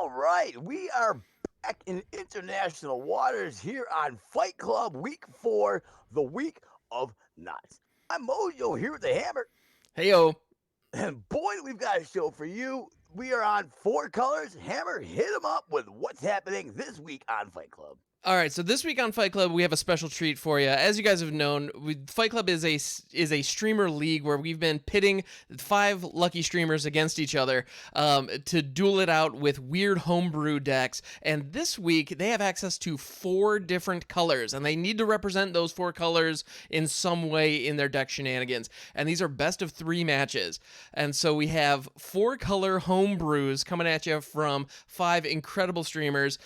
All right, we are back in international waters here on Fight Club Week 4, the week of knots. I'm Mojo here with the hammer, Hey yo. and boy, we've got a show for you. We are on four colors. Hammer, hit them up with what's happening this week on Fight Club. All right, so this week on Fight Club, we have a special treat for you. As you guys have known, Fight Club is a streamer league where we've been pitting 5 lucky streamers against each other to duel it out with weird homebrew decks. And this week, they have access to 4 different colors, and they need to represent those 4 colors in some way in their deck shenanigans. And these are best of 3 matches. And so we have 4 color homebrews coming at you from 5 incredible streamers.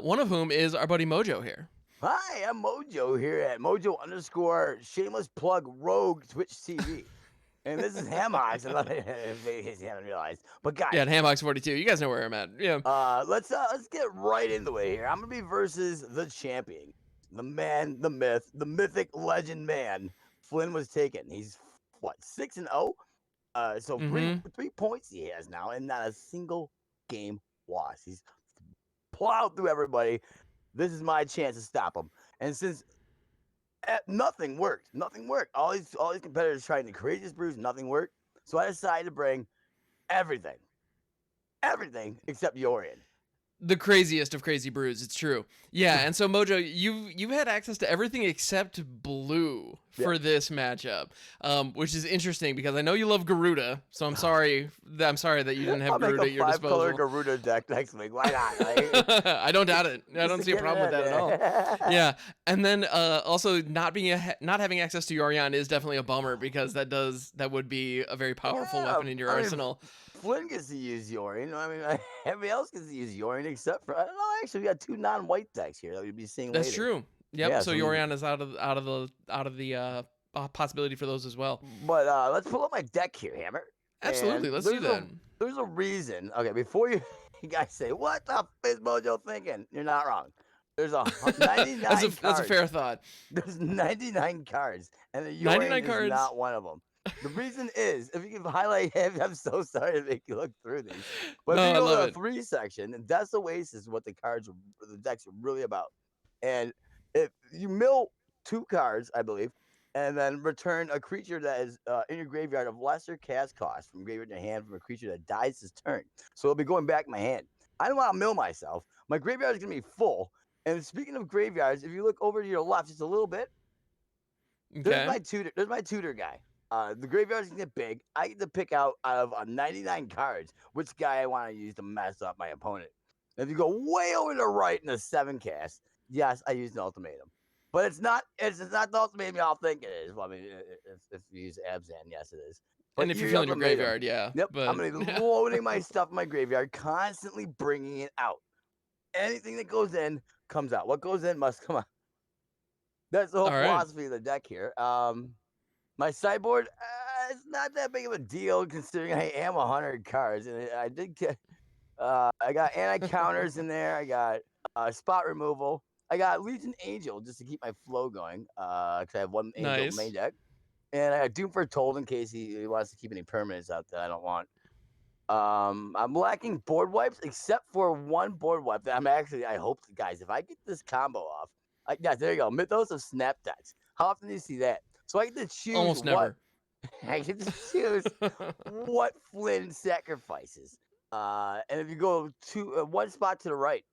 One of whom is our buddy Mojo here. Hi, I'm Mojo here at Mojo underscore shameless plug rogue Twitch TV. And this is Hamox, in case you haven't realized. But guys, Yeah, and Hammox 42. You guys know where I'm at. Yeah. let's get right into it here. I'm gonna be versus the champion, the man, the myth, the mythic legend man. Flynn was taken. He's what 6-0. So Mm-hmm. 3 points he has now, and not a single game lost. He's plowed through everybody. This is my chance to stop him. And since nothing worked, All these competitors tried the craziest brews, nothing worked. So I decided to bring everything, except Yorian. The craziest of crazy brews. It's true. Yeah, and so Mojo, you've had access to everything except blue for this matchup, which is interesting because I know you love Garuda. So I'm sorry that you didn't have I'll Garuda make at a your 5-color disposal. Garuda deck next week. Why not? Like, I don't doubt it. I don't see a problem with that at all. Yeah, and then also not having access to Yorion is definitely a bummer because that would be a very powerful weapon in your arsenal. Flynn gets to use Yorion. I mean, everybody else gets to use Yorion except for I don't know. Actually, we got 2 non-white decks here that we'll be seeing That's later. true. Yep. Yeah, So Yorion is out of the possibility for those as well. But let's pull up my deck here, Hammer. Absolutely. And Let's do that. There's a reason. Okay, before you guys say what the f is Mojo thinking, you're not wrong. There's 99 cards. That's a fair thought. There's 99 cards, and the 99 Yorion cards. is not one of them. The reason is, if you can highlight him, I'm so sorry to make you look through these. But No, if I you go love to the it. 3 section, and that's the Oasis is what the decks are really about. And if you mill 2 cards, I believe, and then return a creature that is in your graveyard of lesser cast cost from graveyard to hand from a creature that dies this turn. So it'll be going back in my hand. I don't want to mill myself. My graveyard is going to be full. And speaking of graveyards, if you look over to your left just a little bit, there's my tutor guy. The graveyard's gonna get big. I get to pick out of 99 cards which guy I want to use to mess up my opponent. If you go way over to the right in the 7 cast, yes, I used an ultimatum. But it's not the ultimatum y'all think it is. Well, I mean, if you use Abzan, yes, it is. But And if you're feeling your graveyard, yeah. Yep, But I'm gonna be loading my stuff in my graveyard, constantly bringing it out. Anything that goes in comes out. What goes in must come out. That's the whole philosophy of the deck here. My sideboard, it's not that big of a deal considering I am 100 cards, and I did get. I got anti-counters in there. I got spot removal. I got Legion Angel just to keep my flow going. Because I have 1 Angel main deck, and I got Doom Foretold in case he wants to keep any permanents out that I don't want. I'm lacking board wipes except for 1 board wipe that I hope, guys, if I get this combo off, guys, there you go, Mythos of Snap decks. How often do you see that? So I get to choose almost never. I get to choose what Flynn sacrifices. And if you go to 1 spot to the right,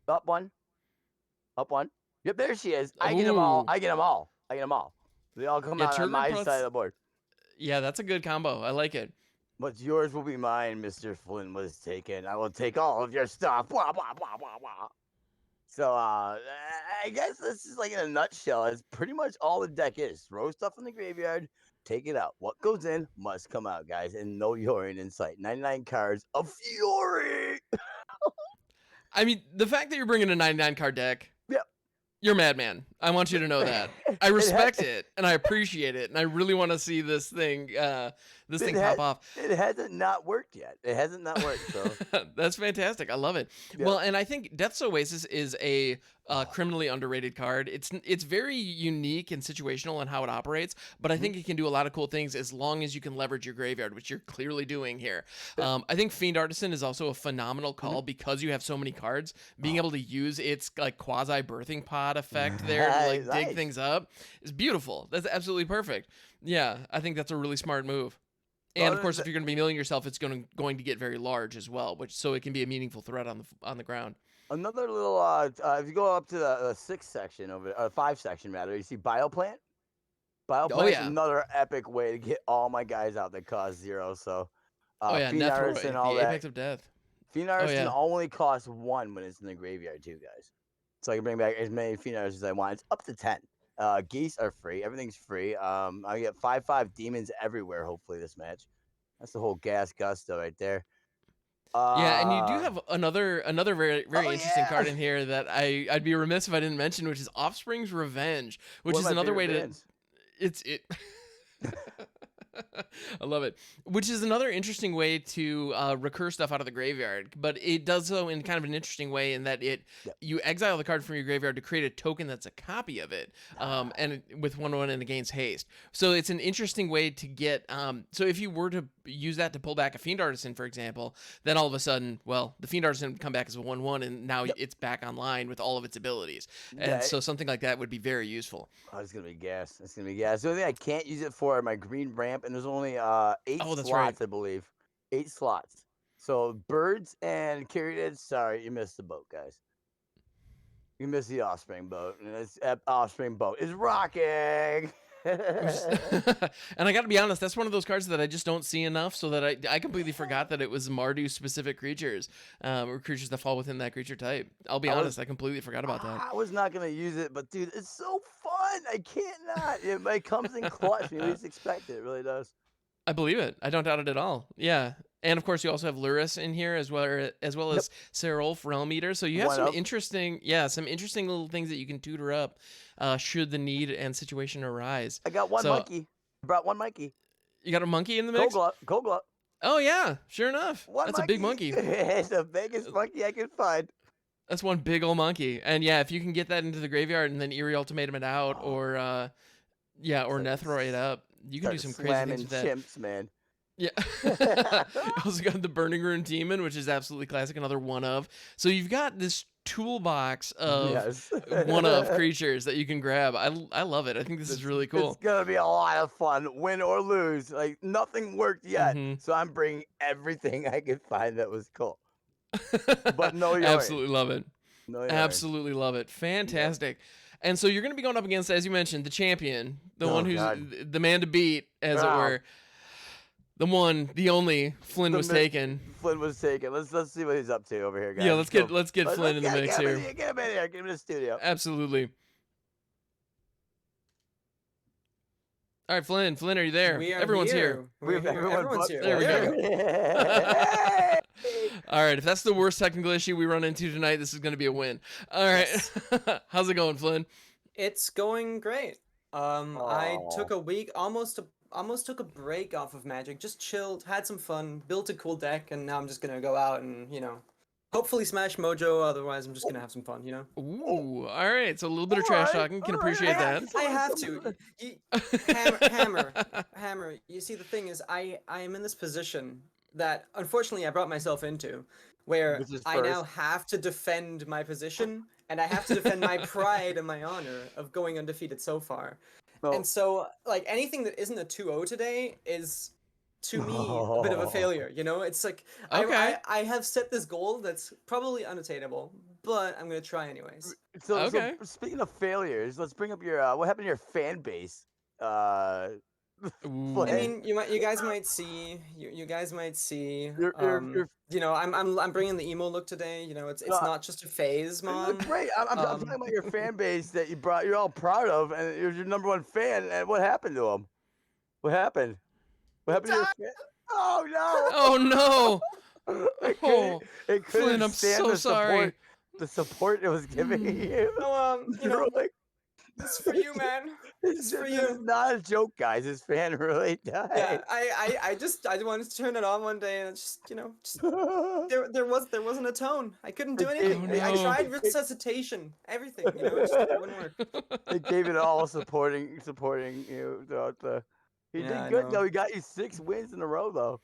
up 1. Yep, there she is. I get them all. They all come out on my side of the board. Yeah, that's a good combo. I like it. But yours will be mine, Mr. Flynn was taken. I will take all of your stuff. Blah, blah, blah, blah, blah. So I guess this is like in a nutshell. It's pretty much all the deck is. Throw stuff in the graveyard, take it out. What goes in must come out, guys. And no Yorion in sight. 99 cards of Fury. I mean, the fact that you're bringing a 99 card deck, you're a madman. I want you to know that. I respect it, and I appreciate it, and I really want to see this thing this thing pop off. It hasn't not worked yet. It hasn't not worked. So That's fantastic. I love it. yeah. Well, and I think Death's Oasis is a criminally underrated card. It's very unique and situational in how it operates, but I think it can do a lot of cool things as long as you can leverage your graveyard, which you're clearly doing here. I think Fiend Artisan is also a phenomenal call because you have so many cards. Being able to use its like quasi birthing pod effect there to like dig things up is beautiful. That's absolutely perfect. Yeah, I think that's a really smart move. And of course, if you're going to be milling yourself, it's going to get very large as well, which so it can be a meaningful threat on the ground. Another little if you go up to the 6 section over 5 section rather, you see Bioplant. Oh Bioplant's yeah, another epic way to get all my guys out that cost 0. So oh yeah, Fiend Artisan, Nethroi, all the that. Apex of Death. Fiend Oh Artisan yeah. only costs 1 when it's in the graveyard too, guys. So I can bring back as many Fiend Artisans as I want. It's up to 10. Geese are free. Everything's free. I get 5/5 demons everywhere. Hopefully this match. That's the whole gas gusto right there. Yeah, and you do have another very Oh interesting yeah. card in here that I'd be remiss if I didn't mention, which is Offspring's Revenge, which One is of my another way favorite to bands. it I love it. Which is another interesting way to recur stuff out of the graveyard, but it does so in kind of an interesting way in that Yep. you exile the card from your graveyard to create a token that's a copy of it, and with 1/1 and it gains haste. So it's an interesting way to get. So if you were to use that to pull back a Fiend Artisan, for example, then all of a sudden, well, the Fiend Artisan would come back as a 1/1, and now it's back online with all of its abilities. And Yeah, so something like that would be very useful. oh, it's gonna be gas. It's gonna be gas. The only thing I can't use it for are my green ramp, and there's only 8 Oh, that's right. slots, I believe. 8 slots. So birds and carried. Sorry, you missed the boat, guys. You missed the offspring boat, and this offspring boat is rocking. And I got to be honest, that's one of those cards that I just don't see enough, so that I completely forgot that it was Mardu specific creatures, or creatures that fall within that creature type. I'll be honest, I completely forgot about that. I was not gonna use it, but dude, it's so fun. I can't not. It comes in clutch when you least expect it. It really does. I believe it. I don't doubt it at all. Yeah. And of course, you also have Luris in here as well as Serolf Realm Eater. So you have some interesting little things that you can tutor up, should the need and situation arise. I got one monkey. I brought one monkey. You got a monkey in the mix? Gold glove. Oh yeah, sure enough. That's a big monkey. It's the biggest monkey I can find. That's one big old monkey. And yeah, if you can get that into the graveyard and then Eerie Ultimatum it out, or Nethroi it up, you can do some crazy things with that. Chimps, man. Yeah. Also got the Burning Rune Demon, which is absolutely classic, another one of. So you've got this toolbox of one of creatures that you can grab. I love it. I think this is really cool. It's gonna be a lot of fun, win or lose. Like nothing worked yet, so I'm bringing everything I could find that was cool. But no, you absolutely love it. No, absolutely love it. Fantastic. Yeah. And so you're going to be going up against, as you mentioned, the champion, the one who's the man to beat, as it were. The one, the only, Flynn was taken. Flynn was taken. Let's see what he's up to over here, guys. Yeah, let's get Flynn in the mix here. Get him in here. Get him in the studio. Absolutely. All right, Flynn, are you there? Everyone's here. Everyone's here. There we go. All right, if that's the worst technical issue we run into tonight, this is going to be a win. All right. Yes. How's it going, Flynn? It's going great. I took a week, almost took a break off of Magic, just chilled, had some fun, built a cool deck, and now I'm just gonna go out and, hopefully smash Mojo, otherwise I'm just gonna have some fun, Ooh, all right, so a little bit of trash talking, can appreciate that. I have to. Hammer, you see, the thing is, I am in this position that, unfortunately, I brought myself into, where I now have to defend my position, and I have to defend my pride and my honor of going undefeated so far. And so, like, anything that isn't a 2-0 today is, to me, a bit of a failure, It's like, I have set this goal that's probably unattainable, but I'm going to try anyways. So speaking of failures, let's bring up your, what happened to your fan base? I mean, you guys might see, I'm bringing the emo look today. It's not just a phase, Mom. Great. I'm talking about your fan base that you're all proud of, and you're your number one fan. And what happened to them? What happened? What happened to your fan? Oh no! Oh no! It couldn't Flynn, I'm stand so the sorry. The support it was giving you. No, You're like, This is for you, man. This is for This is you. not a joke, guys. His fan really died. Yeah, I wanted to turn it on one day and it's just there wasn't a tone. I couldn't do anything. Oh, I no. tried resuscitation, everything, it just wouldn't work. They gave it all supporting you throughout the. He Yeah, did I good know. though. He got you 6 wins in a row though.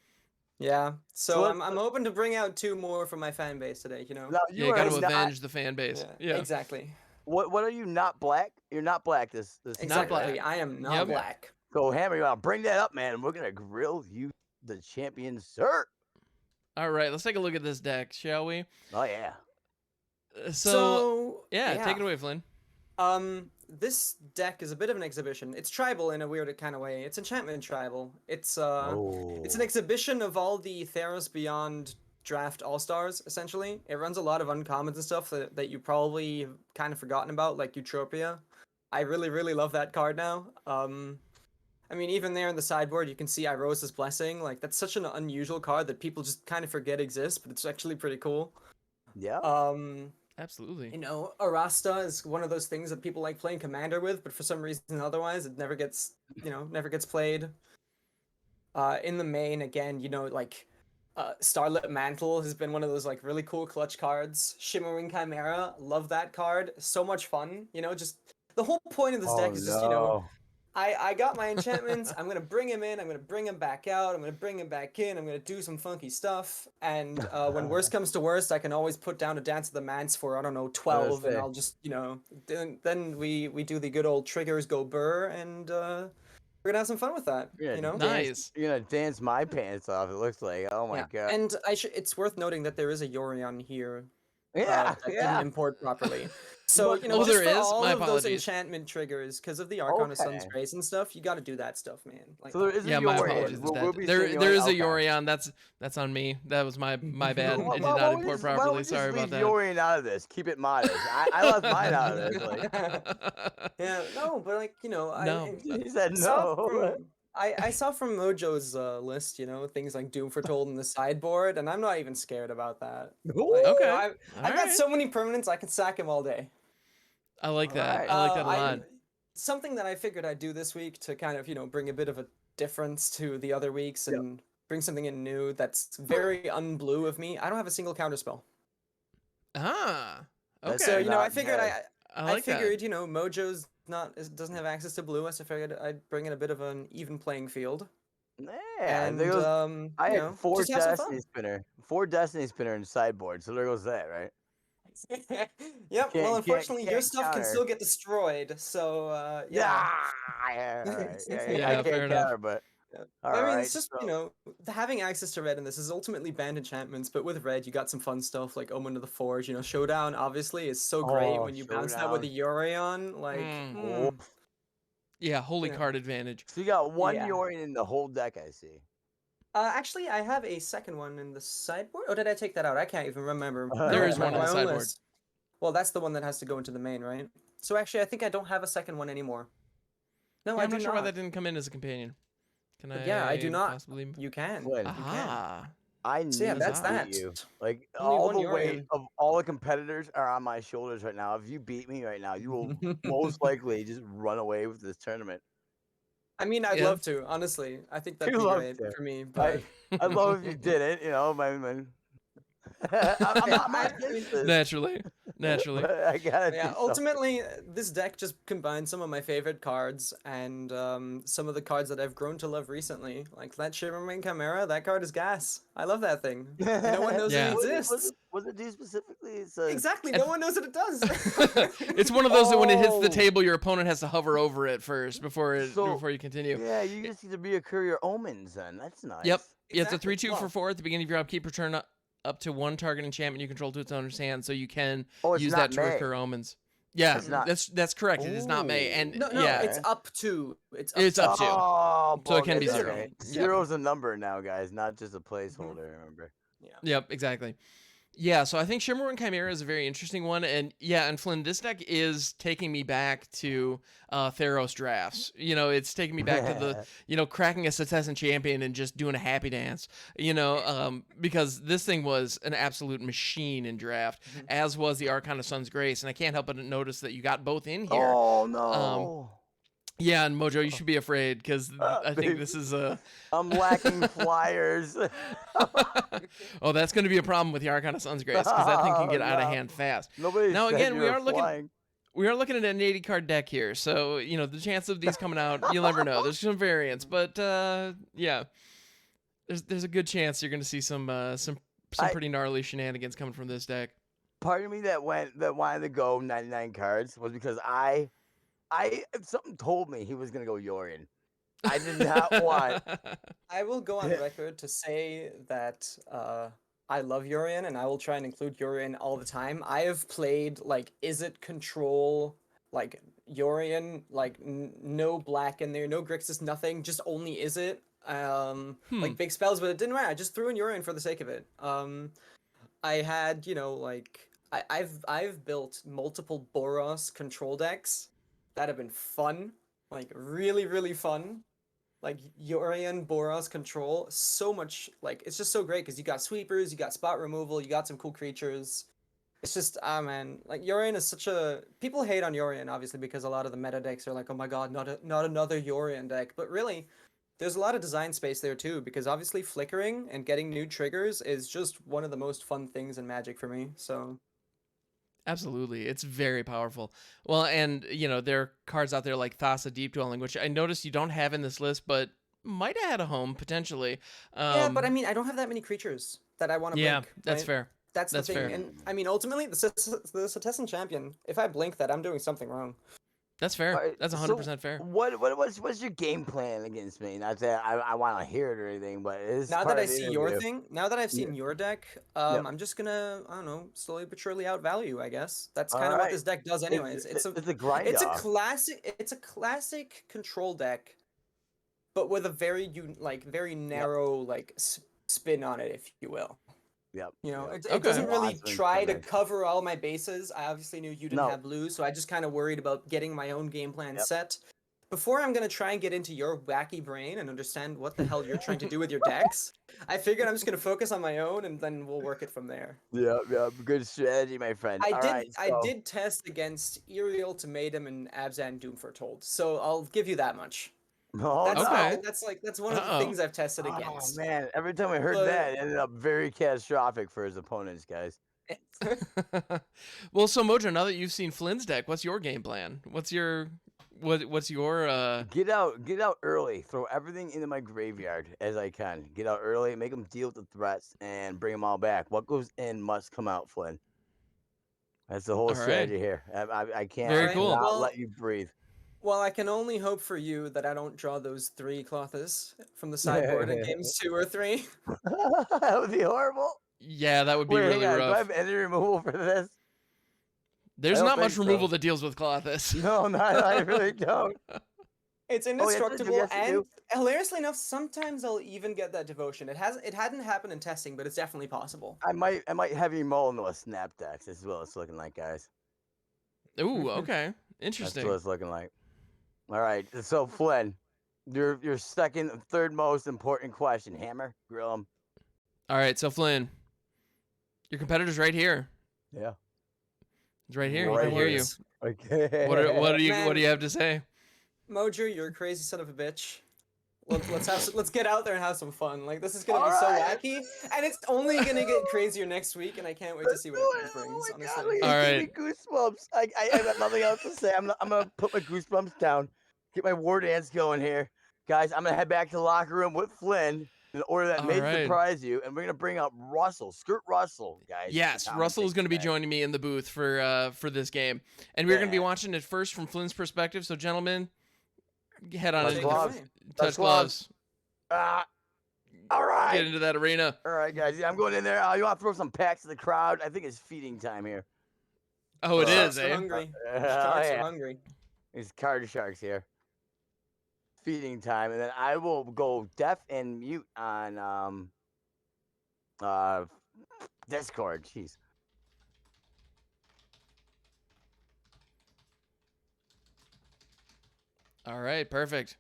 Yeah. So So I'm hoping to bring out 2 more for my fan base today, now Yeah, you you got are to not. avenge the fan base. Yeah, Yeah. exactly. What are you? Not black? You're not black. This Not black. Exactly. I am not Yep. black. So Hammer, you gotta bring that up, man. We're gonna grill you, the champion, sir. All right, let's take a look at this deck, shall we? Oh yeah. So yeah, take it away, Flynn. This deck is a bit of an exhibition. It's tribal in a weird kind of way. It's enchantment tribal. It's an exhibition of all the Theros Beyond draft all-stars, essentially. It runs a lot of uncommons and stuff that you probably have kind of forgotten about, like Eutropia. I really, really love that card now. I mean, even there in the sideboard, you can see Irosa's Blessing. Like, that's such an unusual card that people just kind of forget exists, but it's actually pretty cool. Yeah. Absolutely. Arasta is one of those things that people like playing Commander with, but for some reason otherwise, it never gets played. In the main, again, Starlit Mantle has been one of those like really cool clutch cards. Shimmering Chimera, love that card. So much fun. Just the whole point of this deck is just, I got my enchantments. I'm gonna bring him in. I'm gonna bring him back out. I'm gonna bring him back in. I'm gonna do some funky stuff. And when worst comes to worst, I can always put down a Dance of the Manse for 12, and I'll just then we do the good old triggers go burr, and we're gonna have some fun with that. Nice. You're gonna dance my pants off. It looks like. Oh my god. And it's worth noting that there is a Yorion here. Yeah, That didn't import properly. So Oh, just there for is? all My of those apologies. enchantment triggers, because of the Archon of Sun's Grace and stuff, you got to do that stuff, man. Like, So there is a Yeah, my Yorion. apologies. We'll be there seeing is a Yorion. Yorion. That's on me. That was my bad. Why It did don't not we import just- why don't properly. we just Sorry about leave that. Yorion out of this. Keep it modest. I left mine out of this. Like, yeah, no, but like No. he said saw no. from- I saw from Mojo's list, things like Doom Foretold in the sideboard, and I'm not even scared about that. Like, Okay. I've got so many permanents, I can sack him all day. I like that. Alright. I like that a lot. Something that I figured I'd do this week to kind of, bring a bit of a difference to the other weeks and bring something in new that's very unblue of me. I don't have a single counterspell. Ah. Okay. That's So, I not figured bad. I like figured, Mojo's doesn't have access to blue, so I figured I'd bring in a bit of an even playing field. Yeah, And there goes, I had 4 just have some Destiny Spinner. 4 Destiny Spinner in sideboard, so there goes that, right? Yep. Well, unfortunately, your can't stuff can counter. still get destroyed. So Yeah, yeah, all right. Yeah, I can't fair enough. counter, but Yeah. all I mean, right, it's just having access to red in this is ultimately banned enchantments, but with red you got some fun stuff like Omen of the Forge. Showdown obviously is so great when you bounce that with a Yorion. Like, Oh, Yeah, holy Yeah. card advantage. so you got 1 Yeah. Yorion in the whole deck, I see. Actually, I have a second one in the sideboard. Or did I take that out? I can't even remember. There is My- one in my the own sideboard. list. Well, that's the one that has to go into the main, right? So actually, I think I don't have a second one anymore. No, Yeah, I I'm do not sure not. why that didn't come in as a companion. Can I? Yeah, I do not. Possibly... You can. Flynn. You can. Aha. I So yeah, need that's to beat that. you. Like Only all one the weight Yorion. of all the competitors are on my shoulders right now. If you beat me right now, you will most likely just run away with this tournament. I mean, I'd Yeah. love to, honestly. I think that'd You'd be love great to. for me. But I'd love if you did it. I'm not against this, Naturally. but I gotta yeah, do something. ultimately, this deck just combines some of my favorite cards and some of the cards that I've grown to love recently. Like that Shimmering Chimera, that card is gas. I love that thing. No one knows Yeah. it What exists. does it do specifically? It's Exactly, no one knows what it does. It's one of those that when it hits the Oh. table, your opponent has to hover over it first before So- you continue. Yeah, you just need to reoccur your omens then. That's nice. Yep. Yeah, it's a Exactly. 3/2 for 4 at the beginning of your upkeep. Return up to 1 target enchantment you control to its owner's hand, so you can Oh, it's use not that to May. recur omens. Yeah, It's not- that's correct. It is not May, Ooh. and no, yeah, it's up to. It's It's up to. Oh, So it can okay, be zero. okay. Yep. Zero's a number now, guys, not just a placeholder. Remember? Yep, exactly. Yeah, so I think Shimmerwing Chimera is a very interesting one, and yeah, and Flynn, this deck is taking me back to Theros drafts. It's taking me back to the cracking a Setessan champion and just doing a happy dance. Because this thing was an absolute machine in draft, as was the Archon of Sun's Grace, and I can't help but notice that you got both in here. Oh Um, no. yeah, and Mojo, you should be afraid because I think Baby, this is a. I'm lacking flyers. Oh, that's going to be a problem with the Archon of Sun's Grace because that thing can Oh get out of no. hand fast. Nobody Now said again, you we were are looking. flying. We are looking at an 80 card deck here, so the chance of these coming out, you'll never know. There's some variants, but yeah, there's a good chance you're going to see some pretty gnarly shenanigans coming from this deck. Part of me that wanted to go 99 cards was because something told me he was gonna go Yorion. I did not want. I will go on record to say that I love Yorion, and I will try and include Yorion all the time. I have played like Izzet control, like Yorion, like no black in there, no Grixis, nothing, just only Izzet. Like big spells, but it didn't matter. I just threw in Yorion for the sake of it. I had like I've built multiple Boros control decks that have been fun, like really really fun. Like Yorion, Boros control, so much, like it's just so great because you got sweepers, you got spot removal, you got some cool creatures. It's just man, like Yorion is such a people hate on Yorion obviously because a lot of the meta decks are like, oh my god, not another Yorion deck. But really, there's a lot of design space there too because obviously flickering and getting new triggers is just one of the most fun things in Magic for me. So Absolutely, it's very powerful. Well, and there are cards out there like Thassa Deep Dwelling, which I noticed you don't have in this list, but might have had a home potentially. yeah, but I mean, I don't have that many creatures that I want to Yeah, blink. that's Right? fair. That's the That's thing, fair. and I mean, ultimately, the Setessan champion. If I blink that, I'm doing something wrong. That's fair. Alright, That's so 100% fair. what's your game plan against me? Not that I want to hear it or anything, but it is Now that part I of the see your interview. thing, now that I've Yeah. seen your deck, Yep. I'm just gonna, I don't know, slowly but surely outvalue. I guess that's All kind of what right. this deck does, anyways. It's a grind it's a off. classic control deck, but with a very very narrow spin on it, if you will. Yep. It Okay. doesn't really Lots of try to incentives. cover all my bases. I obviously knew you didn't No. have blue, so I just kind of worried about getting my own game plan Yep. set. Before I'm going to try and get into your wacky brain and understand what the hell you're trying to do with your decks, I figured I'm just going to focus on my own and then we'll work it from there. Yep. Good strategy, my friend. All right. I So did test against Eerie Ultimatum and Abzan Doom Foretold, so I'll give you that much. oh That's Okay. no. that's one of the Uh-oh. things I've tested Oh against. man. Every time I heard But that, it ended up very catastrophic for his opponents, guys. Well, so Mojo, now that you've seen Flynn's deck, what's your game plan? What's your Get out early. Throw everything into my graveyard as I can. Get out early, make them deal with the threats, and bring them all back. What goes in must come out, Flynn. That's the whole All right. strategy here. I can't. Very I cool. cannot let you breathe. Well, I can only hope for you that I don't draw those 3 Clothes from the sideboard in games 2 or 3. That would be horrible. Yeah, that would be Wait, really hang on. Do I rough. have any removal for this? There's don't not much think so. removal that deals with Clothis. No, I really don't. It's Oh, indestructible, yes, you and do. hilariously enough, sometimes I'll even get that devotion. It hadn't happened in testing, but it's definitely possible. I might have you mull into a snap dex. This is what it's looking like, guys. Ooh, okay. That's Interesting. what it's looking like. All right. So Flynn, your second and third most important question. Hammer, grill him. All right, so Flynn, your competitor's right here. Yeah. He's right here. Right He can hear you. Words. Okay. What do Man. you have to say? Mojo, you're a crazy son of a bitch. Let's get out there and have some fun. Like, this is gonna be All so right. wacky, and it's only gonna get crazier next week, and I can't wait to see what it brings. Oh my God, Honestly. it All gave right. me goosebumps. I got nothing else to say. I'm gonna put my goosebumps down. Get my war dance going here, guys. I'm gonna head back to the locker room with Flynn in order that All may right. surprise you, and we're gonna bring up Skirt Russell, guys. to Yes, Russell is commentate going to be today. joining me in the booth for this game, and we're going to be Yeah. watching it first from Flynn's perspective. So, gentlemen, head on Touch in, Take it gloves. away. touch gloves. gloves, All right. get into that arena. All right, guys. Yeah, I'm going in there. You want to throw some packs to the crowd? I think it's feeding time here. Oh, it Sharks is, are eh? hungry. Oh, Sharks are yeah. hungry. These card sharks here. Feeding time, and then I will go deaf and mute on Discord, jeez. All right, perfect.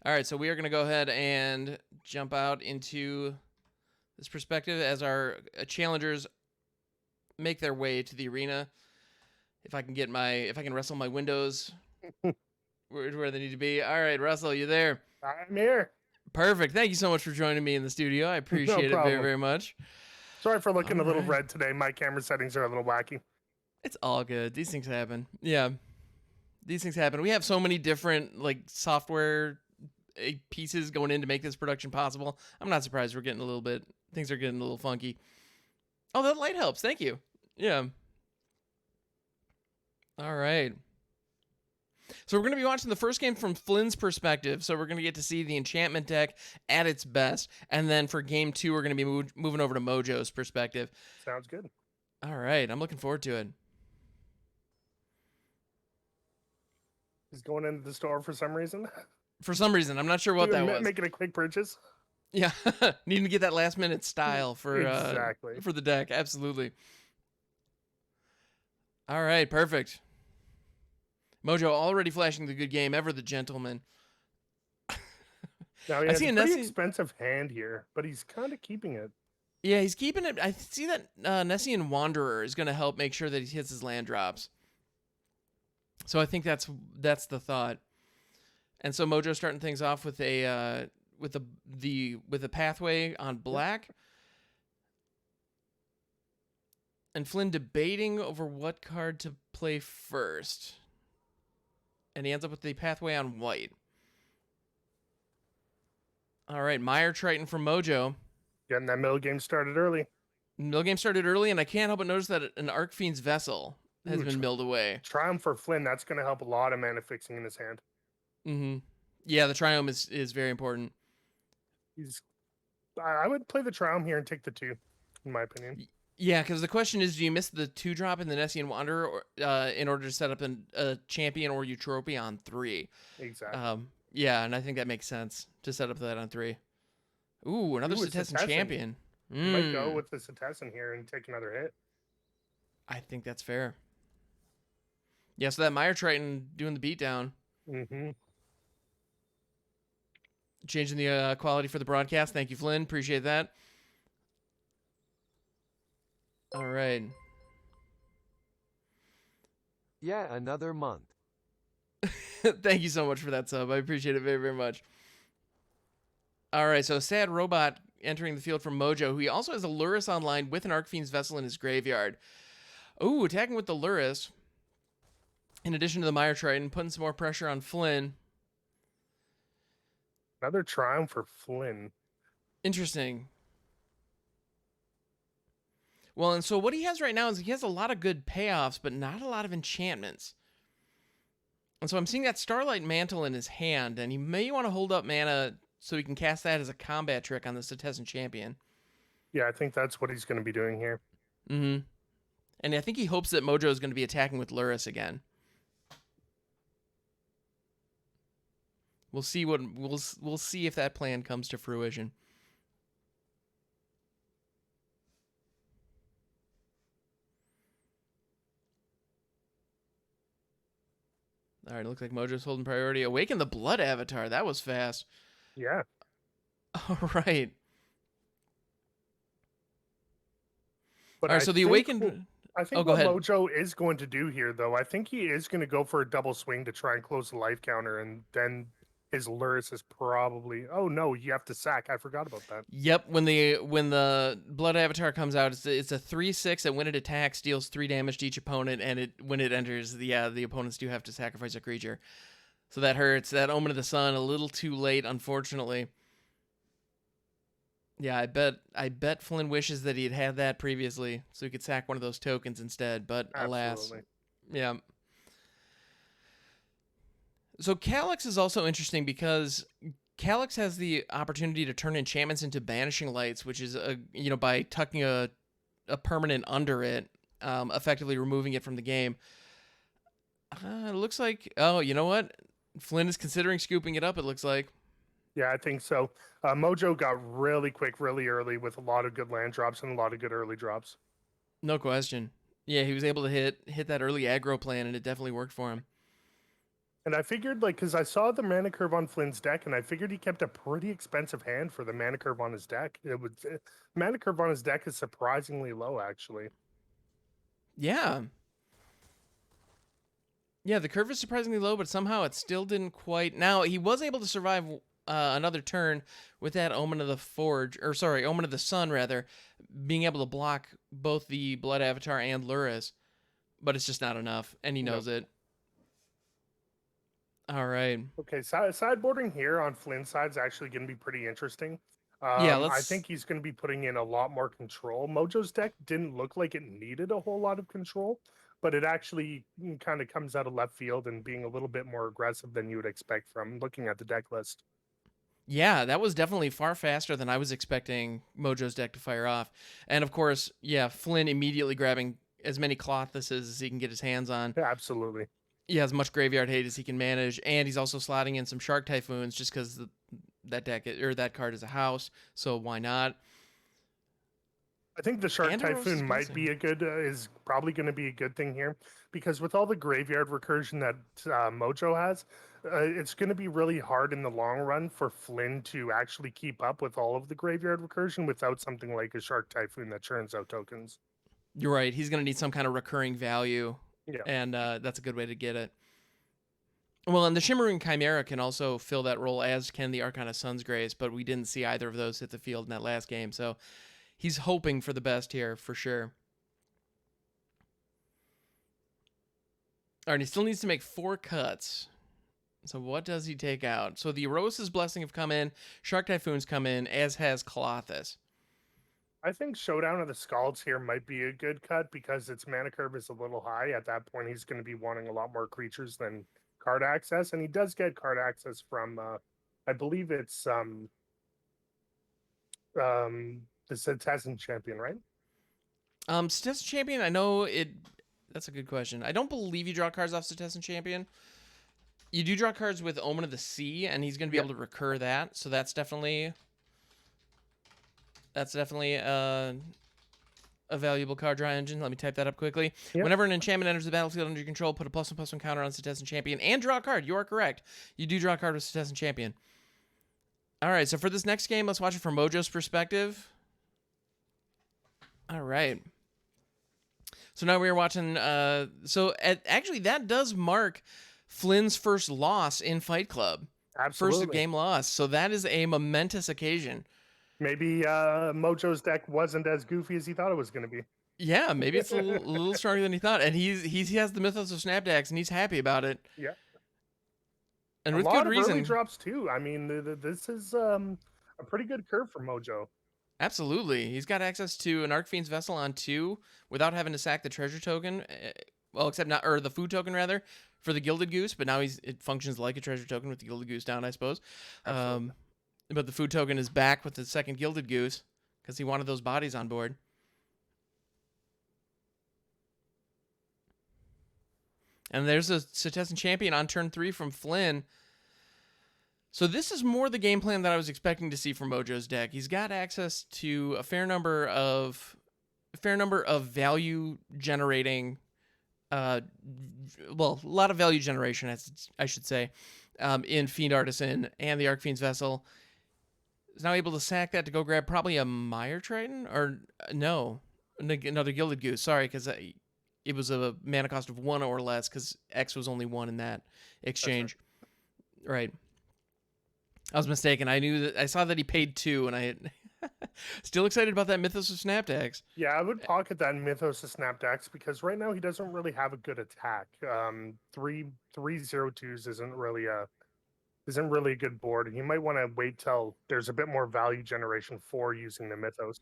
All right, so we are going to go ahead and jump out into this perspective as our challengers make their way to the arena. If I can wrestle my windows where they need to be. All right, Russell, you there? I'm here. Perfect. Thank you so much for joining me in the studio. I appreciate it very, very much. Sorry for looking a little red today. My camera settings are a little wacky. It's all good. These things happen. Yeah. These things happen. We have so many different software pieces going in to make this production possible. I'm not surprised things are getting a little funky. Oh, that light helps. Thank you. Yeah. All right. So we're going to be watching the first game from Flynn's perspective. So we're going to get to see the enchantment deck at its best. And then for game 2, we're going to be moving over to Mojo's perspective. Sounds good. All right. I'm looking forward to it. He's going into the store for some reason. For some reason. I'm not sure what that was. Making a quick purchase. Yeah. Needing to get that last minute style for exactly. For the deck. Absolutely. All right. Perfect. Mojo already flashing the good game, ever the gentleman. Now he has a pretty expensive hand here, but he's kind of keeping it. Yeah, he's keeping it. I see that Nessian Wanderer is going to help make sure that he hits his land drops. So I think that's the thought. And so Mojo starting things off with a with a pathway on black. And Flynn debating over what card to play first. And he ends up with the pathway on white. All right, Meyer Triton from Mojo. Getting that mill game started early. Mill game started early, and I can't help but notice that an Arcfiend's Vessel has been milled away. Triumph for Flynn, that's going to help a lot of mana fixing in his hand. Mm-hmm. Yeah, the Triumph is very important. I would play the Triumph here and take the 2, in my opinion. Yeah, because the question is, do you miss the 2-drop in the Nessian Wanderer in order to set up a champion or Eutropia on 3? Exactly. Yeah, and I think that makes sense to set up that on 3. Ooh, another Setessan champion. Might go with the Setessan here and take another hit. I think that's fair. Yeah, so that Meyer Triton doing the beatdown. Mm-hmm. Changing the quality for the broadcast. Thank you, Flynn. Appreciate that. All right. Yeah, another month. Thank you so much for that sub. I appreciate it very, very much. All right, so Sad Robot entering the field from Mojo, who he also has a Lurrus online with an Arcfiend's Vessel in his graveyard. Ooh, attacking with the Lurrus. In addition to the Meyer Triton, putting some more pressure on Flynn. Another Triumph for Flynn. Interesting. Well, and so what he has right now is he has a lot of good payoffs, but not a lot of enchantments. And so I'm seeing that Starlight Mantle in his hand, and he may want to hold up mana so he can cast that as a combat trick on the Setessan champion. Yeah, I think that's what he's going to be doing here. Mm-hmm. And I think he hopes that Mojo is going to be attacking with Lurrus again. We'll see we'll see if that plan comes to fruition. All right, it looks like Mojo's holding priority. Awaken the Blood Avatar. That was fast. Yeah. All right. But all right, so the Awakened... I think what Mojo is going to do here, though, I think he is going to go for a double swing to try and close the life counter, and then his Lurrus is probably... Oh, no, you have to sack. I forgot about that. Yep, when the Blood Avatar comes out, it's a 3/6, and when it attacks, deals 3 damage to each opponent, and when it enters, the opponents do have to sacrifice a creature. So that hurts. That Omen of the Sun, a little too late, unfortunately. Yeah, I bet Flynn wishes that he had that previously, so he could sack one of those tokens instead, but alas. Yeah. So Calyx is also interesting because Calyx has the opportunity to turn enchantments into banishing lights, which is by tucking a permanent under it, effectively removing it from the game. It looks like, oh, you know what? Flynn is considering scooping it up, it looks like. Yeah, I think so. Mojo got really quick, really early with a lot of good land drops and a lot of good early drops. No question. Yeah, he was able to hit that early aggro plan, and it definitely worked for him. And I figured, like, because I saw the mana curve on Flynn's deck, and I figured he kept a pretty expensive hand for the mana curve on his deck. Mana curve on his deck is surprisingly low, actually. Yeah. Yeah, the curve is surprisingly low, but somehow it still didn't quite. Now, he was able to survive another turn with that Omen of the Forge, or sorry, Omen of the Sun, rather, being able to block both the Blood Avatar and Luris, but it's just not enough, and he knows it. All right. Okay, sideboarding here on Flynn's side is actually going to be pretty interesting. Yeah, I think he's going to be putting in a lot more control. Mojo's deck didn't look like it needed a whole lot of control, but it actually kind of comes out of left field and being a little bit more aggressive than you would expect from looking at the deck list. Yeah, that was definitely far faster than I was expecting Mojo's deck to fire off. And of course, yeah, Flynn immediately grabbing as many Colossuses as he can get his hands on. Yeah, absolutely. He has as much graveyard hate as he can manage, and he's also slotting in some Shark Typhoons just because that deck or that card is a house, so why not? I think the Shark Typhoon might be is probably going to be a good thing here, because with all the graveyard recursion that Mojo has, it's going to be really hard in the long run for Flynn to actually keep up with all of the graveyard recursion without something like a Shark Typhoon that churns out tokens. You're right. He's going to need some kind of recurring value, yeah, and that's a good way to get it. Well, and the Shimmering Chimera can also fill that role, as can the Arcana Sun's Grace, but we didn't see either of those hit the field in that last game, so he's hoping for the best here, for sure. All right, he still needs to make 4 cuts. So what does he take out? So the Erosa's Blessing have come in, Shark Typhoon's come in, as has Colossus. I think Showdown of the Scalds here might be a good cut because its mana curve is a little high. At that point, he's going to be wanting a lot more creatures than card access, and he does get card access from, I believe it's the Citizen Champion, right? Citizen Champion, I know it. That's a good question. I don't believe you draw cards off Citizen Champion. You do draw cards with Omen of the Sea, and he's going to be able to recur that. So that's definitely a valuable card draw engine. Let me type that up quickly. Yep. Whenever an enchantment enters the battlefield under your control, put a +1/+1 counter on Citizen Champion and draw a card. You are correct. You do draw a card with Citizen Champion. All right, so for this next game, let's watch it from Mojo's perspective. All right. So now we're watching. Actually, that does mark Flynn's first loss in Fight Club. Absolutely. First game loss. So that is a momentous occasion. Maybe Mojo's deck wasn't as goofy as he thought it was going to be. Yeah, maybe it's a little stronger than he thought. And he has the Mythos of Snapdax, and he's happy about it. Yeah. And with good reason. Early drops, too. I mean, this is a pretty good curve for Mojo. Absolutely. He's got access to an Archfiend's Vessel on 2 without having to sack the treasure token. Well, except not, or the food token, rather, for the Gilded Goose. But now it functions like a treasure token with the Gilded Goose down, I suppose. But the food token is back with the second Gilded Goose because he wanted those bodies on board. And there's a Citizen Champion on turn 3 from Flynn. So this is more the game plan that I was expecting to see from Mojo's deck. He's got access to a fair number of value generating, a lot of value generation, I should say, in Fiend Artisan and the Archfiend's Vessel. Is now able to sack that to go grab probably a Mire Triton, or no, another Gilded Goose. Sorry, because it was a mana cost of 1 or less, because X was only 1 in that exchange. Right. I was mistaken. I saw that he paid 2, and I still excited about that Mythos of Snapdax. Yeah, I would pocket that Mythos of Snapdax because right now he doesn't really have a good attack. 3/02s isn't really a good board, and you might want to wait till there's a bit more value generation for using the Mythos.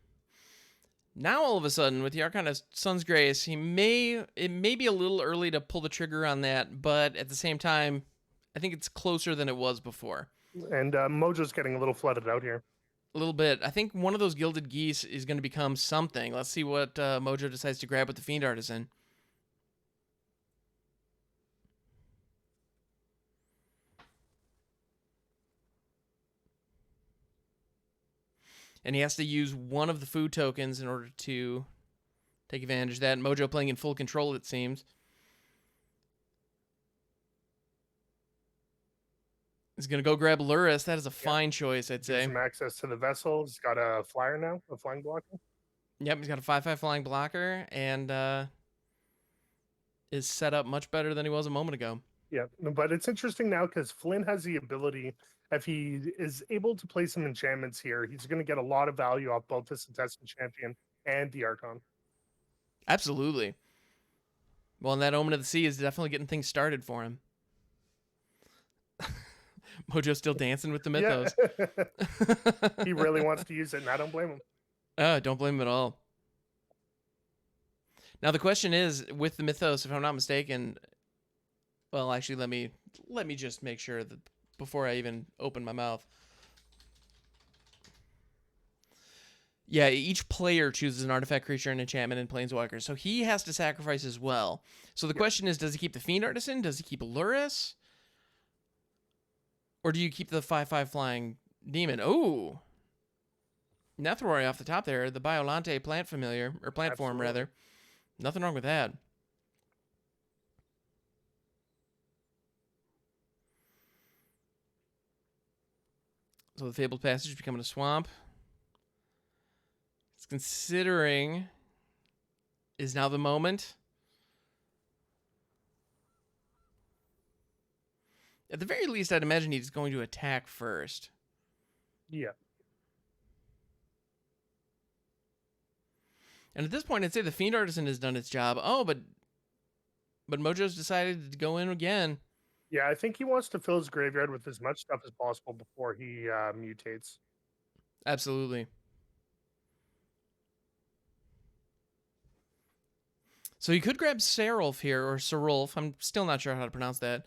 Now all of a sudden, with the Arcana Sun's Grace, it may be a little early to pull the trigger on that, but at the same time, I think it's closer than it was before. And Mojo's getting a little flooded out here. A little bit. I think one of those Gilded Geese is going to become something. Let's see what Mojo decides to grab with the Fiend Artisan. And he has to use one of the food tokens in order to take advantage of that. Mojo playing in full control, it seems. He's going to go grab Luris. That is a fine choice, I'd say. Some access to the vessel. He's got a flyer now, a flying blocker. Yep, he's got a 5/5 flying blocker and is set up much better than he was a moment ago. Yeah, but it's interesting now because Flynn has the ability, if he is able to play some enchantments here, he's going to get a lot of value off both the Contestant Champion and the Archon. Absolutely. Well, and that Omen of the Sea is definitely getting things started for him. Mojo's still dancing with the Mythos. Yeah. He really wants to use it, and I don't blame him. Don't blame him at all. Now the question is, with the Mythos, if I'm not mistaken, well, actually, let me just make sure that before I even open my mouth. Yeah, each player chooses an artifact, creature, and enchantment in Planeswalker, so he has to sacrifice as well. So the question is, does he keep the Fiend Artisan? Does he keep Luris? Or do you keep the 5/5 flying demon? Oh, Nethroi off the top there, the Biolante plant familiar, or plant form rather. Nothing wrong with that. So the Fabled Passage becoming a swamp. It's considering, is now the moment. At the very least, I'd imagine he's going to attack first. Yeah. And at this point, I'd say the Fiend Artisan has done its job. Oh, but Mojo's decided to go in again. Yeah, I think he wants to fill his graveyard with as much stuff as possible before he mutates. Absolutely. So you could grab Serulf here, or Serulf. I'm still not sure how to pronounce that.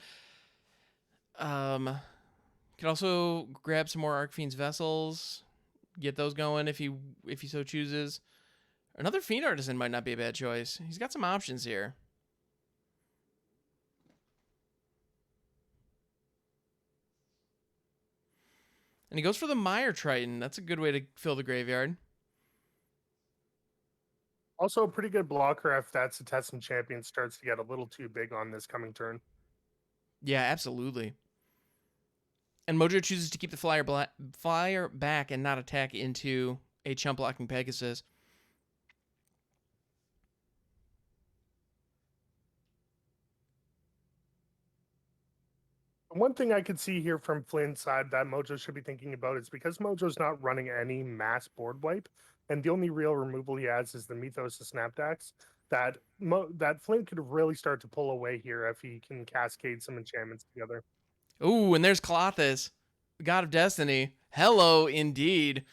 Could also grab some more Archfiend's Vessels. Get those going if he so chooses. Another Fiend Artisan might not be a bad choice. He's got some options here. And he goes for the Mire Triton. That's a good way to fill the graveyard. Also a pretty good blocker if that Contestant Champion starts to get a little too big on this coming turn. Yeah, absolutely. And Mojo chooses to keep the flyer back and not attack into a chump blocking Pegasus. One thing I could see here from Flynn's side that Mojo should be thinking about is because Mojo's not running any mass board wipe, and the only real removal he has is the Mythos of Snapdax, that Flynn could really start to pull away here if he can cascade some enchantments together. Ooh, and there's Clothis, God of Destiny. Hello, indeed.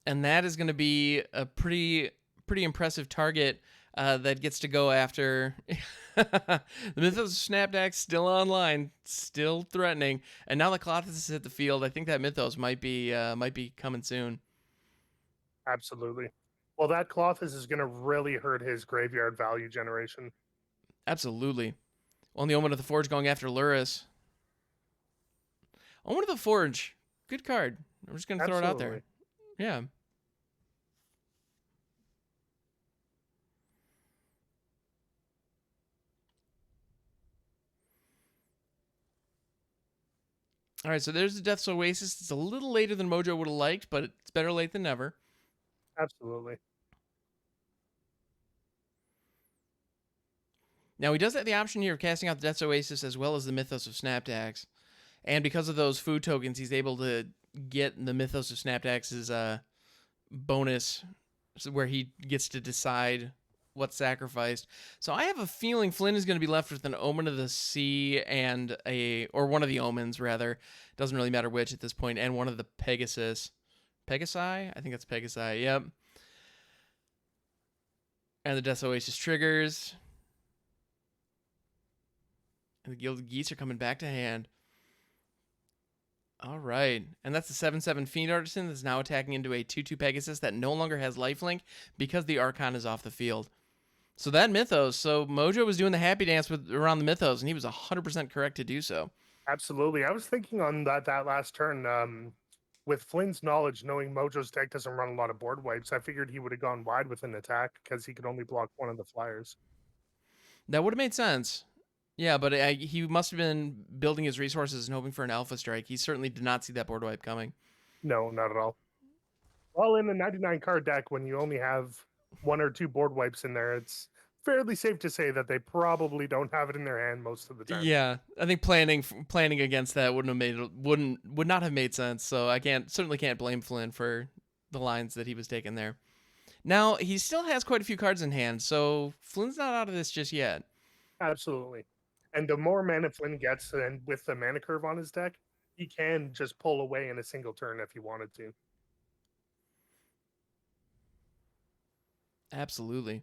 And that is going to be a pretty impressive target that gets to go after. The Mythos of Snapdax still online, still threatening, and now that Clothis has hit the field, I think that Mythos might be coming soon. Absolutely. Well, that Clothis is going to really hurt his graveyard value generation. Absolutely. On the Omen of the Forge going after Luris. Omen of the Forge, good card. I'm just going to throw it out there. Yeah. All right, so there's the Death's Oasis. It's a little later than Mojo would have liked, but it's better late than never. Absolutely. Now, he does have the option here of casting out the Death's Oasis as well as the Mythos of Snapdax. And because of those food tokens, he's able to get the Mythos of Snapdax's bonus where he gets to decide what's sacrificed. So I have a feeling Flynn is going to be left with an Omen of the Sea and or one of the Omens, rather. Doesn't really matter which at this point, and one of the Pegasus. Pegasi? I think that's Pegasi, yep. And the Death Oasis triggers. And the Gilded Geese are coming back to hand. All right. And that's the 7/7 Fiend Artisan that's now attacking into a 2/2 Pegasus that no longer has lifelink because the Archon is off the field. So that Mythos, so Mojo was doing the happy dance around the Mythos, and he was 100% correct to do so. Absolutely. I was thinking on that last turn, with Flynn's knowledge, knowing Mojo's deck doesn't run a lot of board wipes, I figured he would have gone wide with an attack because he could only block one of the flyers. That would have made sense. Yeah, but he must have been building his resources and hoping for an alpha strike. He certainly did not see that board wipe coming. No, not at all. Well, in a 99 card deck, when you only have one or two board wipes in there, it's fairly safe to say that they probably don't have it in their hand most of the time. Yeah, I think planning against that would not have made sense. So I certainly can't blame Flynn for the lines that he was taking there. Now he still has quite a few cards in hand, so Flynn's not out of this just yet. Absolutely. And the more mana Flynn gets, and with the mana curve on his deck, he can just pull away in a single turn if he wanted to. Absolutely.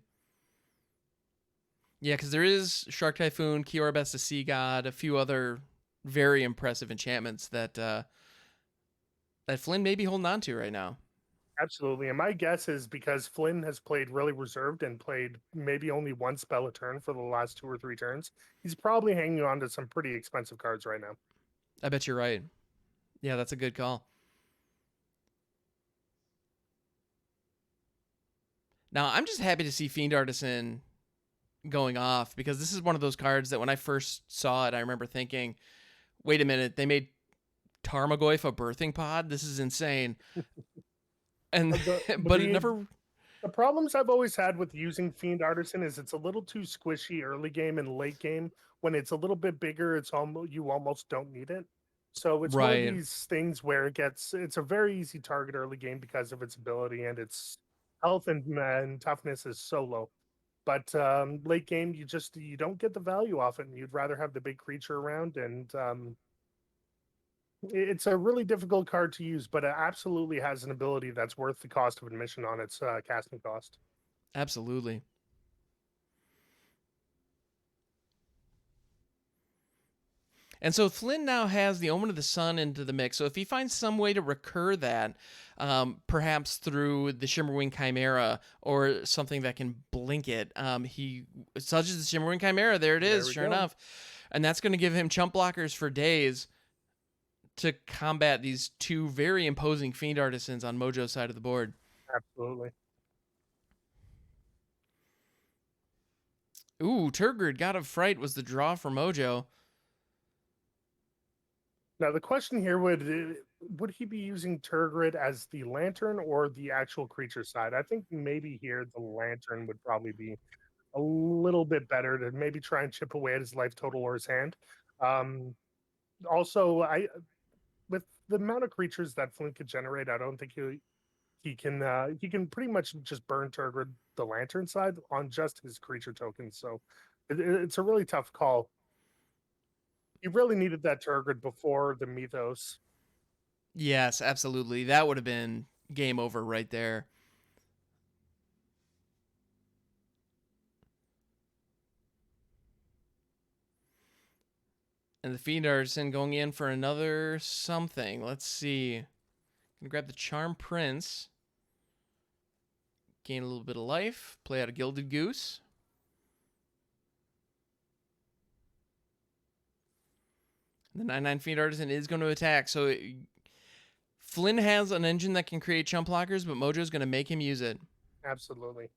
Yeah, because there is Shark Typhoon, Kiora Best of Sea God, a few other very impressive enchantments that that Flynn may be holding on to right now. Absolutely. And my guess is because Flynn has played really reserved and played maybe only one spell a turn for the last 2 or 3 turns, he's probably hanging on to some pretty expensive cards right now. I bet you're right. Yeah, that's a good call. Now, I'm just happy to see Fiend Artisan going off because this is one of those cards that when I first saw it, I remember thinking, wait a minute, they made Tarmogoyf a birthing pod? This is insane. And but it never. The problems I've always had with using Fiend Artisan is it's a little too squishy early game and late game. When it's a little bit bigger, you almost don't need it. So it's one of these things where it's a very easy target early game because of its ability, and its health and toughness is so low. But late game, you don't get the value off it, and you'd rather have the big creature around. And it's a really difficult card to use, but it absolutely has an ability that's worth the cost of admission on its casting cost. Absolutely. And so Flynn now has the Omen of the Sun into the mix. So if he finds some way to recur that, perhaps through the Shimmerwing Chimera or something that can blink it, he such as the Shimmerwing Chimera. There it is, sure enough. And that's going to give him chump blockers for days to combat these two very imposing Fiend Artisans on Mojo's side of the board. Absolutely. Ooh, Turgid, God of Fright was the draw for Mojo. Now the question here would he be using Turgid as the lantern or the actual creature side? I think maybe here the lantern would probably be a little bit better to maybe try and chip away at his life total or his hand. Also, with the amount of creatures that Flynn could generate, I don't think he can pretty much just burn Turgid the lantern side on just his creature tokens. So it's a really tough call. You really needed that Turgid before the Mythos. Yes, absolutely. That would have been game over right there. And the Fiend Artisan going in for another something. Let's see. Gonna grab the Charm Prince. Gain a little bit of life. Play out a Gilded Goose. The 9/9 Fiend Artisan is going to attack. So Flynn has an engine that can create chump blockers, but Mojo's going to make him use it. Absolutely.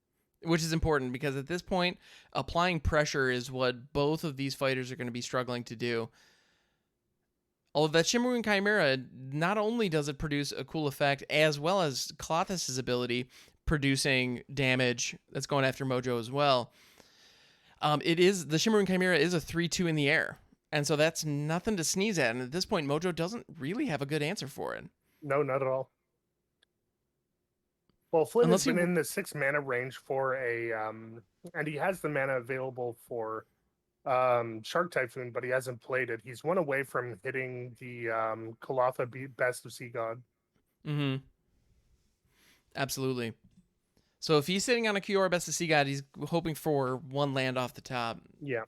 Which is important because at this point, applying pressure is what both of these fighters are going to be struggling to do. Although that Shimmerwing Chimera, not only does it produce a cool effect, as well as Klothys' ability producing damage that's going after Mojo as well. The Shimmerwing Chimera is a 3/2 in the air. And so that's nothing to sneeze at. And at this point, Mojo doesn't really have a good answer for it. No, not at all. Well, Flynn has been in the 6 mana range for and he has the mana available for Shark Typhoon, but he hasn't played it. He's one away from hitting the Kalatha Best of Sea God. Mm-hmm. Absolutely. So if he's sitting on a Kiora Best of Sea God, he's hoping for one land off the top. Yeah.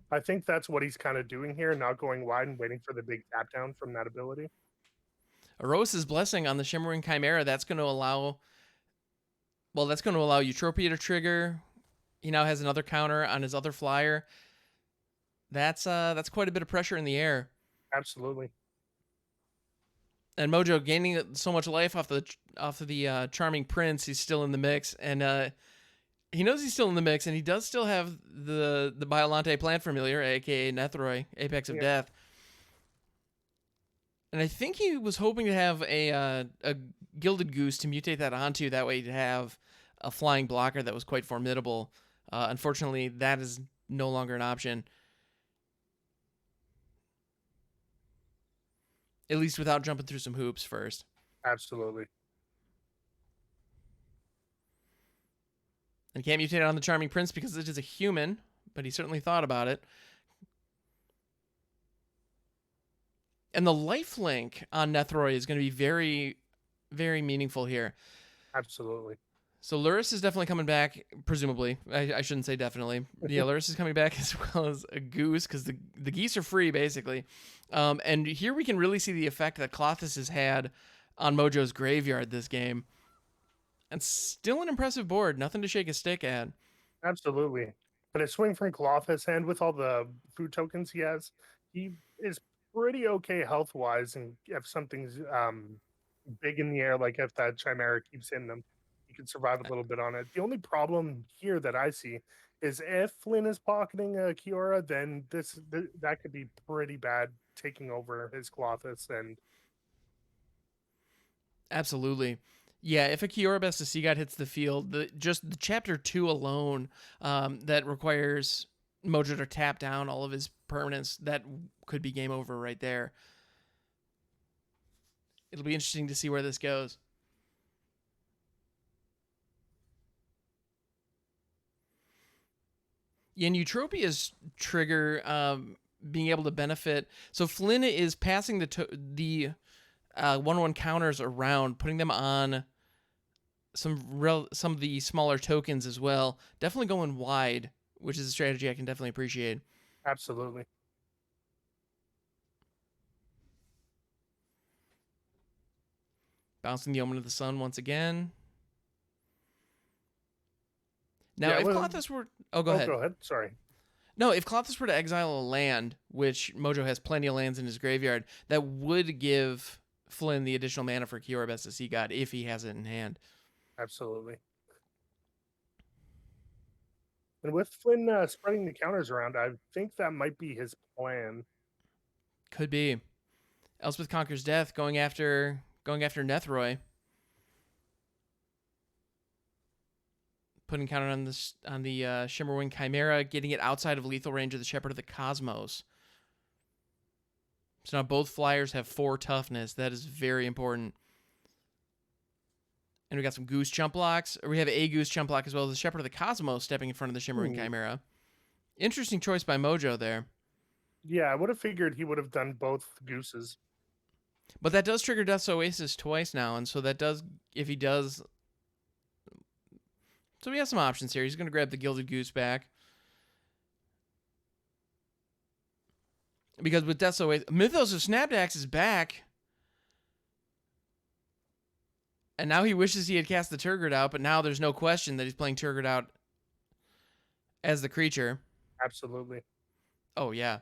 I think that's what he's kind of doing here, not going wide and waiting for the big tap down from that ability. Eros' Blessing on the Shimmerwing Chimera, that's going to allow Eutropia to trigger. He now has another counter on his other flyer. That's quite a bit of pressure in the air. Absolutely. And Mojo gaining so much life off the charming prince. He's still in the mix, and he knows he's still in the mix, and he does still have the Biolante plant familiar, aka Nethroi, Apex of Death. And I think he was hoping to have a Gilded Goose to mutate that onto. That way he'd have a flying blocker that was quite formidable. Unfortunately, that is no longer an option. At least without jumping through some hoops first. Absolutely. And can't mutate it on the Charming Prince because it is a human, but he certainly thought about it. And the lifelink on Nethroi is going to be very, very meaningful here. Absolutely. So Lurrus is definitely coming back, presumably. I shouldn't say definitely. Yeah, Lurrus is coming back as well as a goose because the geese are free, basically. And here we can really see the effect that Klothys has had on Mojo's graveyard this game. And still an impressive board. Nothing to shake a stick at. Absolutely. But a swing from Klothys, and with all the food tokens he has, he is pretty okay health-wise. And if something's big in the air, like if that Chimera keeps hitting him, he can survive a little bit on it. The only problem here that I see is if Flynn is pocketing a Kiora, then that could be pretty bad, taking over his Klothys. And absolutely. Yeah, if a Kiora Best of Sea God hits the field, just the chapter 2 alone that requires Mojo to tap down all of his permanents, that could be game over right there. It'll be interesting to see where this goes. Yeah, and Eutropia's trigger being able to benefit. So Flynn is passing the 1/1 counters around, putting them on some of the smaller tokens as well. Definitely going wide, which is a strategy I can definitely appreciate. absolutely. Bouncing the Omen of the Sun once again. Now, if Klothys were... Oh, go ahead. Go ahead. Sorry. No, if Klothys were to exile a land, which Mojo has plenty of lands in his graveyard, that would give Flynn the additional mana for Kiora Best of Sea God if he has it in hand. Absolutely. And with Flynn spreading the counters around, I think that might be his plan. Could be. Elspeth Conquers Death going after Nethroi. Putting counter on the Shimmerwing Chimera, getting it outside of lethal range of the Shepherd of the Cosmos. So now both flyers have 4 toughness. That is very important. And we got some Goose Chump blocks. Or we have a Goose Chump block as well as the Shepherd of the Cosmos stepping in front of the Shimmering Chimera. Interesting choice by Mojo there. Yeah, I would have figured he would have done both gooses. But that does trigger Death's Oasis twice now, and so that does, if he does... So we have some options here. He's going to grab the Gilded Goose back. Because with Death's Oasis... Mythos of Snapdax is back. And now he wishes he had cast the Turgid out, but now there's no question that he's playing Turgid out as the creature. Absolutely. Oh, yeah.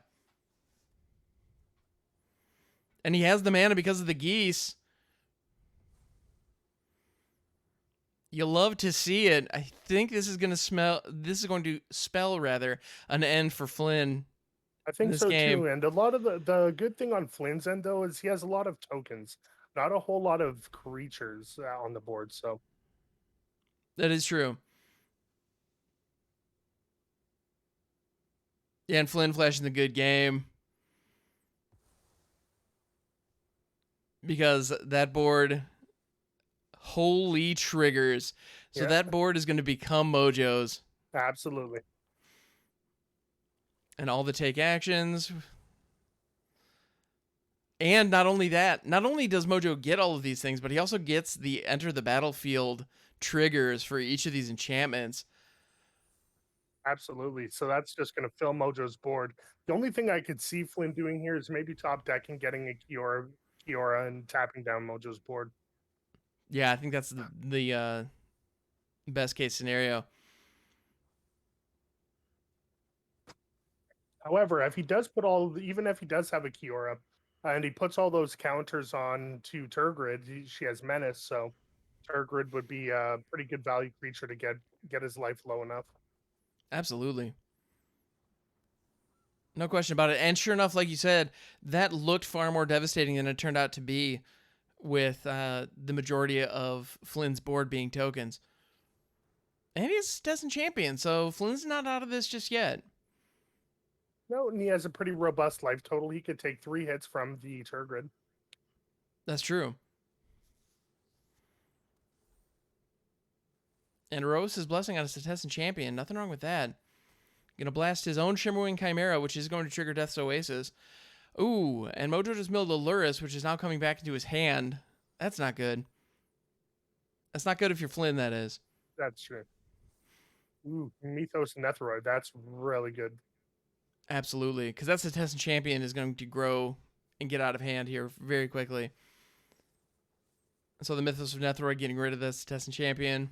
And he has the mana because of the geese. You love to see it. I think this is going to spell an end for Flynn. I think so game. too. And a lot of the good thing on Flynn's end though is he has a lot of tokens, not a whole lot of creatures on the board. So that is true. Yeah, and Flynn flashing the good game. Because that board, holy triggers. So that board is going to become Mojo's. Absolutely. And all the take actions. And not only that, not only does Mojo get all of these things, but he also gets the enter the battlefield triggers for each of these enchantments. Absolutely. So that's just going to fill Mojo's board. The only thing I could see Flynn doing here is maybe top decking, getting a Kiora and tapping down Mojo's board. Yeah, I think that's the best case scenario. However, if he does even if he does have a Kiora, and he puts all those counters on to Turgrid. She has Menace, so Turgrid would be a pretty good value creature to get his life low enough. Absolutely. No question about it. And sure enough, like you said, that looked far more devastating than it turned out to be with the majority of Flynn's board being tokens. And he's Destin champion, so Flynn's not out of this just yet. No, and he has a pretty robust life total. He could take 3 hits from the Turgrid. That's true. And Rose is blessing on a Destin champion. Nothing wrong with that. Gonna blast his own Shimmerwing Chimera, which is going to trigger Death's Oasis. Ooh, and Mojo just milled a Luris, which is now coming back into his hand. That's not good. That's not good if you're Flynn, that is. That's true. Ooh, Mythos Nethroid. That's really good. Absolutely, because that's the Destin champion is going to grow and get out of hand here very quickly. So the Mythos of Nethroid getting rid of this Destin champion.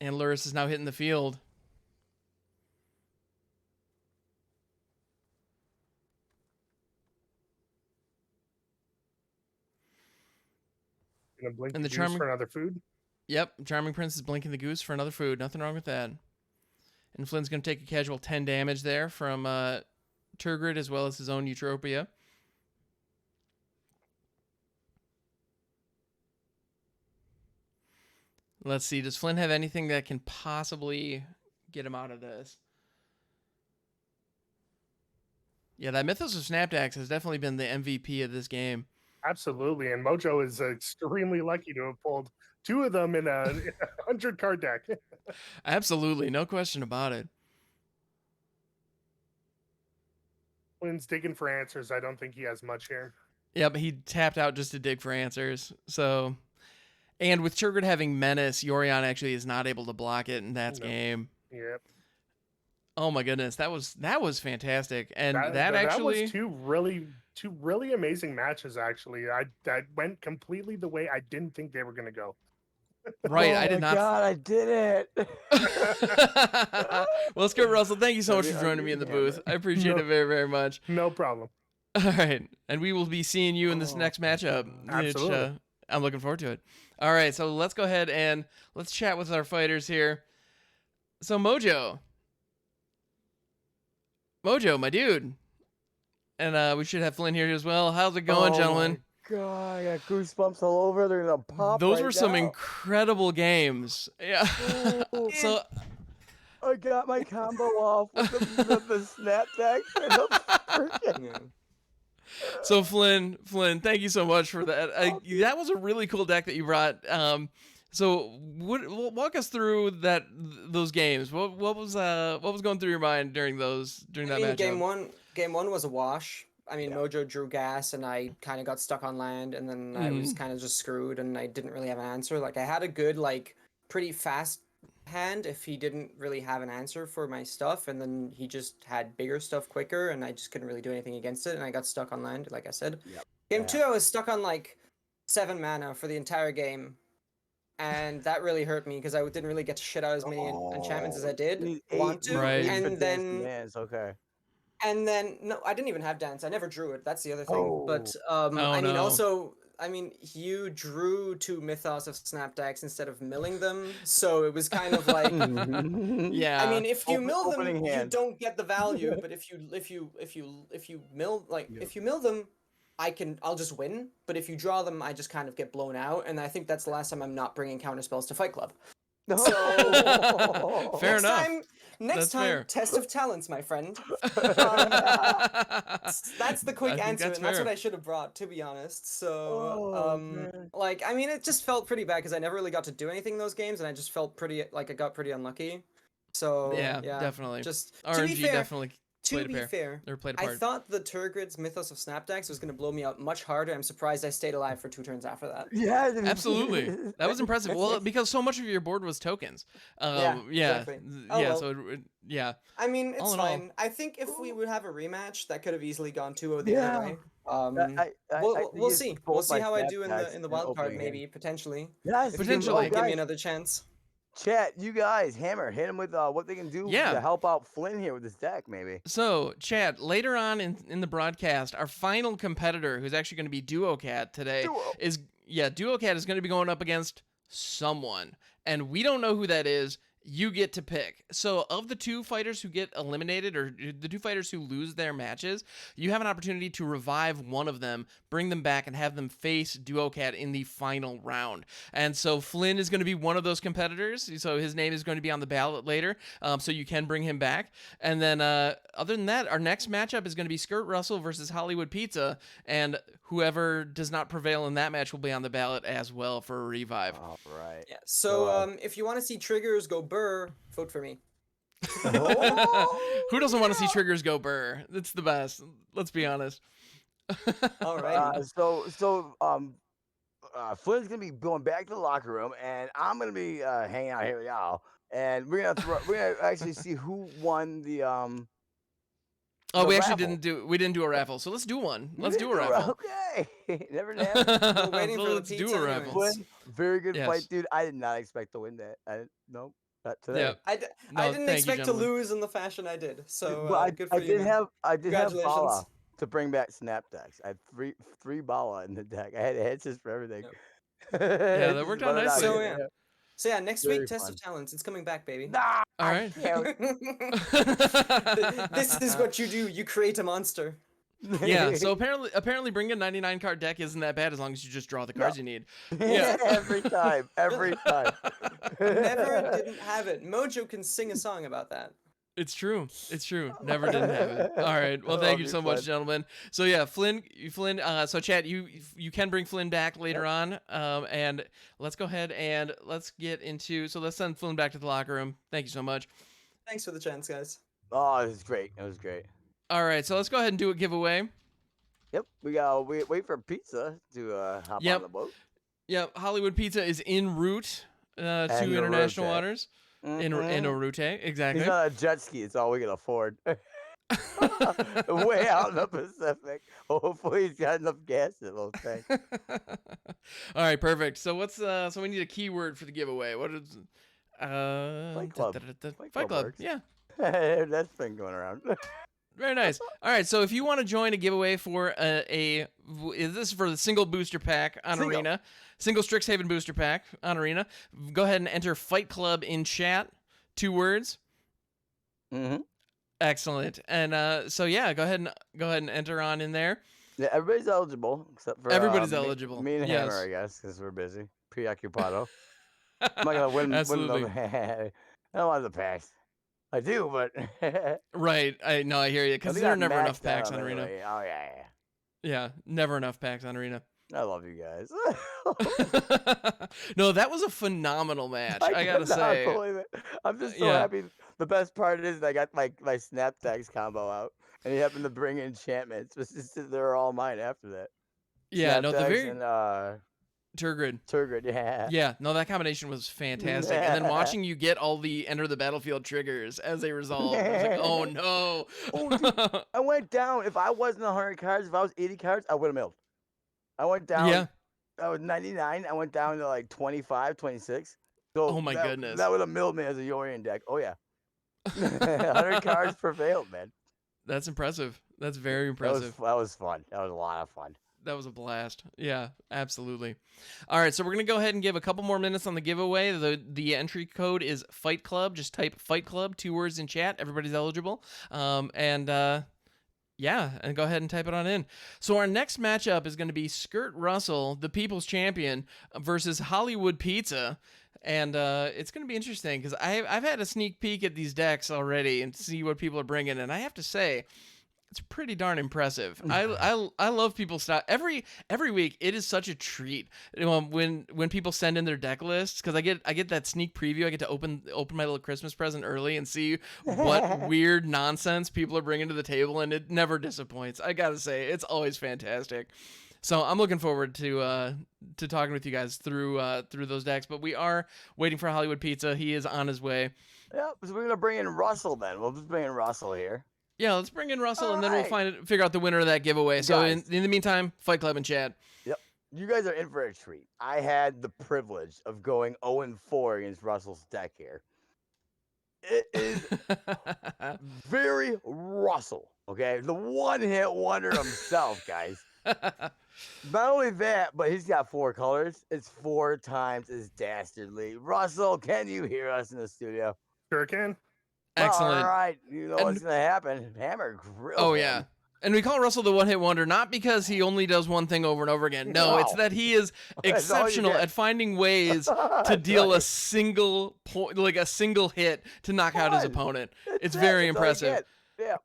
And Luris is now hitting the field. Gonna blink the Charming for another food. Yep, Charming Prince is blinking the goose for another food. Nothing wrong with that. And Flynn's going to take a casual 10 damage there from Turgrid as well as his own Eutropia. Let's see. Does Flynn have anything that can possibly get him out of this? Yeah, that Mythos of Snapdax has definitely been the MVP of this game. Absolutely, and Mojo is extremely lucky to have pulled 2 of them in a 100-card deck. Absolutely, no question about it. Flynn's digging for answers. I don't think he has much here. Yeah, but he tapped out just to dig for answers. So, and with Turgrid having Menace, Yorion actually is not able to block it in that game. Yep. Oh my goodness, that was fantastic, and that was two really amazing matches. Actually, that went completely the way I didn't think they were going to go. Right, oh I did not. God, I did it. Well, Skirt Russell, thank you so much for joining me in the booth. I appreciate it very, very much. No problem. All right, and we will be seeing you in this next matchup. Absolutely. Which, I'm looking forward to it. All right, so let's go ahead and let's chat with our fighters here. So Mojo, my dude, and we should have Flynn here as well. How's it going, gentlemen? God, I got goosebumps all over. They're gonna pop. Those right were some now. incredible games. Yeah. So I got my combo off with the snapback and the freaking. So Flynn, thank you so much for that. That was a really cool deck that you brought. So walk us through those games. What was going through your mind during that matchup? Game one was a wash. I mean, Mojo drew gas, and I kind of got stuck on land, and then I was kind of just screwed, and I didn't really have an answer. Like, I had a good, pretty fast hand if he didn't really have an answer for my stuff, and then he just had bigger stuff quicker, and I just couldn't really do anything against it, and I got stuck on land, like I said. Yep. Game 2, I was stuck on, 7 mana for the entire game, and that really hurt me, because I didn't really get to shit out as many enchantments as I did want to, right. and then... Yes, okay. And then, no, I didn't even have dance. I never drew it. That's the other thing. Oh. But, you drew 2 Mythos of Snapdax instead of milling them. So it was kind of like, yeah. I mean, if you mill them, hand. you don't get the value. But if you mill, if you mill them, I'll just win. But if you draw them, I just kind of get blown out. And I think that's the last time I'm not bringing counter spells to Fight Club. So fair enough. Next time, fair. test of talents, my friend. That's the quick answer, and that's what I should have brought, to be honest. So, I mean, it just felt pretty bad because I never really got to do anything in those games, and I just felt pretty, I got pretty unlucky. So, yeah, definitely. Just RNG to be fair, definitely played a part. I thought the Turgrid's Mythos of Snapdax was going to blow me out much harder. I'm surprised I stayed alive for 2 turns after that. Yeah, absolutely. That was impressive. Well, because so much of your board was tokens. Exactly. Yeah. I mean, it's fine. I think if we would have a rematch, that could have easily gone 2 the other way. We'll see. We'll see how I do in the wild card, maybe potentially. Yes, potentially. Give me another chance. Chat, you guys, Hammer, hit him with what they can do to help out Flynn here with his deck, maybe. So, Chad, later on in the broadcast, our final competitor, who's actually going to be DuoCat today, DuoCat is going to be going up against someone, and we don't know who that is. You get to pick. So of the two fighters who get eliminated, or the two fighters who lose their matches, you have an opportunity to revive one of them, bring them back, and have them face DuoCat in the final round. And so Flynn is going to be one of those competitors. So his name is going to be on the ballot later. So you can bring him back. And then other than that, our next matchup is going to be Skirt Russell versus Hollywood Pizza. And whoever does not prevail in that match will be on the ballot as well for a revive. All right. Yeah. So if you want to see triggers go burr, vote for me. Who doesn't want to see triggers go burr? It's the best. Let's be honest. All right. Flynn's gonna be going back to the locker room, and I'm gonna be hanging out here with y'all, and we're gonna actually see who won the Oh, we actually raffle. didn't do a raffle, so let's do one. Let's do a raffle. Okay, never happened. We're waiting for the Let's do pizza a raffle. anyways. Flynn, very good Yes. fight, dude. I did not expect to win that. Nope, not today. Yeah. I No, didn't thank you, expect to gentlemen. lose in the fashion I did. So But good for I you. did man. have Congratulations. Bala to bring back snap decks. I had three Bala in the deck. I had headsets for everything. Yep. Yeah, that worked out nicely. So yeah, next Very week, Test fun. of Talents. It's coming back, baby. Nah, All right. This is what you do. You create a monster. Yeah, so apparently bringing a 99 card deck isn't that bad as long as you just draw the cards you need. Yeah. every time. Never didn't have it. Mojo can sing a song about that. It's true. Never didn't have it. All right. Well, thank you so much, gentlemen. So yeah, Flynn. So Chad, you can bring Flynn back later on. And let's go ahead and let's get into. So let's send Flynn back to the locker room. Thank you so much. Thanks for the chance, guys. Oh, it was great. It was great. All right. So let's go ahead and do a giveaway. Yep, we gotta wait for pizza to hop on the boat. Yep. Hollywood Pizza is en route to international waters. En route, exactly. He's not a jet ski. It's all we can afford. Way out in the Pacific. Hopefully, he's got enough gas in the little tank. All right, perfect. So what's so we need a keyword for the giveaway. What is Fight Club. Fight Club. Works. Yeah. That's been going around. Very nice. All right, so if you want to join a giveaway for this is for the single booster pack on Arena, single Strixhaven booster pack on Arena, go ahead and enter Fight Club in chat, 2 words. Mm-hmm. Excellent. And so yeah, go ahead and enter on in there. Yeah, everybody's eligible except for everybody's eligible. Me and Hammer, I guess, because we're busy, preoccupado. I'm not gonna win. Absolutely. I don't want the packs. I do, but right. I hear you, because there are never enough packs on Arena. Anyway. Oh yeah. Yeah, never enough packs on Arena. I love you guys. No, that was a phenomenal match. I gotta say. I'm just so happy. The best part is I got my snap tags combo out, and he happened to bring enchantments. They're all mine after that. Yeah, snap no, the very and, Turgrid, yeah. Yeah, no, that combination was fantastic. And then watching you get all the enter the battlefield triggers as they resolve, I was like, oh no. Dude, I went down. If I wasn't 100 cards, if I was 80 cards, I would have milled. I went down. Yeah. I was 99. I went down to like 25, 26. So oh my goodness. That would have milled me as a Yorian deck. Oh yeah. 100 cards prevailed, man. That's impressive. That's very impressive. That was fun. That was a lot of fun. That was a blast. Yeah, absolutely. All right, so we're going to go ahead and give a couple more minutes on the giveaway. The entry code is Fight Club. Just type Fight Club, 2 words in chat. Everybody's eligible. And go ahead and type it on in. So our next matchup is going to be Skirt Russell, the People's Champion, versus Hollywood Pizza. And it's going to be interesting because I've had a sneak peek at these decks already and see what people are bringing. And I have to say, it's pretty darn impressive. I love people's stuff. Every week it is such a treat when people send in their deck lists, because I get that sneak preview. I get to open my little Christmas present early and see what weird nonsense people are bringing to the table, and it never disappoints. I gotta say, it's always fantastic. So I'm looking forward to talking with you guys through those decks. But we are waiting for Hollywood Pizza. He is on his way. Yeah, so we're gonna bring in Russell then. We'll just bring in Russell here. Yeah, let's bring in Russell, and then we'll figure out the winner of that giveaway. So in the meantime, Fight Club and chat. Yep. you guys are in for a treat. I had the privilege of going 0-4 against Russell's deck here. It is very Russell, okay? The one-hit wonder himself, guys. Not only that, but he's got 4 colors. It's 4 times as dastardly. Russell, can you hear us in the studio? Sure can. Excellent. All right, you know what's gonna happen. Hammer grilled him. Yeah. And we call Russell the one-hit wonder not because he only does one thing over and over again. No, it's that he is exceptional at finding ways to deal a single point, like a single hit to knock out his opponent. It's very impressive.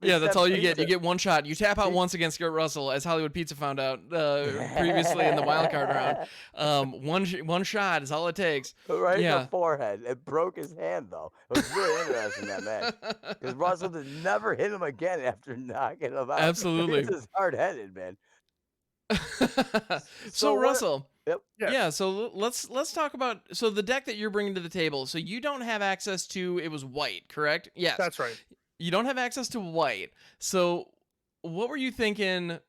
Yeah, that's all you get. You get one shot. You tap out once against Gert Russell, as Hollywood Pizza found out previously in the wildcard round. One shot is all it takes. Right in the forehead. It broke his hand, though. It was really interesting, that match. Because Russell did never hit him again after knocking him out. Absolutely. He's just hard-headed, man. So Russell. Yep. Yeah, so let's talk about the deck that you're bringing to the table. So you don't have access to, it was white, correct? Yes. That's right. You don't have access to white. So what were you thinking?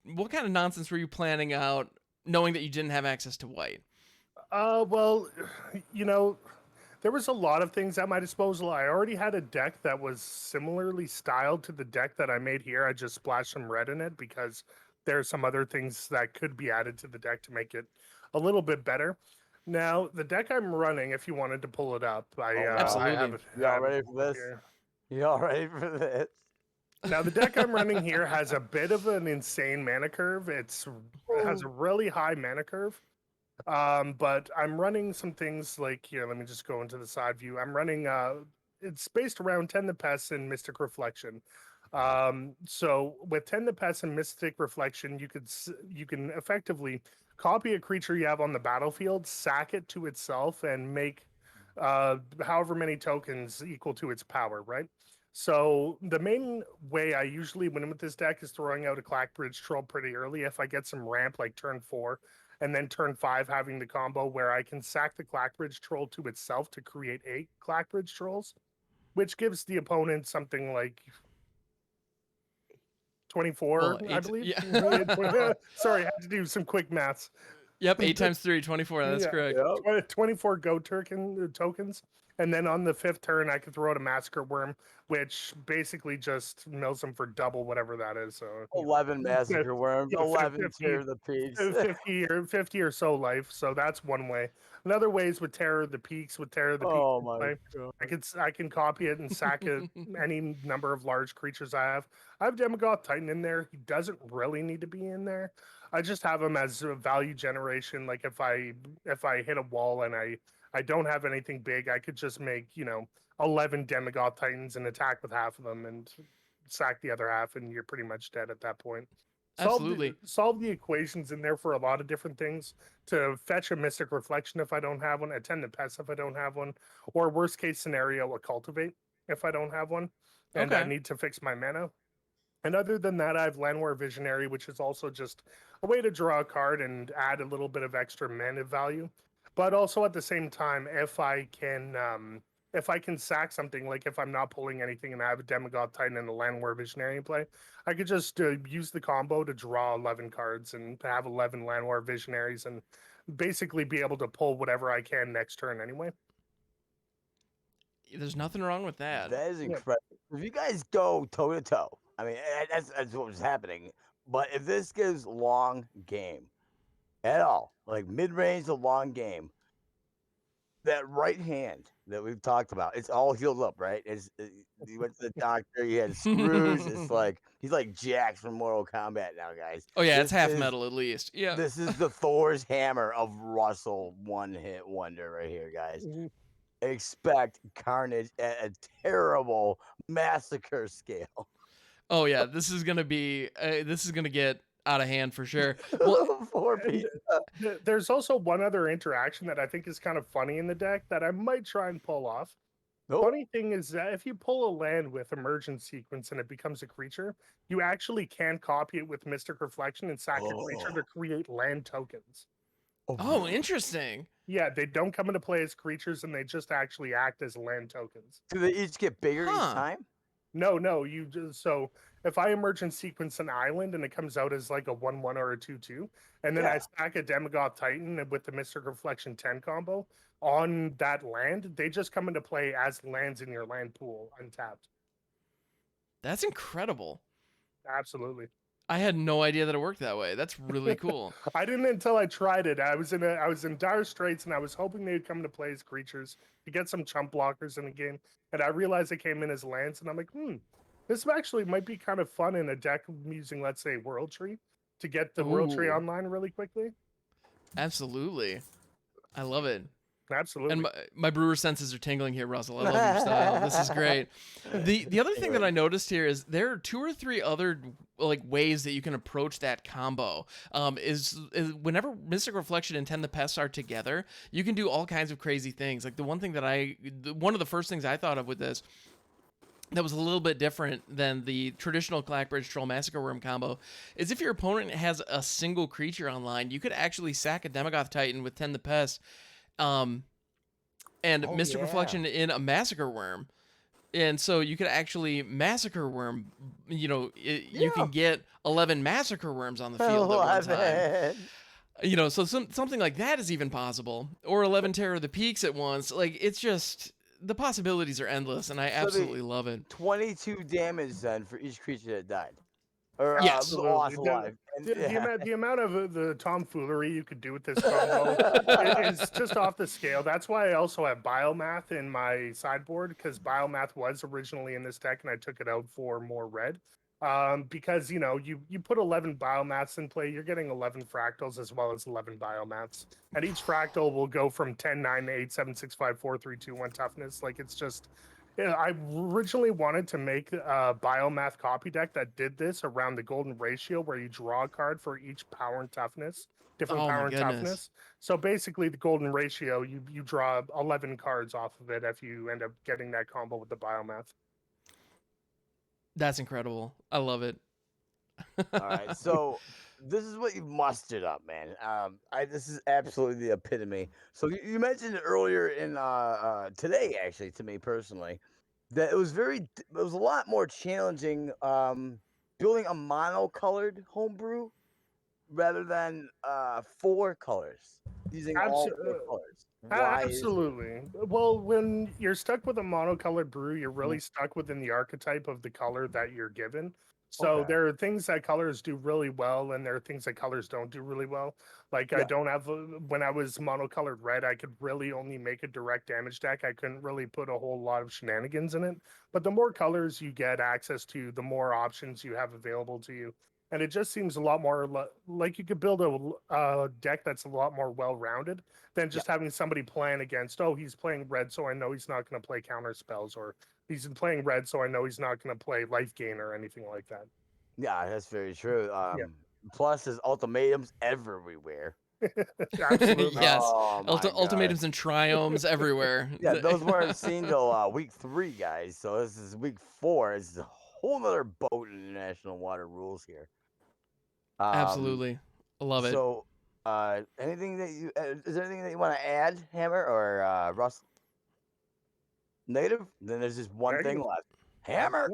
What kind of nonsense were you planning out knowing that you didn't have access to white? Well, you know, there was a lot of things at my disposal. I already had a deck that was similarly styled to the deck that I made here. I just splashed some red in it because there are some other things that could be added to the deck to make it a little bit better. Now, the deck I'm running, if you wanted to pull it up, absolutely. I have it. You all ready for this? You all ready for this? Now, the deck I'm running here has a bit of an insane mana curve. It has a really high mana curve. But I'm running some things like, here, let me just go into the side view. I'm running, it's based around 10 the Pest and Mystic Reflection. So with 10 the Pest and Mystic Reflection, you can effectively copy a creature you have on the battlefield, sack it to itself, and make however many tokens equal to its power, right? So the main way I usually win with this deck is throwing out a Clackbridge Troll pretty early. If I get some ramp like turn 4, and then turn 5 having the combo where I can sack the Clackbridge Troll to itself to create 8 Clackbridge Trolls, which gives the opponent something like 24, I believe. Yeah. Sorry, I had to do some quick maths. Yep, 8 times 3, 24. That's correct. 24 go tokens. And then on the 5th turn, I could throw out a Massacre Worm, which basically just mills them for double whatever that is. So 11 Massacre Worms, 11 Terror of the Peaks. 50 or so life. So that's one way. Another way is with Terror of the Peaks. Oh my God. I can copy it and sack any number of large creatures I have. I have Demagoth Titan in there. He doesn't really need to be in there. I just have him as a value generation. Like if I hit a wall and I don't have anything big, I could just make, 11 Demagoth Titans and attack with half of them and sack the other half, and you're pretty much dead at that point. Absolutely. Solve the equations in there for a lot of different things to fetch a Mystic Reflection if I don't have one, attend the Pest if I don't have one, or worst case scenario, a Cultivate if I don't have one, and I need to fix my mana. And other than that, I have Landwehr Visionary, which is also just a way to draw a card and add a little bit of extra mana value. But also at the same time, if I can sack something, like if I'm not pulling anything and I have a Demagoth Titan and a Landwehr Visionary in play, I could just use the combo to draw 11 cards and have 11 Landwehr Visionaries and basically be able to pull whatever I can next turn anyway. There's nothing wrong with that. That is incredible. If you guys go toe to toe, I mean, that's what was happening. But if this goes long game at all, like mid-range to long game, that right hand that we've talked about, it's all healed up, right? He went to the doctor, he had screws. It's like he's like Jax from Mortal Kombat now, guys. Oh yeah, it's half metal at least. Yeah. This is the Thor's hammer of Russell one-hit wonder right here, guys. Mm-hmm. Expect carnage at a terrible massacre scale. Oh yeah, this is gonna get out of hand for sure. Well, there's also one other interaction that I think is kind of funny in the deck that I might try and pull off. Nope. Funny thing is that if you pull a land with Emergent Sequence and it becomes a creature, you actually can copy it with Mystic Reflection and sack a creature to create land tokens. Oh, interesting. Yeah, they don't come into play as creatures and they just actually act as land tokens. Do they each get bigger each time? No, you just, so if I emergent sequence an island and it comes out as like a 1/1 or a 2/2, and then I stack a Demagoth Titan with the Mystic Reflection 10 combo on that land, they just come into play as lands in your land pool, untapped. That's incredible. Absolutely. I had no idea that it worked that way. That's really cool. I didn't until I tried it. I was in dire straits, and I was hoping they'd come into play as creatures to get some chump blockers in the game. And I realized they came in as lands, and I'm like, this actually might be kind of fun in a deck using, let's say, World Tree to get the World Tree online really quickly. Absolutely. I love it. Absolutely. And my brewer senses are tingling here, Russell. I love your style. This is great. The other thing that I noticed here is there are 2 or 3 other like ways that you can approach that combo. Is whenever Mystic Reflection and Tend the Pests are together, you can do all kinds of crazy things. Like one of the first things I thought of with this that was a little bit different than the traditional Clackbridge Troll Massacre Worm combo is if your opponent has a single creature online, you could actually sack a Demagoth Titan with Tend the Pest. And Mystic Reflection in a Massacre Worm. And so you could actually Massacre Worm, you can get 11 Massacre Worms on the field at one time. So something like that is even possible. Or 11 Terror of the Peaks at once. Like, it's just, the possibilities are endless, and I absolutely love it. 22 damage then for each creature that died. Or yes, lost alive. The amount of the tomfoolery you could do with this combo is just off the scale. That's why I also have Biomath in my sideboard, because Biomath was originally in this deck, and I took it out for more red. Because you put 11 Biomaths in play, you're getting 11 fractals as well as 11 Biomaths, and each fractal will go from 10, 9, 8, 7, 6, 5, 4, 3, 2, 1 toughness. Like, it's just. Yeah, I originally wanted to make a Biomath copy deck that did this around the golden ratio, where you draw a card for each power and toughness, different power and toughness. So basically, the golden ratio, you draw 11 cards off of it if you end up getting that combo with the Biomath. That's incredible. I love it. All right, so this is what you mustered up, man. This is absolutely the epitome. So you mentioned it earlier in today, actually, to me personally, that it was a lot more challenging building a monocolored homebrew rather than 4 colors, using all 4 colors. Absolutely. Well, when you're stuck with a monocolored brew, you're really stuck within the archetype of the color that you're given. So there are things that colors do really well, and there are things that colors don't do really well. Like I don't have, when I was monocolored red, I could really only make a direct damage deck. I couldn't really put a whole lot of shenanigans in it. But the more colors you get access to, the more options you have available to you. And it just seems a lot more like you could build a deck that's a lot more well-rounded than just having somebody plan against, he's playing red, so I know he's not going to play counter spells, or he's playing red, so I know he's not going to play life gain or anything like that. Yeah, that's very true. Plus, there's ultimatums everywhere. Absolutely. Yes. Oh, Ultimatums and triomes everywhere. Yeah, those weren't seen till week 3, guys. So this is week 4. It's a whole other boat in international water rules here. Absolutely. I love it. So, anything that is there anything that you want to add, Hammer or Russ? Negative? Then there's just one thing left. Hammer.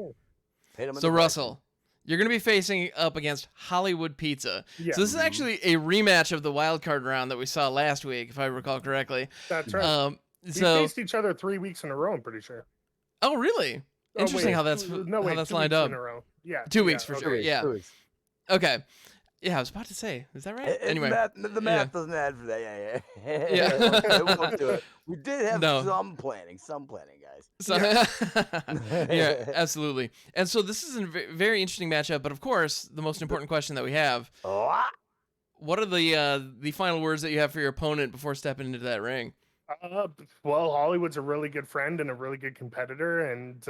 Hit him So Russell, you're going to be facing up against Hollywood Pizza. Yeah. So this is actually a rematch of the wild card round that we saw last week, if I recall correctly. That's right. We faced each other 3 weeks in a row, I'm pretty sure. Oh, really? Interesting how that's lined up. In a row. Yeah. 2 weeks for sure. Yeah. 2 weeks. Okay. Yeah, I was about to say, is that right? Anyway, the math doesn't add for that. Yeah. We won't do it. We did have some planning, guys. Yeah, absolutely. And so this is a very interesting matchup. But of course, the most important question that we have: what are the final words that you have for your opponent before stepping into that ring? Well, Hollywood's a really good friend and a really good competitor, and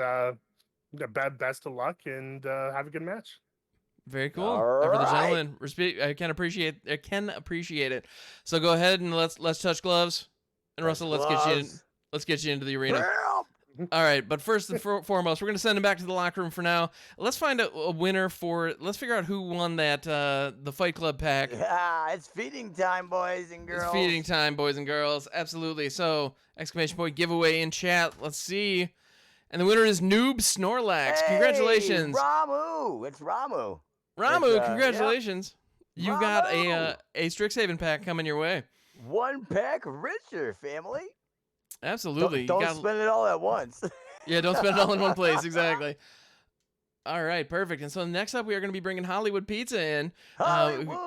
best of luck, and have a good match. Very cool. For the gentleman, respect. I can appreciate it. So go ahead and let's touch gloves. And Russell, let's get you into the arena. All right, but first and foremost, we're gonna send him back to the locker room for now. Let's find a winner let's figure out who won that the Fight Club pack. Yeah, it's feeding time, boys and girls. It's feeding time, boys and girls. Absolutely. So exclamation point giveaway in chat. Let's see. And the winner is Noob Snorlax. Hey, Congratulations. Ramu. It's Ramu. Ramu, congratulations. Yep. You got a Strixhaven pack coming your way. 1 pack richer, family. Absolutely. Don't spend it all at once. Yeah, don't spend it all in one place. Exactly. All right, perfect. And so next up, we are going to be bringing Hollywood Pizza in. Hollywood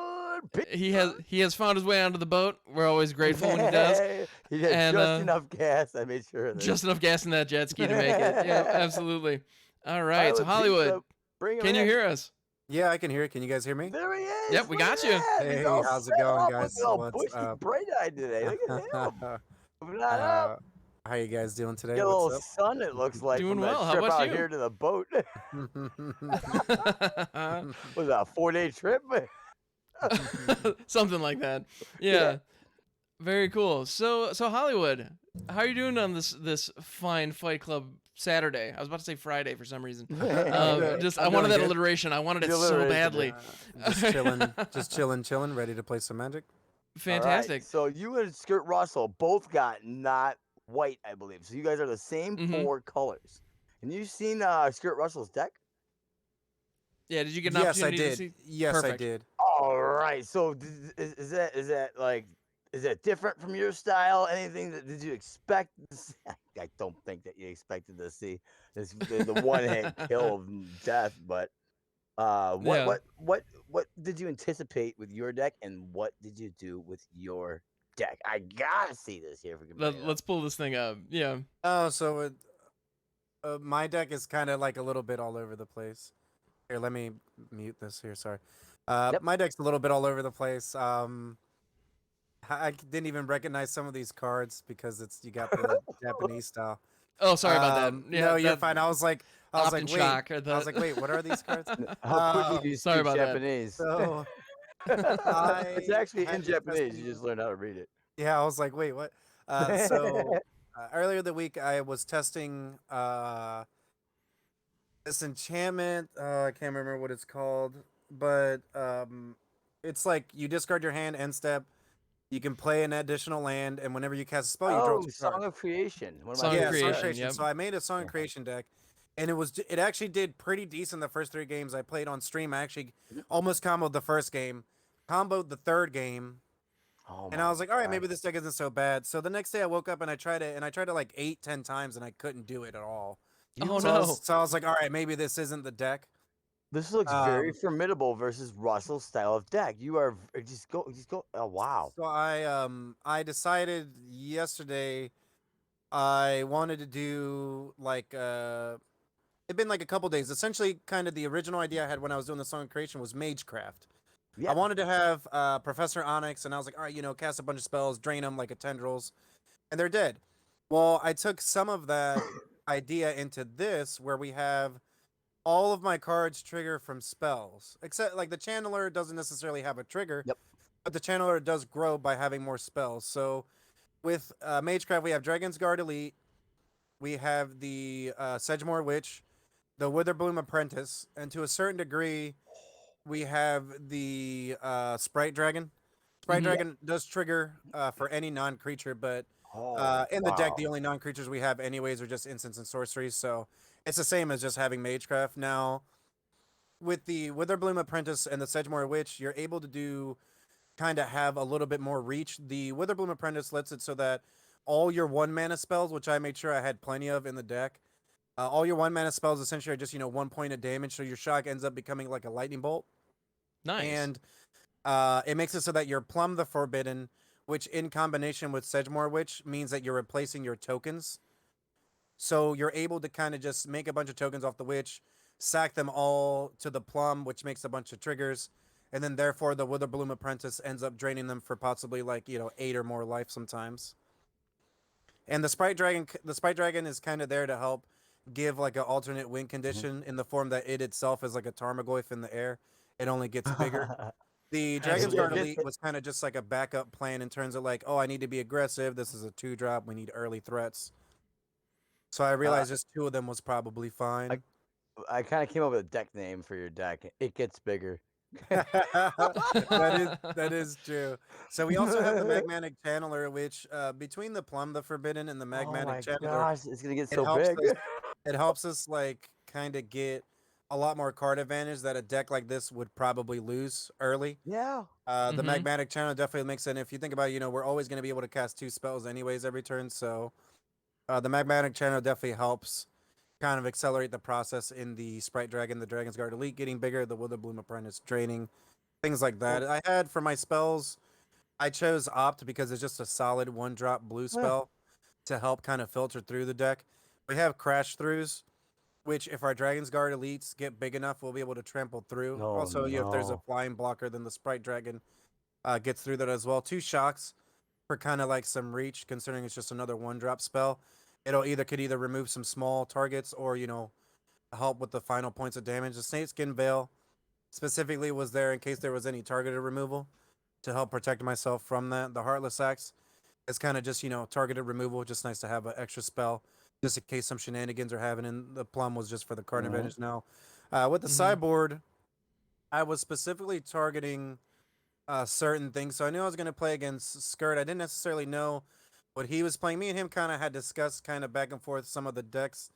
Pizza. He has found his way onto the boat. We're always grateful when he does. He had just enough gas. I made sure of that. Just enough gas in that jet ski to make it. Yeah, absolutely. All right, so Hollywood, can you hear us? Yeah, I can hear it. Can you guys hear me? There he is. Yep, we got you. Hey, how's it going, guys? What's up? Bright-eyed today. Look at him. Moving on up. How you guys doing today? Get a little sun, it looks like. Doing from well. That How trip about out you? here to the boat. Was that a 4-day trip? Something like that. Yeah. Very cool. So Hollywood, how are you doing on this fine Fight Club Saturday? I was about to say Friday for some reason. I wanted that alliteration. I wanted it so badly. Just chilling, ready to play some Magic. Fantastic. Right, so you and Skirt Russell both got not white, I believe. So you guys are the same 4 colors. And you seen Skirt Russell's deck? Yeah, did you get an opportunity to see? Yes, Perfect. I did. All right. So is that different from your style? Anything that did you expect? I don't think that you expected to see the one-hit kill of death, but what did you anticipate with your deck, and what did you do with your deck? I gotta see this here. Let's pull this thing up. Yeah. Oh, so my deck is kind of like a little bit all over the place. Here, let me mute this here. Sorry. My deck's a little bit all over the place. I didn't even recognize some of these cards because you got the Japanese style. Oh, sorry about that. Yeah, no, you're fine. I was like, wait. Shock, wait, what are these cards? How quickly do you sorry speak about Japanese? So, it's actually in Japanese. You just learned how to read it. Yeah, I was like, wait, what? So earlier the week, I was testing this enchantment. I can't remember what it's called, but it's like you discard your hand end step. You can play an additional land, and whenever you cast a spell, you draw a Song of Creation. Song of Creation. Yep. So I made a Song of Creation deck, and it actually did pretty decent the first 3 games I played on stream. I actually almost comboed the first game, comboed the third game, and I was like, all right, maybe this deck isn't so bad. So the next day I woke up and I tried it like 8-10 times, and I couldn't do it at all. So I was like, all right, maybe this isn't the deck. This looks very formidable versus Russell's style of deck. You are just go. Oh wow! So I decided yesterday I wanted to do like it'd been like a couple days. Essentially, kind of the original idea I had when I was doing the Song of Creation was Magecraft. Yeah. I wanted to have Professor Onyx, and I was like, all right, cast a bunch of spells, drain them like a tendrils, and they're dead. Well, I took some of that idea into this, where we have all of my cards trigger from spells, except like the Channeler doesn't necessarily have a trigger, but the Channeler does grow by having more spells. So with Magecraft, we have Dragon's Guard Elite, we have the Sedgemoor Witch, the Witherbloom Apprentice, and to a certain degree, we have the Sprite Dragon. Sprite Dragon does trigger for any non-creature, but in the deck, the only non-creatures we have anyways are just instants and sorceries, so it's the same as just having Magecraft. Now, with the Witherbloom Apprentice and the Sedgemoor Witch, you're able to have a little bit more reach. The Witherbloom Apprentice lets it so that all your 1-mana spells, which I made sure I had plenty of in the deck, all your 1-mana spells essentially are just, 1 point of damage, so your shock ends up becoming like a lightning bolt. Nice. And it makes it so that your Plumb the Forbidden, which in combination with Sedgemoor Witch means that you're replacing your tokens. So you're able to kind of just make a bunch of tokens off the Witch, sack them all to the Plumb, which makes a bunch of triggers, and then therefore the Witherbloom Apprentice ends up draining them for possibly 8 or more life sometimes. And the Sprite Dragon is kind of there to help give like an alternate win condition in the form that it itself is like a Tarmogoyf in the air. It only gets bigger. The Dragon's Guard Elite was kind of just like a backup plan in terms of like, oh, I need to be aggressive. This is a 2-drop. We need early threats. So I realized just 2 of them was probably fine. I kind of came up with a deck name for your deck. It gets bigger. that is true. So we also have the Magmatic Channeler, which between the Plumb the Forbidden and the Magmatic Channeler, gosh, it's gonna get so big. It helps us like kind of get a lot more card advantage that a deck like this would probably lose early. Yeah. The magmatic channel definitely makes sense. If you think about it, we're always going to be able to cast 2 spells anyways every turn. So the magmatic channel definitely helps kind of accelerate the process in the Sprite Dragon, the Dragon's Guard Elite getting bigger, the Witherbloom Apprentice draining, things like that. I had for my spells, I chose Opt because it's just a solid 1-drop blue spell to help kind of filter through the deck. We have Crash Throughs, which if our Dragon's Guard elites get big enough, we'll be able to trample through. Oh, Also, if there's a no. flying blocker, then the Sprite Dragon gets through that as well. 2 shocks for kind of like some reach, considering it's just another 1-drop spell. Could either remove some small targets or, help with the final points of damage. The Snakeskin Veil specifically was there in case there was any targeted removal to help protect myself from that. The Heartless Axe is kind of just, targeted removal. Just nice to have an extra spell just in case some shenanigans are having. And the Plum was just for the card advantage now. With the sideboard, I was specifically targeting certain things. So I knew I was going to play against Skirt. I didn't necessarily know what he was playing. Me and him kind of had discussed kind of back and forth some of the decks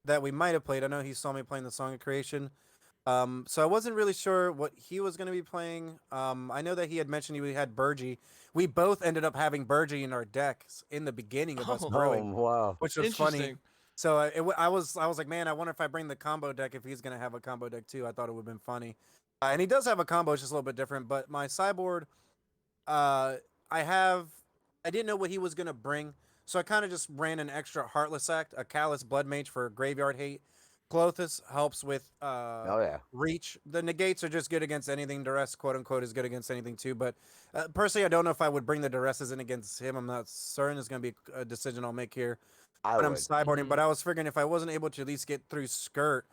that we might have played. I know he saw me playing the Song of Creation. So I wasn't really sure what he was going to be playing. I know that he had mentioned we had Burgie. We both ended up having Burgie in our decks in the beginning of us brewing, wow. which was funny. So I was like, man, I wonder if I bring the combo deck, if he's going to have a combo deck too. I thought it would have been funny. And he does have a combo, it's just a little bit different. But my sideboard, I didn't know what he was going to bring. So I kind of just ran an extra Heartless Act, a Callous Blood Mage for Graveyard Hate. Clothis helps with reach. The negates are just good against anything. Duress, quote unquote, is good against anything too. But personally, I don't know if I would bring the Duresses in against him. I'm not certain. It's going to be a decision I'll make here when I'm sideboarding. But I was figuring if I wasn't able to at least get through Skirt,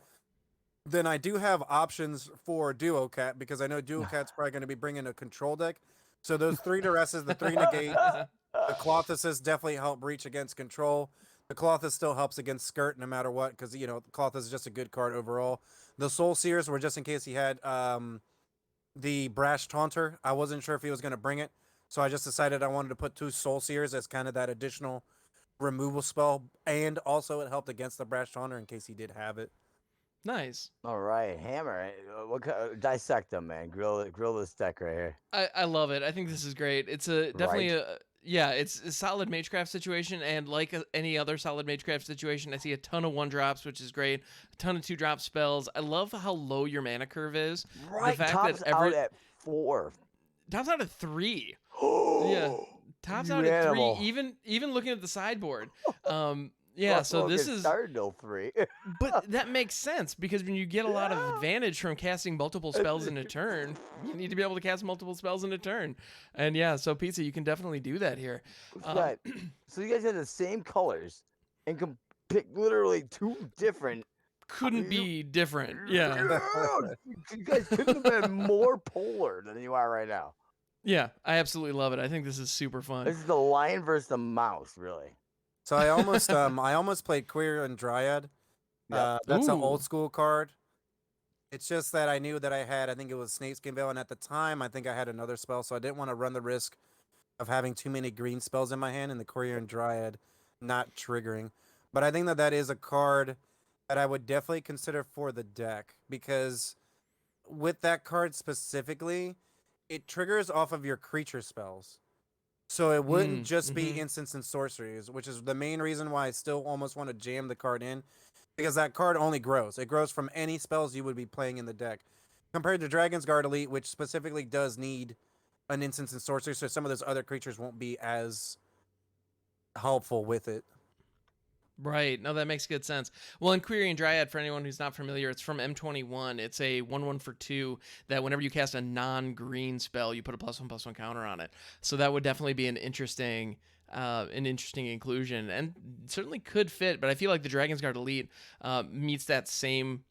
then I do have options for Duo Cat because I know Duo Cat's probably going to be bringing a control deck. So those 3 Duresses, the 3 negates, the Clothises definitely help reach against control. The Clothis still helps against Skirt no matter what, because, Clothis is just a good card overall. The Soul Seers were just in case he had the Brash Taunter. I wasn't sure if he was going to bring it, so I just decided I wanted to put 2 Soul Seers as kind of that additional removal spell, and also it helped against the Brash Taunter in case he did have it. Nice. All right, Hammer. Dissect them, man. Grill this deck right here. I love it. I think this is great. It's definitely it's a solid Magecraft situation, and like any other solid Magecraft situation, I see a ton of 1-drops, which is great. A ton of 2-drop spells. I love how low your mana curve is. Right, the fact tops out at 4. Tops out at 3. Yeah, tops out at 3. Even looking at the sideboard. Yeah, so this is Cardinal 3. But that makes sense because when you get a lot of advantage from casting multiple spells in a turn, you need to be able to cast multiple spells in a turn. And yeah, so Pizza, you can definitely do that here. Right. So you guys have the same colors and can pick literally 2 different. Couldn't be different. Yeah. You guys couldn't have been more polar than you are right now. Yeah, I absolutely love it. I think this is super fun. This is the lion versus the mouse, really. So I almost played Queer and Dryad. That's an old school card. It's just that I knew that I think it was Snakeskin Veil, and at the time I think I had another spell, so I didn't want to run the risk of having too many green spells in my hand and the Queer and Dryad not triggering. But I think that is a card that I would definitely consider for the deck, because with that card specifically, it triggers off of your creature spells. So it wouldn't just be instants and sorceries, which is the main reason why I still almost want to jam the card in, because that card only grows. It grows from any spells you would be playing in the deck. Compared to Dragon's Guard Elite, which specifically does need an instants and sorcery, so some of those other creatures won't be as helpful with it. Right. No, that makes good sense. Well, in Query and Dryad, for anyone who's not familiar, it's from M21. It's a 1/1 for 2 that whenever you cast a non-green spell, you put a +1/+1 counter on it. So that would definitely be an interesting inclusion, and certainly could fit. But I feel like the Dragon's Guard Elite meets that same,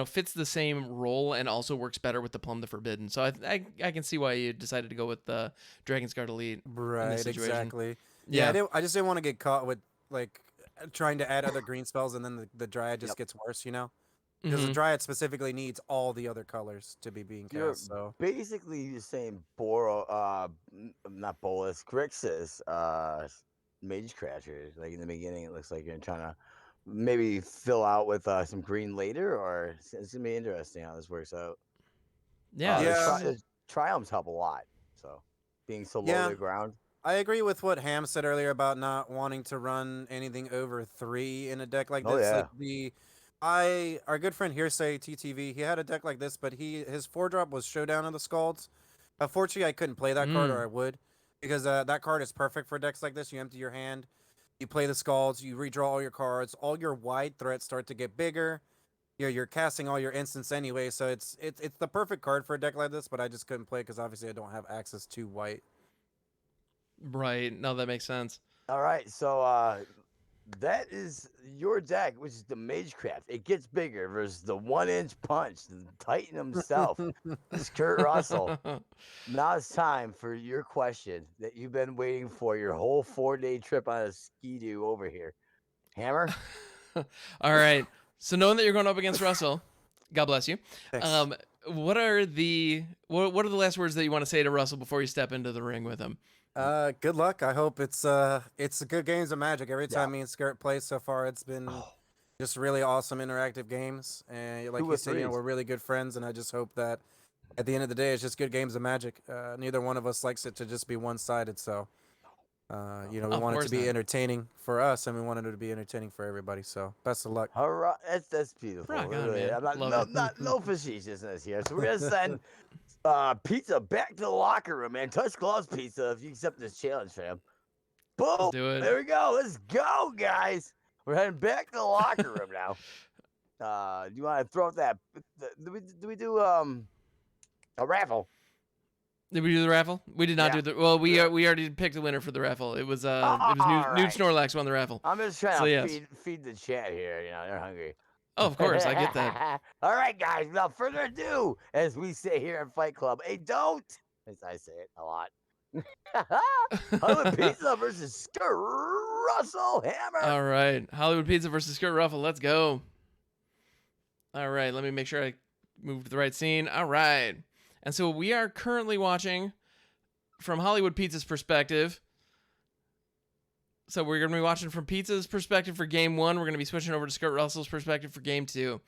fits the same role and also works better with the Plum the Forbidden. So I can see why you decided to go with the Dragon's Guard Elite. Right. Exactly. Yeah. I just didn't want to get caught with trying to add other green spells, and then the Dryad just gets worse, because the Dryad specifically needs all the other colors to be being cast. So basically you're saying not Bolas, Grixis, Mage Crashers. Like in the beginning, it looks like you're trying to maybe fill out with some green later, or it's gonna be interesting how this works out. Yeah. The triumphs help a lot. So being so low to the ground. I agree with what Ham said earlier about not wanting to run anything over 3 in a deck like this. Like our good friend Hearsay TTV, he had a deck like this, but his 4-drop was Showdown of the Scalds. Unfortunately, I couldn't play that card, or I would, because that card is perfect for decks like this. You empty your hand, you play the Scalds, you redraw all your cards, all your wide threats start to get bigger. You're casting all your instants anyway, so it's the perfect card for a deck like this. But I just couldn't play because obviously I don't have access to white. Right. No, that makes sense. All right, so that is your deck, which is the Magecraft. It gets bigger versus the 1-inch punch, the Titan himself, Kurt Russell. Now it's time for your question that you've been waiting for your whole 4-day trip on a ski-doo over here. Hammer? All right. So knowing that you're going up against Russell, God bless you. Thanks. What are the last words that you want to say to Russell before you step into the ring with him? Good luck. I hope it's a good games of Magic. Every time me and Skirt play so far, it's been just really awesome interactive games. And like you said, we're really good friends, and I just hope that at the end of the day, it's just good games of Magic. Neither one of us likes it to just be one-sided, so we want it to be entertaining for us, and we wanted it to be entertaining for everybody. So best of luck. All right, that's beautiful. Rock on, really. man. I'm no facetiousness here. So we're gonna send pizza back to the locker room, man. Touch Claus Pizza if you accept this challenge, fam. Boom! Let's do it. There we go. Let's go, guys. We're heading back to the locker room now. Do you want to throw out that? Do we do a raffle? Did we do the raffle? We did not do the. Well, we already picked the winner for the raffle. It was Nude Snorlax won the raffle. I'm just trying to feed the chat here. They're hungry. Oh, of course, I get that. All right, guys. Without further ado, as we say here in Fight Club, don't, as I say it a lot. Hollywood Pizza versus Skirt Russell Hammer. All right, Hollywood Pizza versus Skirt Ruffle. Let's go. All right, let me make sure I moved to the right scene. All right, and so we are currently watching from Hollywood Pizza's perspective. So we're going to be watching from Pizza's perspective for game 1. We're going to be switching over to Skirt Russell's perspective for game 2.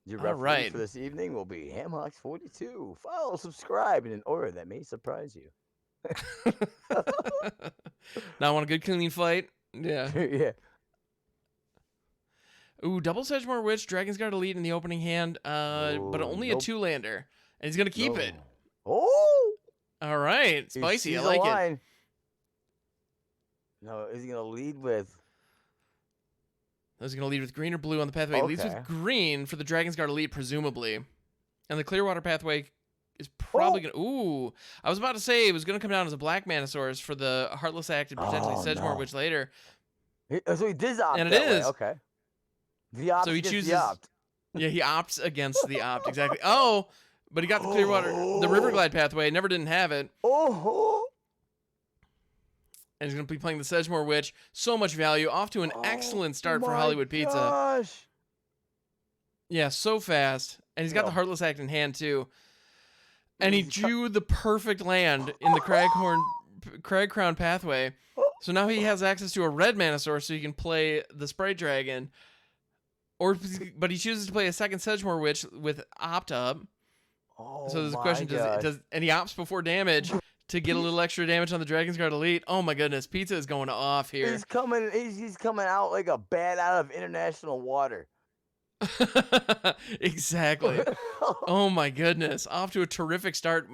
Your referee for this evening will be Hamhawks42. Follow, subscribe in an order that may surprise you. Now, want a good clean fight? Yeah. Yeah. Ooh, double Sedgemoor Witch, Dragon's Guard Elite in the opening hand, but only a 2-lander. And he's going to keep it. Oh! All right. Spicy. I like it. No, is he going to lead with? He's going to lead with green or blue on the pathway. He leads with green for the Dragon's Guard Elite, presumably. And the Clearwater pathway is probably going to... Ooh. I was about to say it was going to come down as a black Manosaurus for the Heartless Act and potentially Sedgemoor Witch later. So he did opt and it is. Okay. The opt so he chooses... the opt. Yeah, he opts against the opt. Exactly. Oh, but he got the Clearwater... The Riverglide pathway. Never didn't have it. And he's going to be playing the Sedgemoor Witch. So much value. Off to an excellent start for Hollywood Pizza. Gosh. Yeah, so fast. And he's got the Heartless Act in hand, too. And he drew the perfect land in the Crag Crown pathway. So now he has access to a red Manosaur so he can play the Sprite Dragon. But he chooses to play a second Sedgemoor Witch with Opt Up. So there's a question, does and he opts before damage to get a little extra damage on the Dragon's Guard Elite. Oh my goodness, Pizza is going off here. He's coming out like a bat out of international water. Exactly. Oh my goodness. Off to a terrific start,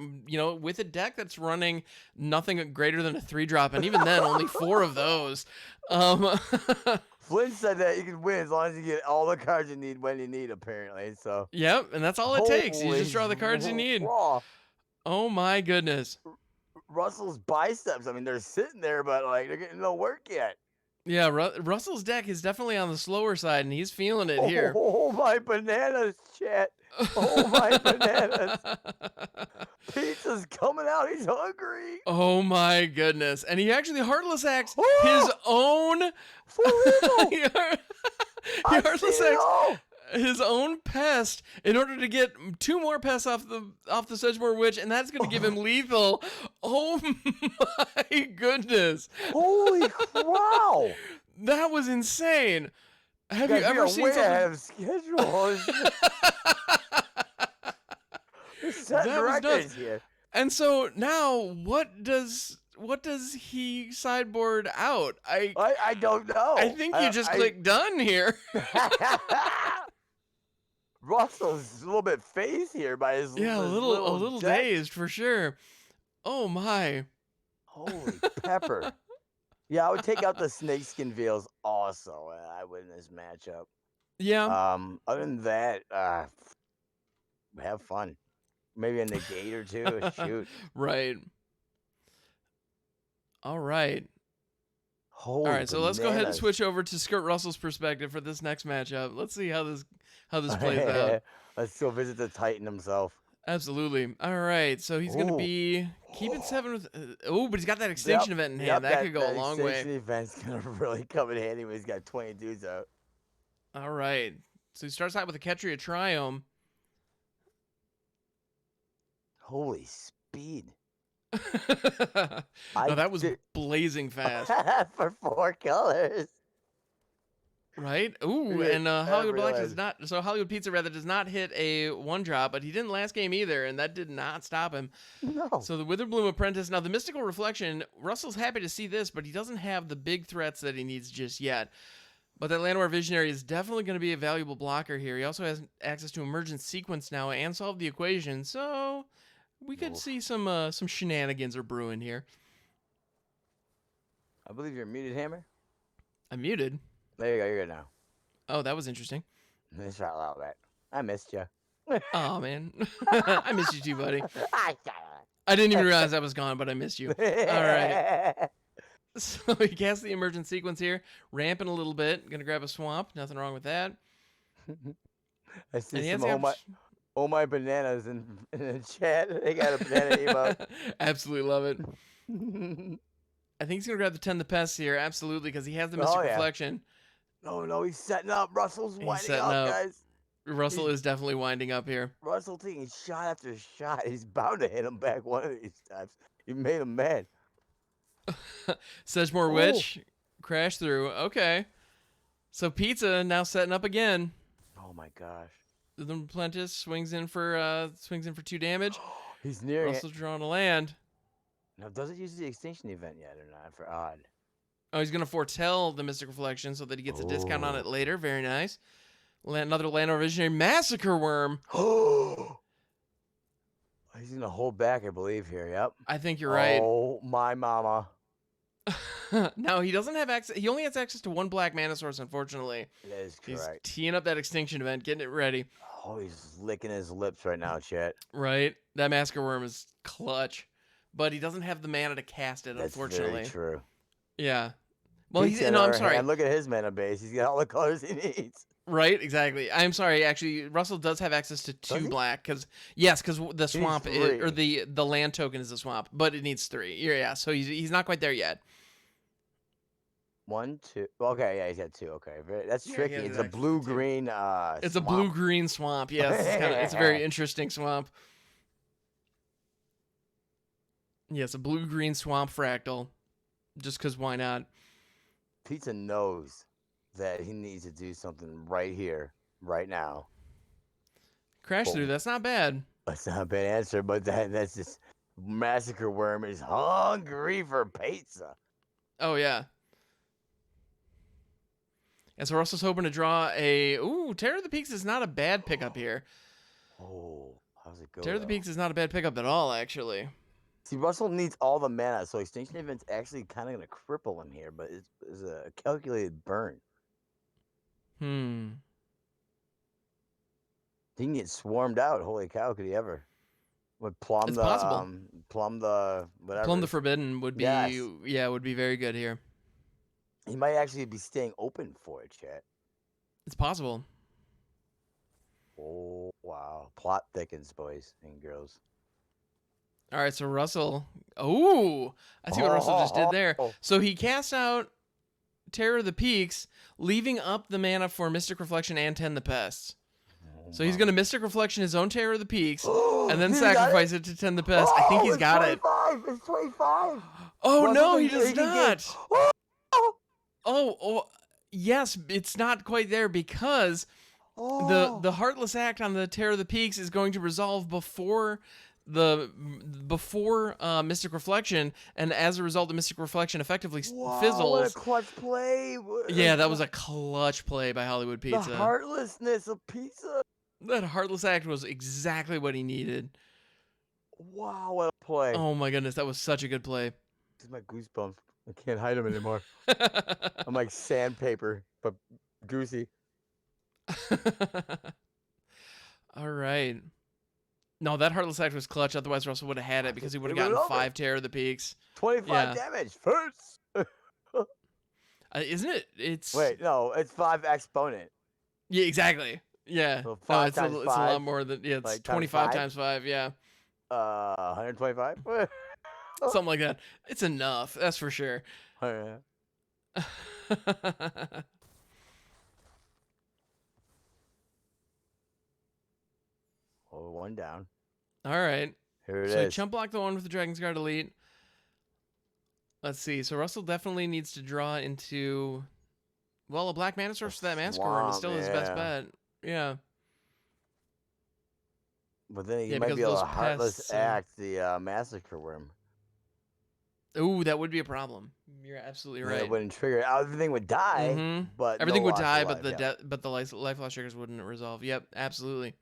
with a deck that's running nothing greater than a 3-drop, and even then only 4 of those. Flynn said that you can win as long as you get all the cards you need when you need, apparently. So yep, and that's all it takes. You just draw the cards you need. Oh my goodness. Russell's biceps, I mean, they're sitting there, but they're getting no work yet. Yeah, Russell's deck is definitely on the slower side, and he's feeling it here. Oh, my bananas, chat. Oh, my bananas. Pizza's coming out. He's hungry. Oh, my goodness. And he actually Heartless Acts his own... he Heartless Acts his own pest in order to get 2 more pests off the Sedgemoor Witch, and that's going to give him lethal. Oh my goodness! Holy wow! That was insane. Have you ever seen something? Ahead of schedule. That was nuts. Here. And so now, what does he sideboard out? I don't know. I think you just click done here. Russell's a little bit phased here by his a little dazed for sure. Oh my! Holy pepper! Yeah, I would take out the snakeskin veils also. I win this matchup. Yeah. Other than that, have fun. Maybe a negate or two. Shoot. Right. All right. Holy All right, so let's go ahead and bananas. switch over to Skirt Russell's perspective for this next matchup. Let's see how this plays out. Let's go visit the Titan himself. Absolutely. All right, so he's going to be keeping 7 with... but he's got that extinction event in hand. That could go a long way. Extinction event's going to really come in handy when he's got 20 dudes out. All right. So he starts out with a Ketria Triome. Holy speed. No, that was blazing fast. For 4 colors. Right? Ooh, and Hollywood Black does not... So Hollywood Pizza, rather, does not hit a 1-drop, but he didn't last game either, and that did not stop him. No. So the Witherbloom Apprentice. Now, the Mystical Reflection, Russell's happy to see this, but he doesn't have the big threats that he needs just yet. But that Llanowar Visionary is definitely going to be a valuable blocker here. He also has access to Emergent Sequence now and Solve the Equation, so we could see some shenanigans are brewing here. I believe you're muted, Hammer. I'm muted. There you go. You're good now. Oh, that was interesting. Let's try all that. I missed you. Oh, man. I missed you too, buddy. I didn't even realize I was gone, but I missed you. All right. So he casts the Emergent Sequence here. Ramping a little bit. Going to grab a Swamp. Nothing wrong with that. I see some oh my bananas in the chat. They got a banana emote. Absolutely love it. I think he's going to grab the 10 the Pest here. Absolutely, because he has the Mystic Reflection. No, he's setting up. Russell's winding up, guys. Russell is definitely winding up here. Russell taking shot after shot. He's bound to hit him back one of these times. You made him mad. Sedgemoor Witch. Crash through. Okay. So Pizza now setting up again. Oh my gosh. The Apprentice swings in for 2 damage. He's near Russell's drawing a land. Now, does it use the extinction event yet or not? For odd. Oh, he's going to foretell the Mystic Reflection so that he gets a discount on it later. Very nice. Another Llanowar Visionary Massacre Worm. He's going to hold back, I believe, here. Yep. I think you're right. Oh, my mama. Now, he doesn't have access. He only has access to 1 black mana source, unfortunately. That is correct. He's teeing up that extinction event, getting it ready. Oh, he's licking his lips right now, chat. Right? That Massacre Worm is clutch. But he doesn't have the mana to cast it, unfortunately. That's very true. Yeah. Well, I'm sorry. Look at his mana base. He's got all the colors he needs. Right, exactly. I'm sorry. Actually, Russell does have access to 2 black because the swamp the land token is a swamp, but it needs 3. Yeah, so he's not quite there yet. 1, 2. Okay, yeah, he's got 2. Okay, that's tricky. It's a blue-green. It's a blue-green swamp. Yes, it's a very interesting swamp. Yes, a blue-green swamp fractal. Just because why not? Pizza knows that he needs to do something right here, right now. Crash through, that's not bad. That's not a bad answer, but that's just Massacre Worm is hungry for pizza. Oh, yeah. And so Russell's hoping to draw a... Ooh, Terror of the Peaks is not a bad pickup here. Oh, how's it go? Terror of the Peaks is not a bad pickup at all, actually. See, Russell needs all the mana, so Extinction Event's actually kind of going to cripple him here, but it's a calculated burn. He can get swarmed out. Holy cow, could he ever? Would plumb it's the possible. Plumb the whatever. Plumb the Forbidden would be would be very good here. He might actually be staying open for it, chat. It's possible. Oh wow. Plot thickens, boys and girls. All right, so Russell. Oh, I see what Russell just did there. So he casts out Terror of the Peaks, leaving up the mana for Mystic Reflection and 10 the Pests. So he's going to Mystic Reflection his own Terror of the Peaks, and then sacrifice it to 10 the Pests. I think he's got it. It's 25. Oh, Russell, no, he does not. Oh, yes, it's not quite there because the Heartless Act on the Terror of the Peaks is going to resolve before Mystic Reflection, and as a result, the Mystic Reflection effectively fizzles. What a clutch play! Yeah, that was a clutch play by Hollywood Pizza. The heartlessness of pizza. That Heartless Act was exactly what he needed. Wow, what a play! Oh my goodness, that was such a good play. This is my goosebumps. I can't hide them anymore. I'm like sandpaper, but goosey. All right. No, that Heartless Act was clutch. Otherwise, Russell would have had it because he would have gotten 5 Terror of the Peaks. 25 damage first. Isn't it? It's Wait, no, it's 5 exponent. Yeah, exactly. Yeah. So no, 5 it's times a 5? lot more than it's Like 25 times 5. Yeah. 125. Something like that. It's enough. That's for sure. Oh, yeah. Oh, 1 down. All right. Here it so is. chump block the one with the Dragon's Guard Elite. Let's see. So Russell definitely needs to draw into, well, a Black Mana Source for that Massacre Worm is still his best bet. Yeah. But then he might be able to Heartless Act the Massacre Worm. Ooh, that would be a problem. You're absolutely right. It wouldn't trigger. Everything would die, but everything would die, life, but the life loss triggers wouldn't resolve. Yep, absolutely.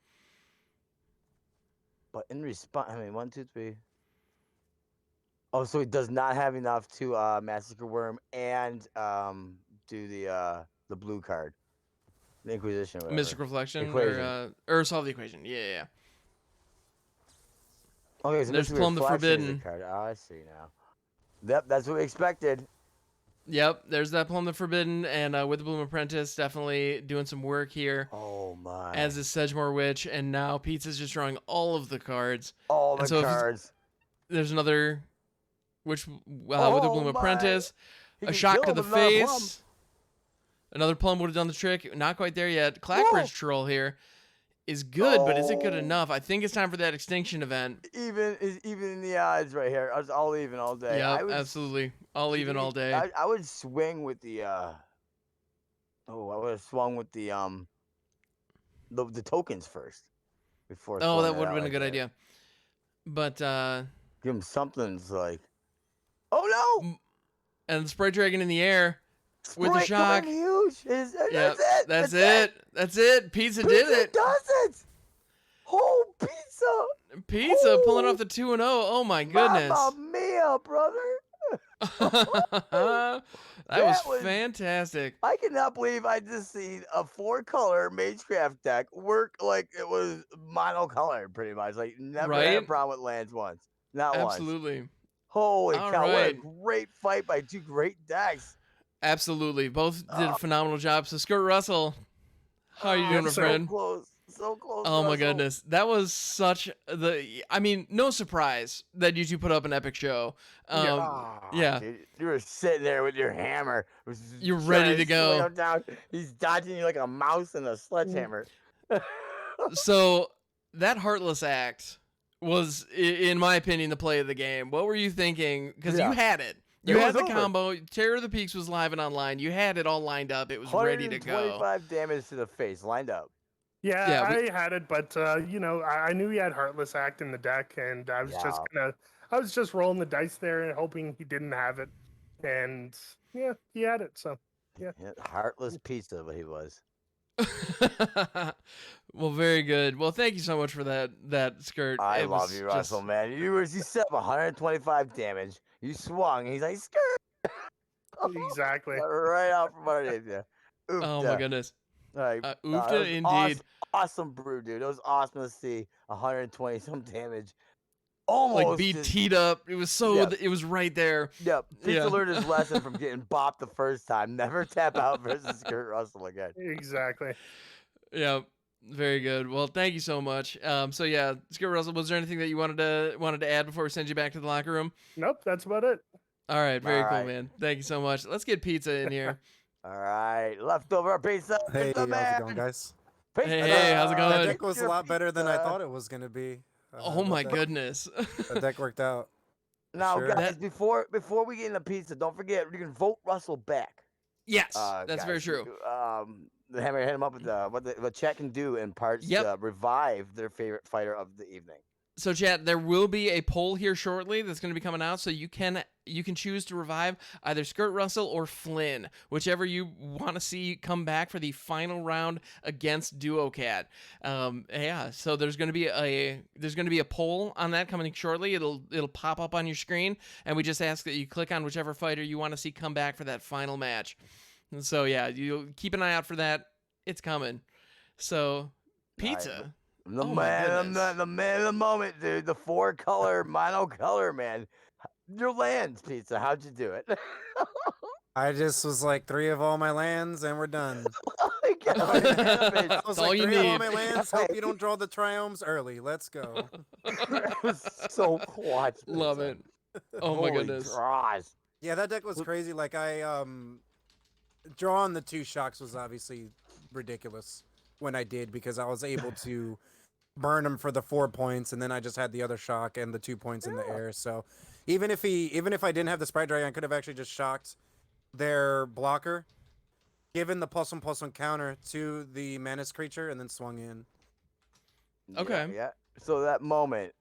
But in response, I mean, 1, 2, 3. Oh, so he does not have enough to Massacre Worm and do the blue card, the Inquisition. Or Mystic Reflection or solve the equation. Yeah. Okay, so there's Plumb the Forbidden card. Oh, I see now. Yep, that's what we expected. Yep, there's that Plumb the Forbidden, and with the Bloom Apprentice, definitely doing some work here. Oh my! As is Sedgemoor Witch, and now Pizza's just drawing all of the cards. All the cards. There's another Witch with the Bloom Apprentice, a shot to the face. Another Plum would have done the trick. Not quite there yet. Clackbridge Troll here is good, but is it good enough? I think it's time for that Extinction event. Even in the odds right here. I'll even all day. Yeah, absolutely. I'll even all day. I would swing with the I would have swung with the tokens first before. Oh, that would have been a good idea. But give him something's like, oh no! And the Sprite Dragon in the air with the shock. Huge. That's it. Pizza did it. Does it? Oh, Pizza pulling off the 2-0. Oh my goodness. Mamma mia, brother. that was fantastic. I cannot believe I just seen a 4-color Magecraft deck work like it was monocolored, pretty much. Like never had a problem with lands once. Not once. Absolutely. Holy cow! What a great fight by 2 great decks. Absolutely. Both did a phenomenal job. So, Skirt Russell, how are you doing, my friend? So close. Oh, my goodness. That was such no surprise that you two put up an epic show. Yeah. Dude, you were sitting there with your hammer. You're ready to go. Down. He's dodging you like a mouse in a sledgehammer. So, that Heartless Act was, in my opinion, the play of the game. What were you thinking? Because you had it. You had the combo. Terror of the Peaks was live and online. You had it all lined up. It was ready to go. 125 damage to the face, lined up. Yeah, I had it, but I knew he had Heartless Act in the deck, and I was just rolling the dice there and hoping he didn't have it, and yeah, he had it. So yeah Heartless Pizza, but he was. Well, very good. Well, thank you so much for that Skirt. I love you, Russell, man. You set up 125 damage. You swung. He's like, Skirt. Exactly. Right out from underneath you. Oh my goodness. Like, oofta indeed. Awesome brew, dude. It was awesome to see 120 some damage. Almost like be teed up. It was it was right there. Yep. Pizza learned his lesson from getting bopped the first time. Never tap out versus Skirt Russell again. Exactly. Yeah. Very good. Well, thank you so much. So yeah, Skirt Russell, was there anything that you wanted to add before we send you back to the locker room? Nope, that's about it. All right, very cool, man. Thank you so much. Let's get Pizza in here. All right, leftover pizza. Hey, how's it going, guys? Hey, how's it going? That deck was a lot better than I thought it was gonna be. Oh my goodness. The deck worked out. Now, guys, before we get into pizza, don't forget you can vote Russell back. Yes, that's very guys. true. The Hammer hit him up with what chat can do in parts to revive their favorite fighter of the evening. So, chat, there will be a poll here shortly that's going to be coming out, so you can choose to revive either Skirt Russell or Flynn, whichever you want to see come back for the final round against Duo Cat. Yeah, so there's going to be a poll on that coming shortly. It'll pop up on your screen, and we just ask that you click on whichever fighter you want to see come back for that final match. And so yeah, you keep an eye out for that. It's coming. So pizza. The man of the moment, dude. The 4-color monocolor, man. Your lands, Pizza. How'd you do it? I just was like 3 of all my lands and we're done. I was like 3 of all my lands. Hope you don't draw the triomes early. Let's go. That was so clutch. Love it. Oh my goodness. Draws. Yeah, that deck was crazy. Like drawing the 2 shocks was obviously ridiculous when I did, because I was able to burn him for the 4 points, and then I just had the other shock and the 2 points in the air. So even if I didn't have the Sprite Dragon, I could have actually just shocked their blocker, given the +1/+1 counter to the Manus creature, and then swung in. Okay. Yeah. So that moment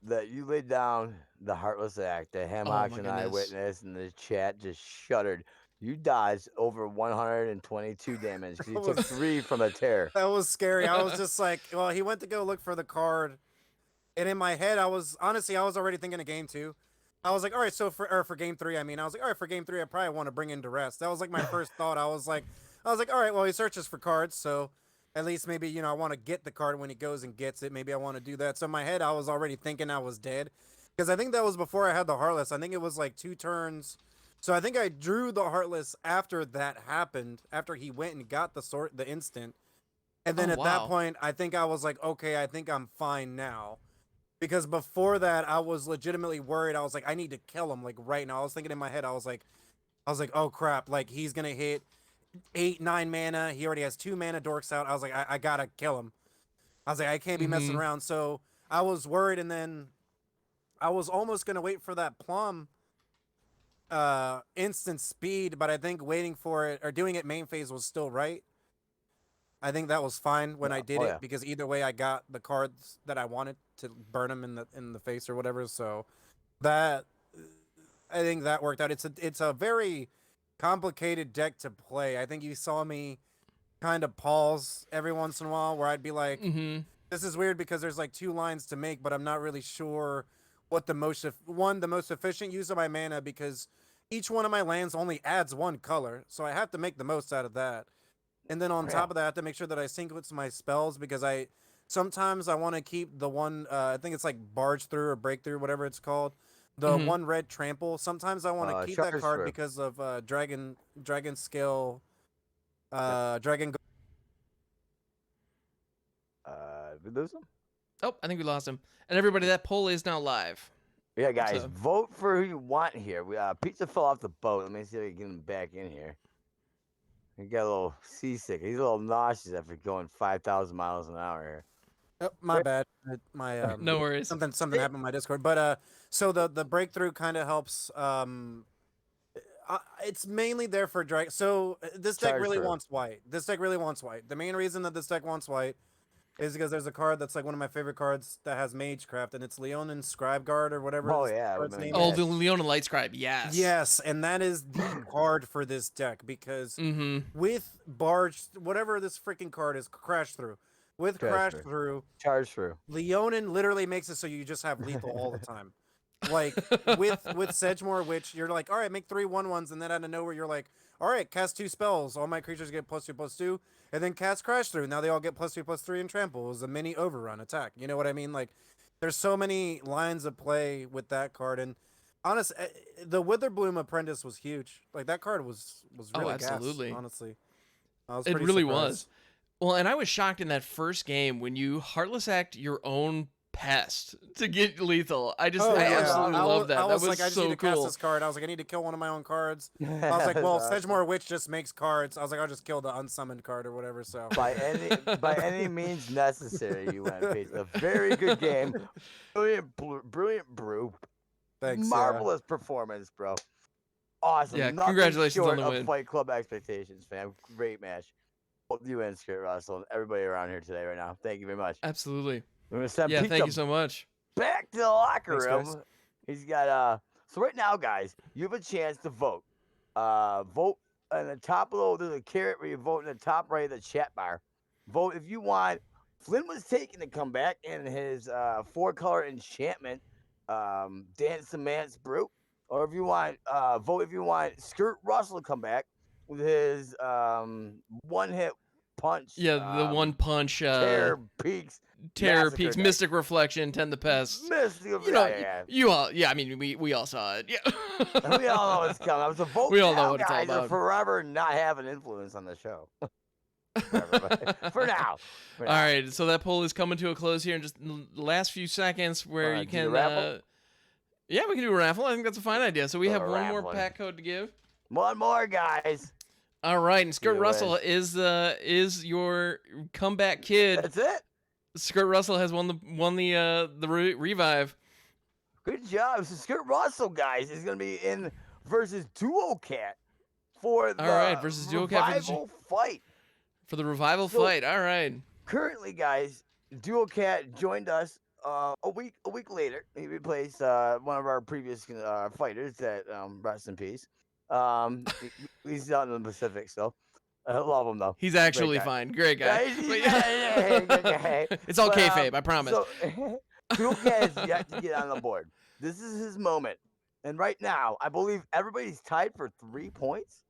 that you laid down the Heartless Act that Hammock and I witnessed, and the chat just shuddered. You dodged over 122 damage because you took 3 from a tear. That was scary. I was just like, well, he went to go look for the card, and in my head, I was already thinking of game 2. I was like, all right, so for game 3, I was like, all right, for game 3, I probably want to bring in duress. That was like my first thought. I was like, all right, well, he searches for cards, so at least maybe, I want to get the card when he goes and gets it. Maybe I want to do that. So in my head, I was already thinking I was dead, because I think that was before I had the Heartless. I think it was like 2 turns. So I think I drew the Heartless after that happened, after he went and got the instant. And then at that point, I think I was like, okay, I think I'm fine now. Because before that, I was legitimately worried. I was like, I need to kill him like right now. I was thinking in my head, I was like, oh crap, like he's gonna hit 8, 9 mana. He already has 2 mana dorks out. I was like, I gotta kill him. I was like, I can't be messing around. So I was worried, and then I was almost gonna wait for that plum instant speed, but I think waiting for it or doing it main phase was still right. I think that was fine when I did it, because either way I got the cards that I wanted to burn them in the face or whatever. So that, I think that worked out. It's a very complicated deck to play. I think you saw me kind of pause every once in a while where I'd be like, this is weird because there's like 2 lines to make, but I'm not really sure what the most efficient use of my mana, because each one of my lands only adds 1 color, so I have to make the most out of that. And then on top of that, I have to make sure that I sequence my spells, because sometimes I want to keep the one, I think it's like Barge Through or Breakthrough, whatever it's called, the 1 red Trample. Sometimes I want to keep that card because of Dragon Skill, Dragon. Did we lose him? Oh, I think we lost him. And everybody, that poll is now live. Yeah, guys, vote for who you want here. Pizza fell off the boat. Let me see if I can get him back in here. He got a little seasick. He's a little nauseous after going 5,000 miles an hour here. Oh, my bad. My no worries. Something happened in my Discord. But so the breakthrough kind of helps. It's mainly there for drag. So this deck really wants white. The main reason that this deck wants white is because there's a card that's like one of my favorite cards that has Magecraft, and it's Leonin Scribe Guard or whatever. Oh yeah, the Leonin Light Scribe. Yes. Yes, and that is the card for this deck, because with Barge, whatever this freaking card is, Crash Through. With Crash Through, Charge Through. Leonin literally makes it so you just have lethal all the time. Like with Sedgemoor Witch, you're like, all right, make 3 1/1s, and then out of nowhere you're like, all right, cast 2 spells. All my creatures get +2/+2, and then cast Crash Through. Now they all get +2/+3 and trample. It was a mini overrun attack. You know what I mean? Like, there's so many lines of play with that card. And honest, the Witherbloom Apprentice was huge. Like, that card was really absolutely gas, honestly. It really was. Well, and I was shocked in that first game when you Heartless Act your own pest to get lethal. I absolutely love that. I was that like, I just need to cast this card. I was like, I need to kill one of my own cards. I was like, well, Sedgemoor Witch just makes cards. I was like, I'll just kill the unsummoned card or whatever. So by any means necessary, you went. Pete. A very good game. Brilliant brew. Thanks, Marvelous performance, bro. Awesome. Yeah, Nothing congratulations short on the of win. Fight Club expectations, fam. Great match. Both you and Skirt Russell and everybody around here today right now. Thank you very much. Absolutely. We're gonna send Yeah, Pizza thank you so much. back to the locker Thanks, room. guys. He's got so right now, guys, you have a chance to vote. Vote on the top of there's a carrot where you vote in the top right of the chat bar. Vote if you want Flynn was taken to come back in his 4-color enchantment Dance the Man's Brew. Or if you want vote if you want Skirt Russell to come back with his one hit punch. Yeah, the one punch Terror Peaks. Terror Massacre Peaks, deck. Mystic Reflection, Tend the Pest. Mystic, You know, yeah. you all. Yeah, I mean, we all saw it. Yeah. We all know what's coming. So vote We all now, know what it's all guys, or about. forever not have an influence on the show. For now. All right, so that poll is coming to a close here in just the last few seconds, where you can. Yeah, we can do a raffle. I think that's a fine idea. So we have one more pack code to give. One more, guys. All right, and Skirt Russell is your comeback kid. That's it. Skirt Russell has won the revive. Good job. So Skirt Russell, guys, is going to be in versus Duo Cat for the versus Duo Cat Cat fight. For the revival fight. All right. Currently, guys, Duo Cat joined us a week later. He replaced one of our previous fighters that rest in peace. He's out in the Pacific still. I love him though. He's actually fine. Great guy. It's all kayfabe, I promise. So, Duo Cat has yet to get on the board. This is his moment. And right now, I believe everybody's tied for 3 points.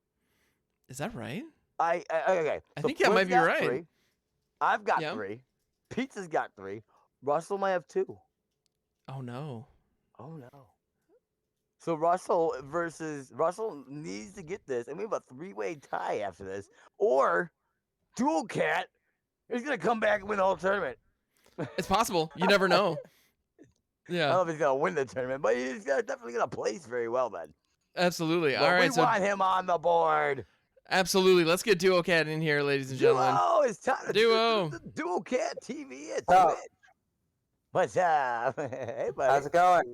Is that right? Okay. I think that might be right. 3. I've got 3. Pizza's got 3. Russell might have 2. Oh no. Oh no. So Russell needs to get this, and we have a 3-way tie after this, or Dual Cat is gonna come back and win the whole tournament. It's possible. You never know. Yeah. I don't know if he's gonna win the tournament, but he's definitely gonna place very well then. Absolutely. Well, all right. We want him on the board. Absolutely. Let's get Duo Cat in here, ladies and gentlemen. Duo, it's time to Duo. the Dual Cat TV at Twitch. What's up? Hey, buddy. How's it going?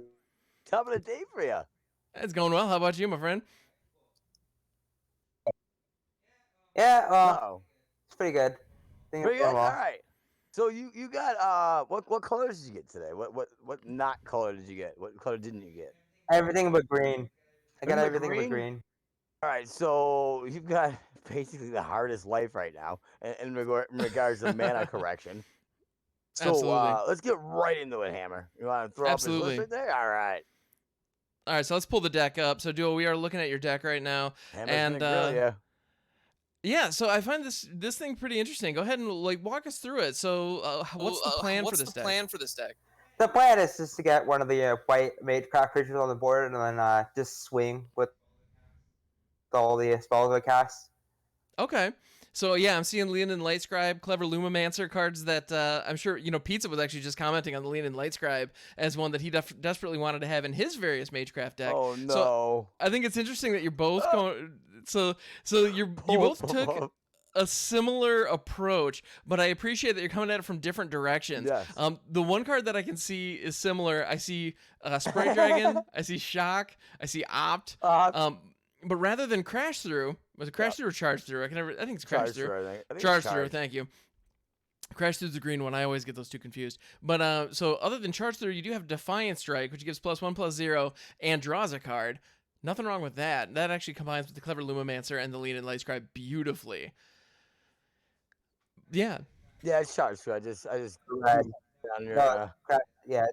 Top of the day for you. It's going well. How about you, my friend? Yeah, well, it's pretty good. Pretty good. Well. All right. So you got what colors did you get today? What not color did you get? What color didn't you get? Everything but green. I got everything but green. All right. So you've got basically the hardest life right now in regards to mana correction. So let's get right into it, Hammer. You want to throw up his list right there? All right. All right, so let's pull the deck up. So, Duo, we are looking at your deck right now, Hammer's and yeah. So I find this thing pretty interesting. Go ahead and walk us through it. So, what's the plan for this deck? The plan is just to get one of the white magecraft creatures on the board, and then just swing with all the spells I cast. Okay. So yeah, I'm seeing Leonin Lightscribe, Clever Lumimancer cards that I'm sure Pizza was actually just commenting on the Leonin Lightscribe as one that he desperately wanted to have in his various Magecraft deck. Oh no! So I think it's interesting that you're both going. So you both took a similar approach, but I appreciate that you're coming at it from different directions. Yes. The one card that I can see is similar. I see Sprite Dragon, I see Shock, I see Opt. But rather than Crash Through, was it Crash Through or Charge Through? I think it's Crash Through. I think Charge Through, thank you. Crash Through's the green one. I always get those two confused. But so other than Charge Through, you do have Defiant Strike, which gives +1/+0 and draws a card. Nothing wrong with that. That actually combines with the Clever Lumimancer and the Leonin Lightscribe beautifully. Yeah. Yeah, it's Charge Through. I just Right. on your, Yeah.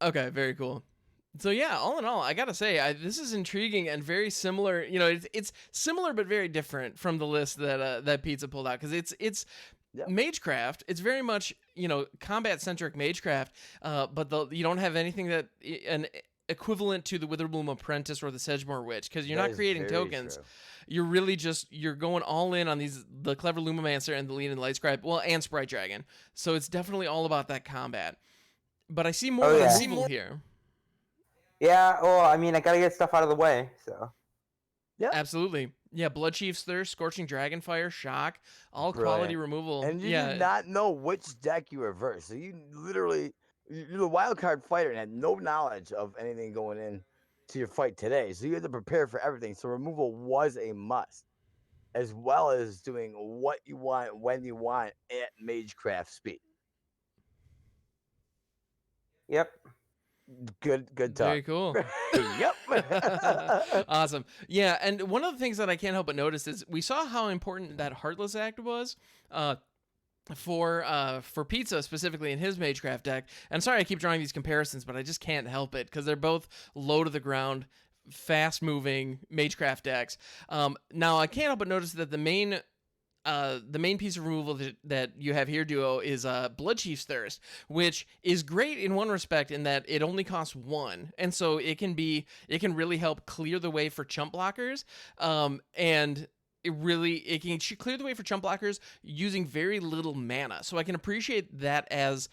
Okay, very cool. So yeah, all in all, I gotta say, this is intriguing and very similar. It's similar but very different from the list that Pizza pulled out, because it's Magecraft. It's very much combat centric Magecraft, but you don't have anything that an equivalent to the Witherbloom Apprentice or the Sedgemoor Witch, because you're not creating tokens. True. You're really you're going all in on the Clever Lumimancer and the Leonin Lightscribe, and Sprite Dragon. So it's definitely all about that combat. But I see more removal here. Yeah, well, I mean, I gotta get stuff out of the way, so. Yeah, absolutely. Yeah, Bloodchief's Thirst, Scorching Dragonfire, Shock, all quality removal. And you did not know which deck you reversed. So you're the wild card fighter and had no knowledge of anything going in to your fight today. So you had to prepare for everything. So removal was a must, as well as doing what you want when you want at Magecraft speed. Yep. Good talk. Very cool. Yep. Awesome. Yeah, and one of the things that I can't help but notice is we saw how important that Heartless Act was. For Pizza specifically in his Magecraft deck. And sorry I keep drawing these comparisons, but I just can't help it because they're both low to the ground, fast moving Magecraft decks. Now I can't help but notice that the main piece of removal that you have here, Duo, is Blood Chief's Thirst, which is great in one respect in that it only costs 1, and so it can really help clear the way for chump blockers, and it can clear the way for chump blockers using very little mana. So I can appreciate that as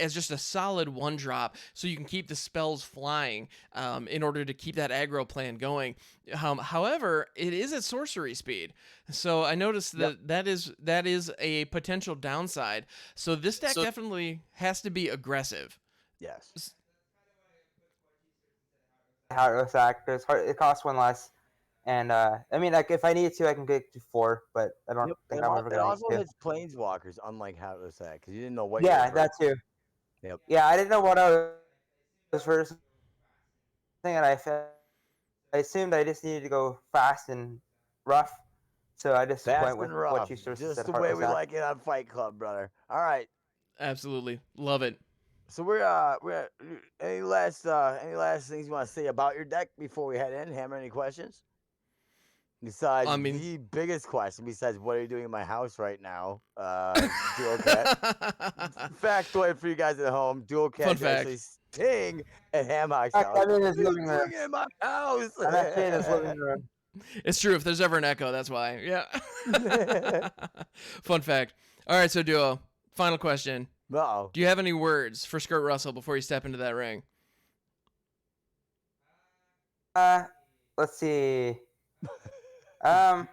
just a solid 1-drop, so you can keep the spells flying in order to keep that aggro plan going. However, it is at sorcery speed, so I noticed that that is a potential downside. So this deck definitely has to be aggressive. Yes. Heartless Act. It costs 1 less. And I mean, like, if I need to, I can get to 4, but I don't think I'm ever It gonna also need to. hits planeswalkers, unlike Heartless Act, because you didn't know what. Yeah, that too. Yep. Yeah, I didn't know what I was first thing, and I assumed I just needed to go fast and rough, so I just Fast went with and rough, what you said. just the way we like it on Fight Club, brother. All right. Absolutely love it. So we're any last things you want to say about your deck before we head in? Hammer, any questions? Besides the biggest question, besides what are you doing in my house right now? Dual Cat. Factoid for you guys at home: Dual Cat actually staying at Hammock's house. I'm in his living room. Doing it in my house. I'm actually in his living room. It's true. If there's ever an echo, that's why. Yeah. Fun fact. All right, so Duo. Final question. Uh-oh. Do you have any words for Skirt Russell before you step into that ring? Let's see. Yeah,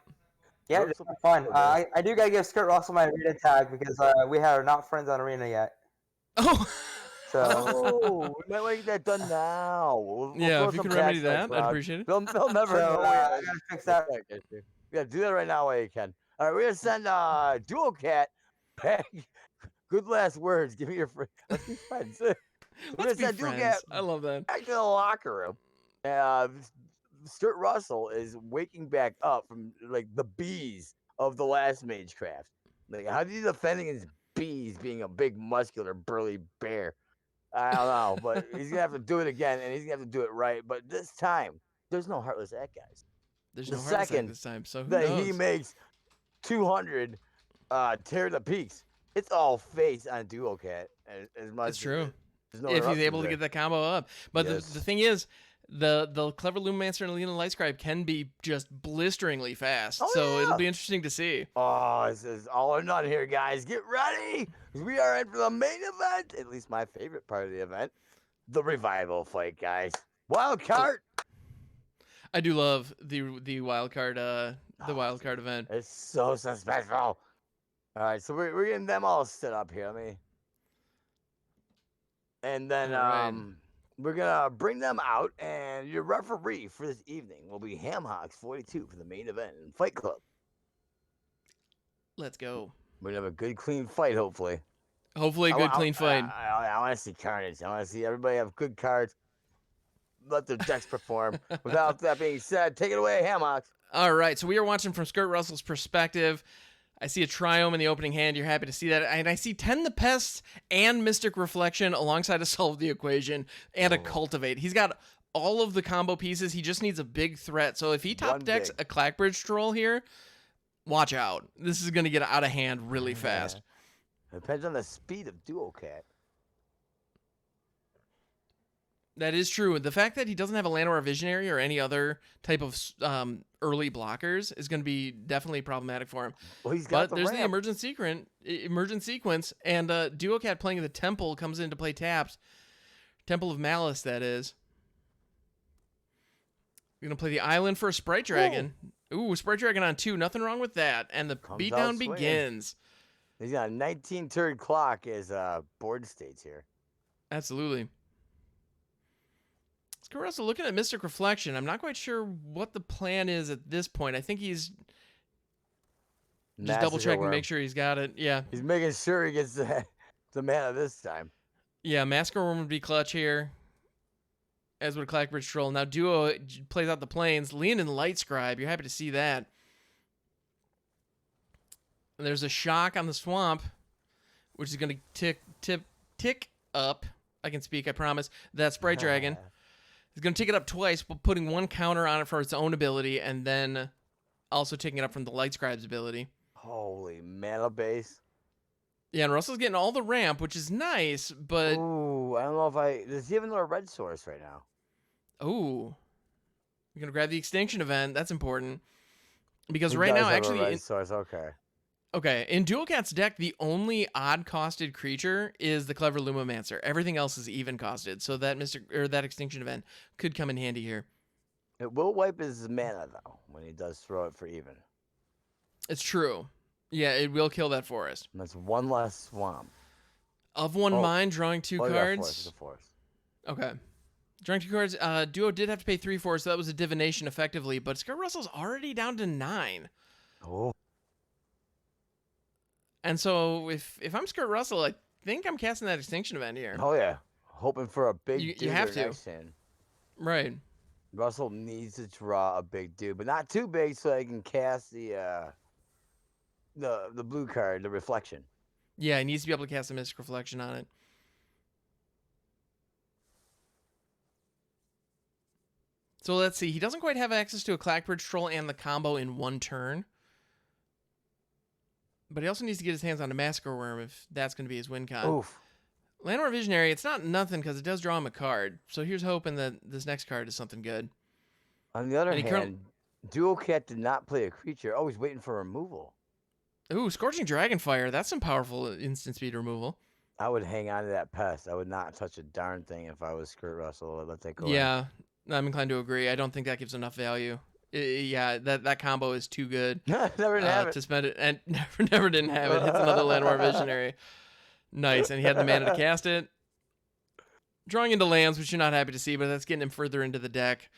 just for fun. I do gotta give Skirt Russell my arena tag because we are not friends on arena yet. Oh. So we might get that done now. We'll yeah, if you can remedy that, I'd appreciate it. They'll never know. I gotta fix that. Yeah, do that right now while you can. All right, we're gonna send Dual Cat back. Good last words. Give me your friend. Let's be friends. Let's be friends. I love that. Back to the locker room. Stuart Russell is waking back up from like the bees of the last Magecraft. Like, how do you defend against bees being a big, muscular, burly bear? I don't know, but he's gonna have to do it again, and he's gonna have to do it right. But this time, there's no Heartless Act, guys. There's no Heartless Act this time, so who that knows? He makes 200 tear the peaks. It's all face on Duo Cat. As much. It's true. No if he's able to get that combo up, but yes. the thing is, the Clever Luminancer and Alina Lightscribe can be just blisteringly fast, so it'll be interesting to see. Oh, this is all or none here, guys. Get ready, because we are in for the main event. At least my favorite part of the event, the revival fight, guys. Wild card. I do love the wild card wild card event. It's so suspenseful. All right, so we're getting them all set up here. And then we're gonna bring them out, and your referee for this evening will be Hamhawks 42 for the main event in Fight Club. Let's go. We're gonna have a good, clean fight, hopefully. Hopefully, a good, clean fight. I want to see carnage. I want to see everybody have good cards. Let their decks perform. Without that being said, take it away, Hamhawks. All right, so we are watching from Skirt Russell's perspective. I see a Triome in the opening hand. You're happy to see that. And I see Tend the Pest and Mystic Reflection alongside a Solve the Equation and a Cultivate. He's got all of the combo pieces. He just needs a big threat. So if he top decks a Clackbridge Troll here, watch out. This is going to get out of hand really fast. It depends on the speed of Duo Cat. That is true. The fact that he doesn't have a Land or a Visionary or any other type of early blockers is going to be definitely problematic for him. Well, he's got there's the emergent sequence, and Duo Cat playing the Temple comes into play tapped. Temple of Malice, that is. We're going to play the Island for a Sprite Dragon. Ooh, Sprite Dragon on 2. Nothing wrong with that. And the beatdown begins. He's got a 19-turn clock as board states here. Absolutely. Scott Russell looking at Mystic Reflection. I'm not quite sure what the plan is at this point. I think he's just double checking, make sure he's got it. Yeah. He's making sure he gets the mana this time. Yeah, Massacre Worm would be clutch here, as would Clackbridge Troll. Now Duo plays out the plains. Leonin Light Scribe, you're happy to see that. And there's a shock on the swamp, which is going to tick up. I can speak, I promise. That Sprite Dragon is going to tick it up twice, but putting one counter on it for its own ability, and then also taking it up from the Light Scribe's ability. Holy mana base. Yeah, and Russell's getting all the ramp, which is nice, but... Ooh, I don't know if does he have another red source right now? Ooh. You're going to grab the Extinction event. That's important. Because He right does now, have a actually... red source, okay. Okay, in Dual Cat's deck, the only odd-costed creature is the Clever Lumomancer. Everything else is even-costed, so that that Extinction event could come in handy here. It will wipe his mana, though, when he does throw it for even. It's true. Yeah, it will kill that forest. And that's one less swamp. Of one mind, drawing two cards. The forest. Okay. Drawing 2 cards. Duo did have to pay 3 for it, so that was a divination effectively, but Scott Russell's already down to 9. Oh. And so if I'm Scott Russell, I think I'm casting that Extinction event here. Oh, yeah. Hoping for a big dude you have to. next hand. Right. Russell needs to draw a big dude, but not too big so he can cast the blue card, the reflection. Yeah, he needs to be able to cast a Mystic Reflection on it. So let's see. He doesn't quite have access to a Clackbridge Troll and the combo in one turn. But he also needs to get his hands on a Massacre Worm if that's going to be his win con. Oof. Landmark Visionary, it's not nothing because it does draw him a card. So here's hoping that this next card is something good. On the other hand, Dual Cat did not play a creature. Oh, he's waiting for removal. Ooh, Scorching Dragonfire. That's some powerful instant speed removal. I would hang on to that pest. I would not touch a darn thing if I was Kurt Russell. I'd let that go. Yeah, I'm inclined to agree. I don't think that gives enough value. Yeah, that combo is too good. Never didn't have it. To spend it, and never didn't have it. Hits another Landmark Visionary. Nice, and he had the mana to cast it. Drawing into lands, which you're not happy to see, but that's getting him further into the deck.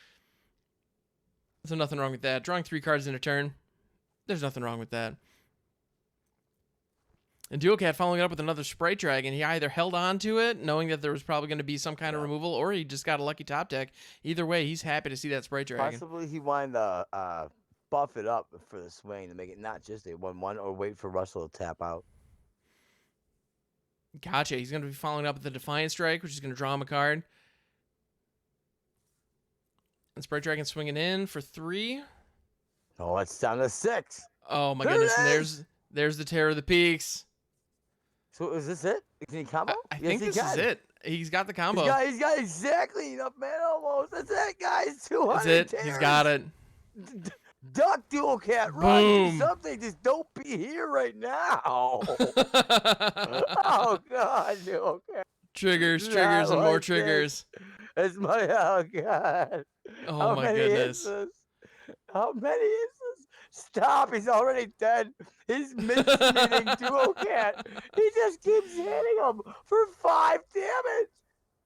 So nothing wrong with that. Drawing 3 cards in a turn. There's nothing wrong with that. And Dual Cat following it up with another Sprite Dragon. He either held on to it, knowing that there was probably going to be some kind of removal, or he just got a lucky top deck. Either way, he's happy to see that Sprite Dragon. Possibly he wanted to buff it up for the swing to make it not just a 1/1 or wait for Russell to tap out. Gotcha. He's going to be following up with the Defiant Strike, which is going to draw him a card. And Sprite Dragon swinging in for 3. Oh, it's down to 6. Oh, my goodness. And there's the Terror of the Peaks. So is this it? Can he combo? I think this is it. He's got the combo. He's got exactly enough mana almost. That's it, guys. 200 That's it. Terrors. He's got it. Duck Dual Cat, run. Boom. Do something. Just don't be here right now. Oh, God, Dual Cat. Triggers, and more triggers. It's my, oh, God. Oh, How my many goodness. Is this? How many is this? Stop. He's already dead. He's mistreating Dual Cat. He just keeps hitting him for 5 damage.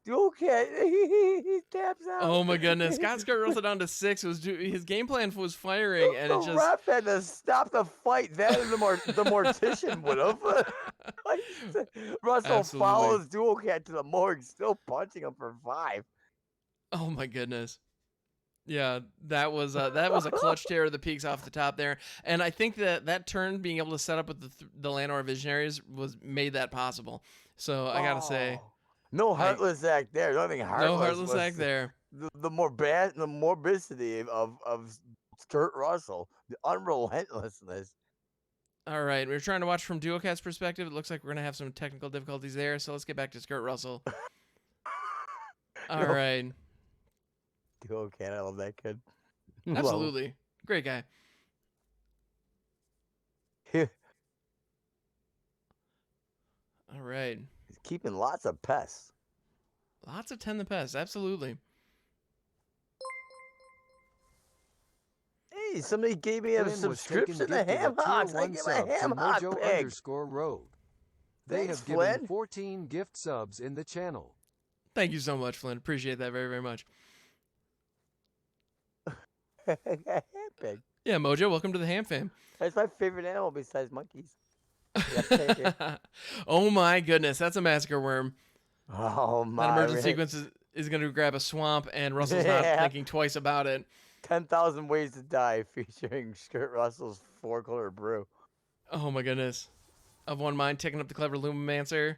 Dual Cat, he taps out. Oh my goodness! Scott Russell down to 6. His game plan was firing, and it just. The ref had to stop the fight. That and the mortician would have. Russell Absolutely. follows Dual Cat to the morgue, still punching him for 5. Oh my goodness! Yeah, that was a clutch Terror of the Peaks off the top there, and I think that turn being able to set up with the Landmark Visionaries made that possible. So I gotta say. No heartless act there. Nothing heartless. No heartless act there. The morbidity of Kurt Russell, the unrelentlessness. All right, we're trying to watch from Dual Cat's perspective. It looks like we're gonna have some technical difficulties there, so let's get back to Kurt Russell. All right. Dual Cat, I love that kid. Absolutely, great guy. All right. He's keeping lots of pests. Lots of 10 the Pest, absolutely. Hey, somebody gave me a Flynn was subscription taken to gifted a Ham tier Hocks. I 1 give a sub Ham from Hock Mojo pig. _Rogue. They Thanks, have given Flynn. 14 gift subs in the channel. Thank you so much, Flynn. Appreciate that very, very much. Pig. Yeah, Mojo, welcome to the ham fam. That's my favorite animal besides monkeys. Yep, take it. Oh my goodness, that's a massacre worm. Oh my! That emergent sequence is going to grab a swamp, and Russell's not thinking twice about it. 10,000 Ways to Die, featuring Skirt Russell's 4-color brew. Oh my goodness. Of One Mind taking up the clever Lumimancer.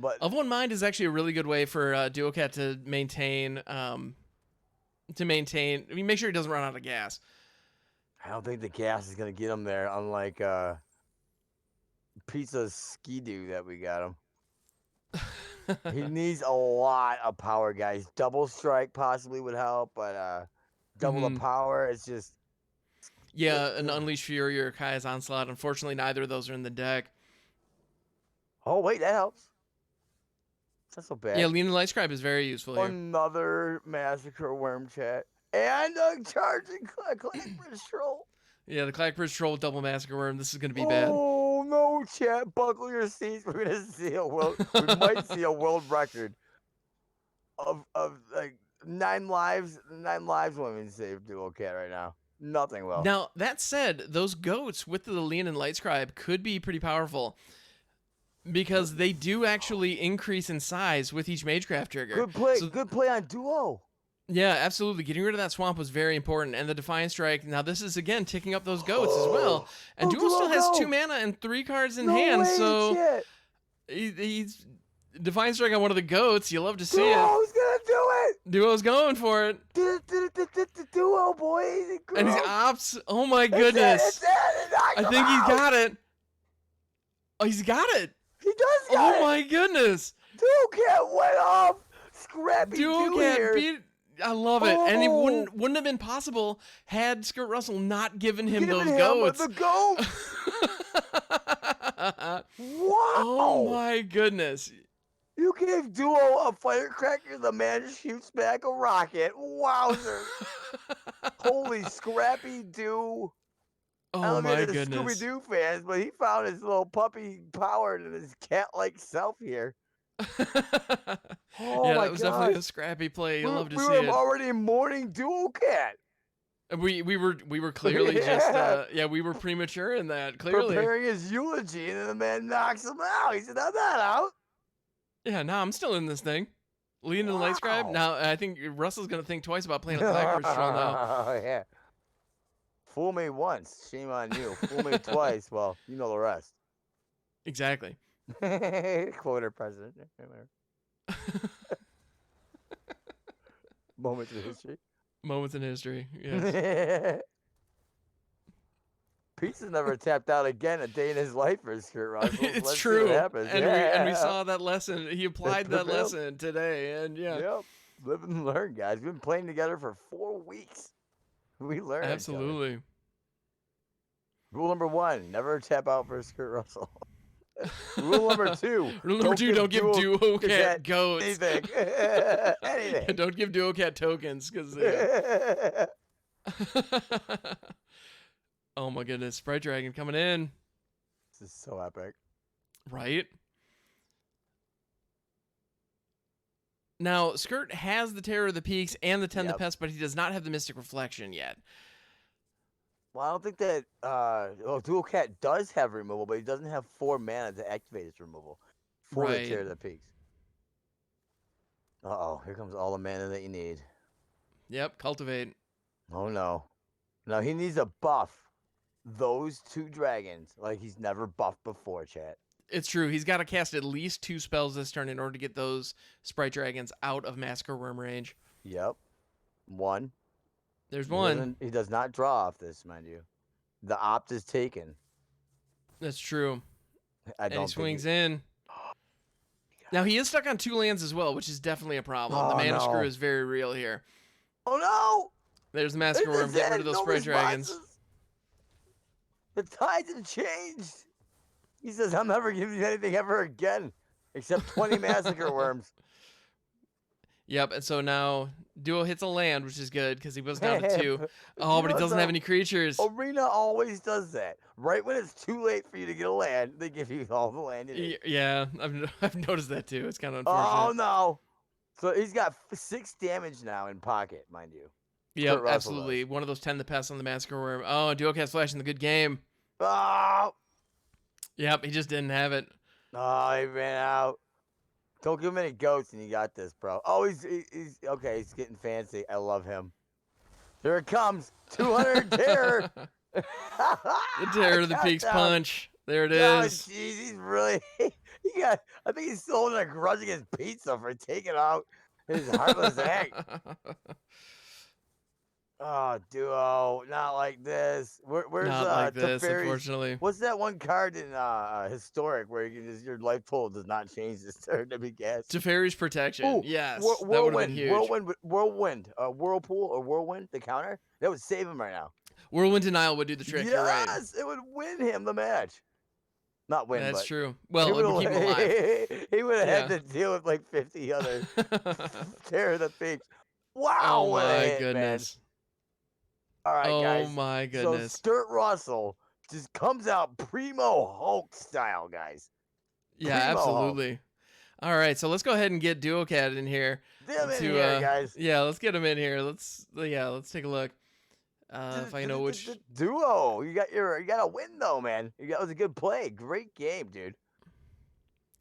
But Of One Mind is actually a really good way for Duocat to maintain. I mean, make sure he doesn't run out of gas. I don't think the gas is gonna get him there, unlike Pizza's Ski-Doo that we got him. He needs a lot of power, guys. Double strike possibly would help, but double the power, it's just... Yeah, an Unleash Fury or Kai's Onslaught. Unfortunately, neither of those are in the deck. Oh, wait, that helps. It's not so bad. Yeah, Lean Light Scribe is very useful here. Another Massacre Worm chat. And a charging Clackbridge Troll. Yeah, the Clackbridge Troll double Massacre Worm. This is going to be bad. Oh, no, chat. Buckle your seats. We're going to see a world... we might see a world record of like 9 lives women save Duocat right now. Nothing will. Now, that said, those goats with the Leon and Light Scribe could be pretty powerful because they do actually increase in size with each Magecraft trigger. Good play. Good play on Duo. Yeah, absolutely. Getting rid of that swamp was very important. And the Defiant Strike, now this is, again, ticking up those goats as well. And Duo still has 2 mana and 3 cards in hand, so he's Defiant Strike on one of the goats. You love to see it. Duo's gonna do it. Duo's going for it. Duo, boys. And he's ops. Oh my goodness. I think he's got it. Oh, he's got it. He does got it. Oh my goodness. Duocat went off. Scrappy Duocat beat. I love it. And it wouldn't have been possible had Skirt Russell not given him those goats. The goats. Wow. Oh my goodness. You gave Duo a firecracker, the man shoots back a rocket. Wowzer. Holy Scrappy Doo. Oh my goodness. Scooby-Doo fans, but he found his little puppy power and his cat-like self here. Yeah, that was definitely a scrappy play. You'll love to see it. We were already mourning Duocat. We were clearly just we were premature in that, clearly. Preparing his eulogy, and then the man knocks him out. He said, I'm not out. Yeah, no, I'm still in this thing. Lean in the Light Scribe. Now, I think Russell's going to think twice about playing a Clackbridge Troll now. Oh, yeah. Fool me once, shame on you. Fool me twice, well, you know the rest. Exactly. Quote our president. Moments in history. Moments in history, yes. Pizza never tapped out again a day in his life for Skirt Russell. It's true. And we saw that lesson. He applied that lesson today, and yeah. Yep. Live and learn, guys. We've been playing together for 4 weeks. We learned. Absolutely. Rule number 1, never tap out for Skirt Russell. Rule number 2. Rule number 2, don't give Duocat goats. Anything. Anything. Don't give Duocat tokens, because oh my goodness, Sprite Dragon coming in. This is so epic. Right? Now, Skirt has the Terror of the Peaks and the Tend the Pest, but he does not have the Mystic Reflection yet. Well, I don't think that Duocat does have removal, but he doesn't have 4 mana to activate its removal for the Terror of the Peaks. Uh-oh, here comes all the mana that you need. Yep, Cultivate. Oh, no. No, he needs a buff. Those 2 dragons like he's never buffed before, chat. It's true. He's got to cast at least 2 spells this turn in order to get those Sprite Dragons out of Massacre Worm range. Yep. 1. There's 1. He does not draw off this, mind you. The opt is taken. That's true. And he swings in. Now, he is stuck on 2 lands as well, which is definitely a problem. Oh, the mana screw is very real here. Oh, no! There's the Massacre Worm. Get rid of those Sprite Dragons. The tides have changed. He says, I'm never giving you anything ever again, except 20 Massacre Worms. Yep, and so now Duo hits a land, which is good because he was down to 2. Oh, but he doesn't have any creatures. Arena always does that. Right when it's too late for you to get a land, they give you all the land you need. Yeah, I've noticed that too. It's kind of unfortunate. Oh, no. So he's got 6 damage now in pocket, mind you. Yep, absolutely. One of those 10 the pass on the Massacre Worm. Oh, Duocast flashing the good game. Oh! Yep, he just didn't have it. Oh, he ran out. Don't give him any goats and you got this, bro. Oh, he's okay. He's getting fancy. I love him. Here it comes. 200 terror. The terror of the Peaks punch. There it oh, is. Jeez, he's really. I think he's still holding a grudge against Pizza for taking out his heartless act. Oh, Duo, not like this. Where's not like this, Teferi's, unfortunately. What's that one card in Historic where you can just, your life total does not change this turn to be gas? Teferi's Protection. Ooh, yes, that would have been huge. Whirlwind, Whirlpool or Whirlwind, the counter that would save him right now. Whirlwind Denial would do the trick. Yes, You're right. It would win him the match. Not win, That's but true. Well, it would keep him alive. He would have had to deal with like 50 other Terror of the Peaks. Wow, oh what my a hit, goodness. Man. All right, guys. Oh my goodness. So Sturt Russell just comes out primo Hulk style, guys. Yeah, Primo absolutely. Hulk. All right, so let's go ahead and get Duocat in here. Get him in here, guys. Yeah, let's get him in here. Let's take a look. If I know which Duo, you got a win though, man. That was a good play. Great game, dude.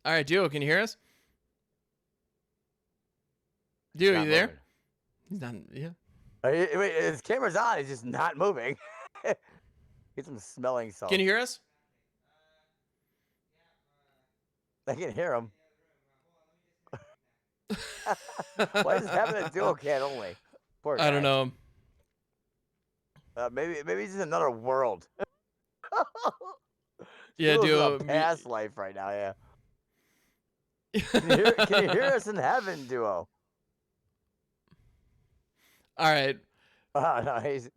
All right, Duo, can you hear us? Duo, you there? He's not. Yeah. Wait, his camera's on. He's just not moving. Get some smelling salt. Can you hear us? I can hear him. Why is this happening to Duocat only? Poor guy. I don't know. Maybe he's in another world. Yeah, Duo. Past life right now. Yeah. Can you hear us in heaven, Duo? All right. Oh no, he's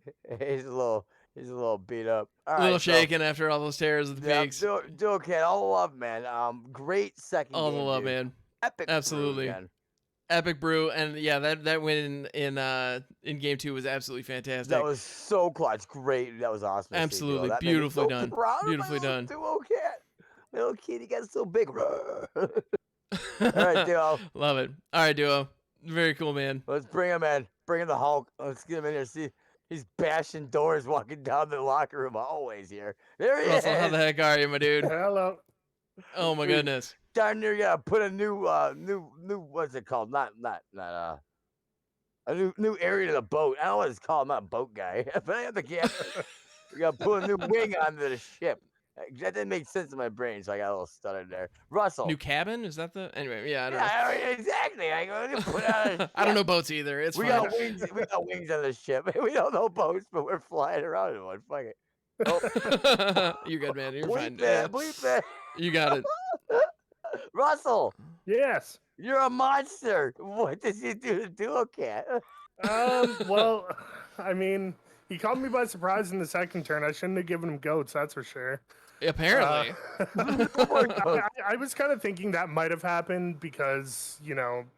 a little beat up. All a little right, shaken after all those tears of the Peaks. Duocat, all the love, man. Great second all game, the love, dude. man. Epic. Absolutely. Brew, man. Epic brew, and yeah, that win in game 2 was absolutely fantastic. That was so clutch. Great. That was awesome. Absolutely, beautifully done. Beautifully done. Duocat. Little kid, he got so big. All right, Duo. Love it. All right, Duo. Very cool, man. Let's bring him in. Bring in the Hulk. Let's get him in here. See, he's bashing doors, walking down the locker room. Always here. There he Russell, is. how the heck are you, my dude? Hello. Oh my goodness. Darn near gotta put a new what's it called? Not a new area to the boat. I don't know what it's called. I'm not a boat guy, but I have the camera. We gotta put a new wing onto the ship. That didn't make sense in my brain, so I got a little stuttered there. Russell. New cabin? Is that the anyway? Yeah, I don't know. Yeah, exactly. I don't know boats either. It's we fine. got wings. We got wings on the ship. We don't know boats, but we're flying around in one. Fuck it. Oh. You're good, man. You're bleep fine. That, bleep that. You got it. Russell. Yes. You're a monster. What did you do to Duocat? Well, I mean, he caught me by surprise in the second turn. I shouldn't have given him goats, that's for sure. Apparently. I was kind of thinking that might have happened because,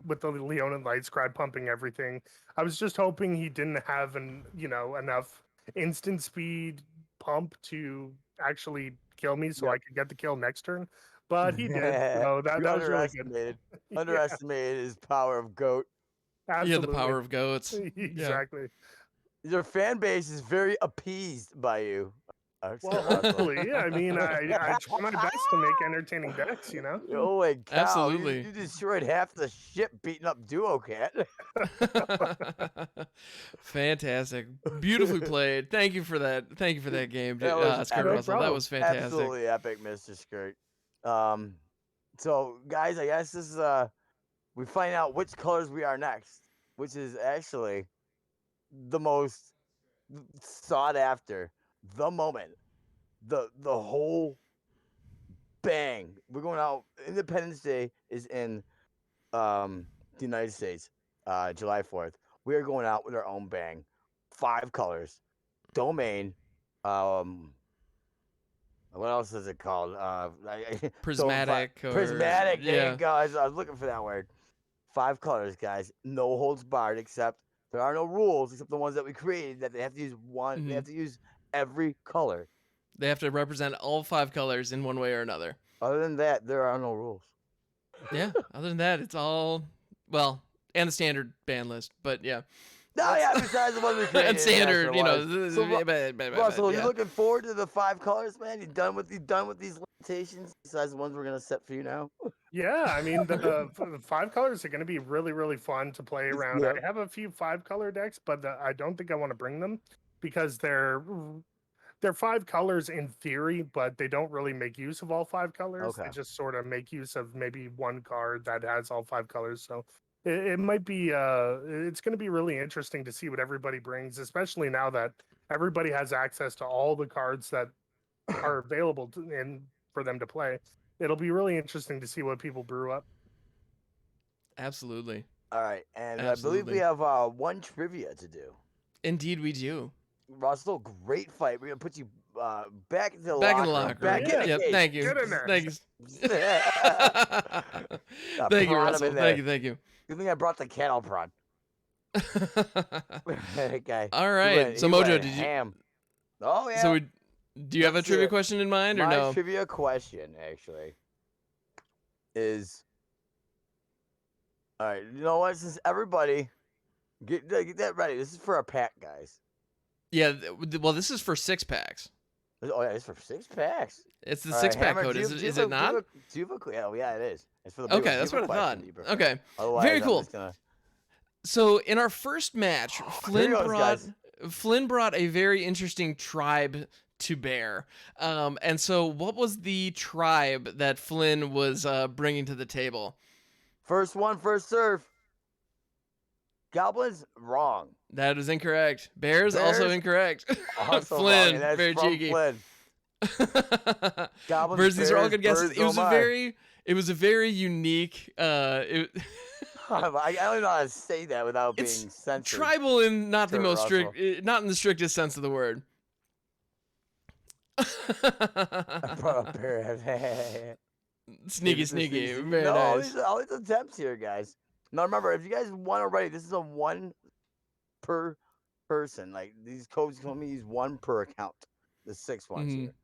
with the Leonin Light Scribe pumping everything, I was just hoping he didn't have enough instant speed pump to actually kill me so I could get the kill next turn. But he did. So that was really good. Underestimated his power of goat. Absolutely. Yeah, the power of goats. Exactly. Your fan base is very appeased by you. Well, hopefully, yeah. I mean, I try my best to make entertaining decks, Oh my cow! Absolutely. You destroyed half the ship beating up Duocat. Fantastic, beautifully played. Thank you for that. Thank you for that game, Skirt Russell. That was fantastic. Absolutely epic, Mr. Skirt. So guys, I guess this is we find out which colors we are next, which is actually the most sought after. The moment, the whole bang. We're going out. Independence Day is in the United States, July 4th. We are going out with our own bang. 5 colors. Domain. What else is it called? Prismatic. Prismatic. There you go. I was looking for that word. 5 colors, guys. No holds barred, except there are no rules except the ones that we created that they have to use one. Mm-hmm. They have to use every color. They have to represent all 5 colors in one way or another. Other than that, there are no rules. Yeah, other than that, it's all, well, and the standard ban list. But yeah, No, yeah, besides the one we created. And standard, you know. So, Russell, are you yeah. looking forward to the 5 colors, man? You done with these limitations besides the ones we're gonna set for you now? Yeah, I mean the 5 colors are going to be really really fun to play around. Yeah. I have a few 5-color decks, but I don't think I want to bring them because they're 5 colors in theory, but they don't really make use of all 5 colors. Okay. They just sort of make use of maybe one card that has all 5 colors. So it might be it's going to be really interesting to see what everybody brings, especially now that everybody has access to all the cards that are available for them to play. It'll be really interesting to see what people brew up. Absolutely. All right, and Absolutely. I believe we have one trivia to do. Indeed, we do. Russell, great fight. We're gonna put you back into the Back locker in the room. locker Back room. in the Yep. cage. Thank you. Get in there. Thank you. Yeah, Thank you, prod him Russell. in there. Thank you. Thank you. Good thing I brought the kettle prod. Okay. All right. So Mojo, did you? Ham. Oh yeah. So do you have a Let's trivia see. question in mind or My no? trivia question actually is, all right. You know what? Since everybody get that ready. This is for a pack, guys. Yeah. Well, this is for 6-packs. Oh yeah, it's for 6 packs. It's the All right, 6-pack Hammer, code. do you- Is do you it have a- not? Do you have a? Yeah, it is. It's for the big Okay, one. that's Do you what I have a thought. question? Do you prefer? Okay. Otherwise, Very I'm cool. just gonna... So in our first match, Flynn goes, brought guys. Flynn brought a very interesting tribe to bear. And so what was the tribe that Flynn was bringing to the table? First one, first serve. Goblins, wrong. That is incorrect. Bears, also Bears, incorrect. Also wrong, Flynn, and that's very from cheeky. Flynn. Goblins, Birds, these are all bears, good guesses. birds, It was oh a my. very unique I don't know how to say that without being it's censored. tribal in not the Sure, most Russell. strict, not in the strictest sense of the word. I brought up bear. Sneaky. Very No, nice. all these attempts here, guys. Now remember, if you guys won already, this is a 1 per person. Like these codes can only use 1 per account. The 6 ones Mhm. here.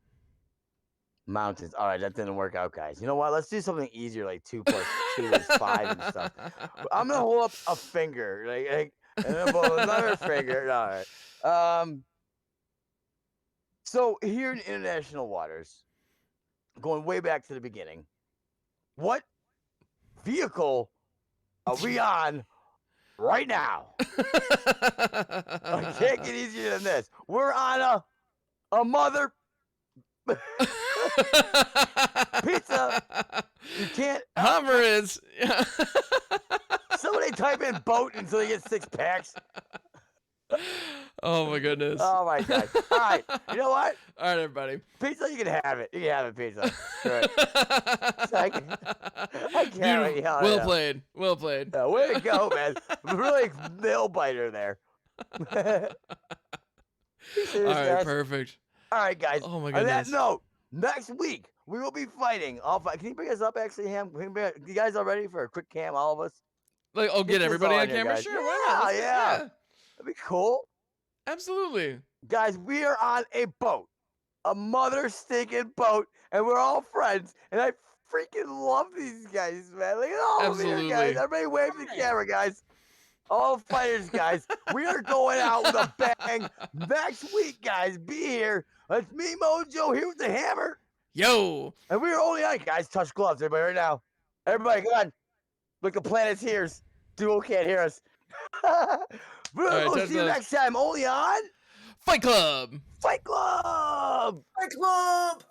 Mountains. All right, that didn't work out, guys. You know what? Let's do something easier, like 2 plus 2 is 5 and stuff. I'm gonna hold up a finger, like and then pull another finger. All right. So here in international waters, going way back to the beginning, what vehicle are we on right now? I can't get easier than this. We're on a mother pizza. You can't. Hummer is. Somebody type in boat until they get 6 packs. Oh my goodness. Oh my god. All right. You know what? All right, everybody. Pizza, you can have it. You can have it, pizza. Right. I can't Beautiful. yell Well it out. played. Well played. Way to go, man. Really nail biter there. All right, perfect. All right, guys. Oh my On that goodness. note, next week we will be fighting. Can you bring us up, actually, Ham? You guys all ready for a quick cam, all of us? Like, oh, Get get this everybody all on in here, camera? guys. Sure, why not? Let's- Yeah. That'd be cool. Absolutely. Guys, we are on a boat. A mother stinking boat, and we're all friends. And I freaking love these guys, man. Look at all of you Absolutely. guys. Everybody wave to the camera, guys. All fighters, guys. We are going out with a bang next week, guys. Be here. It's me, Mojo, here with the hammer. Yo. And we are only on, guys. Touch gloves, everybody, right now. Everybody, come on. Look, the planet's here. Duo can't hear us. We'll All right, touch see you gloves. next time. Only on Fight Club. Fight Club. Fight Club!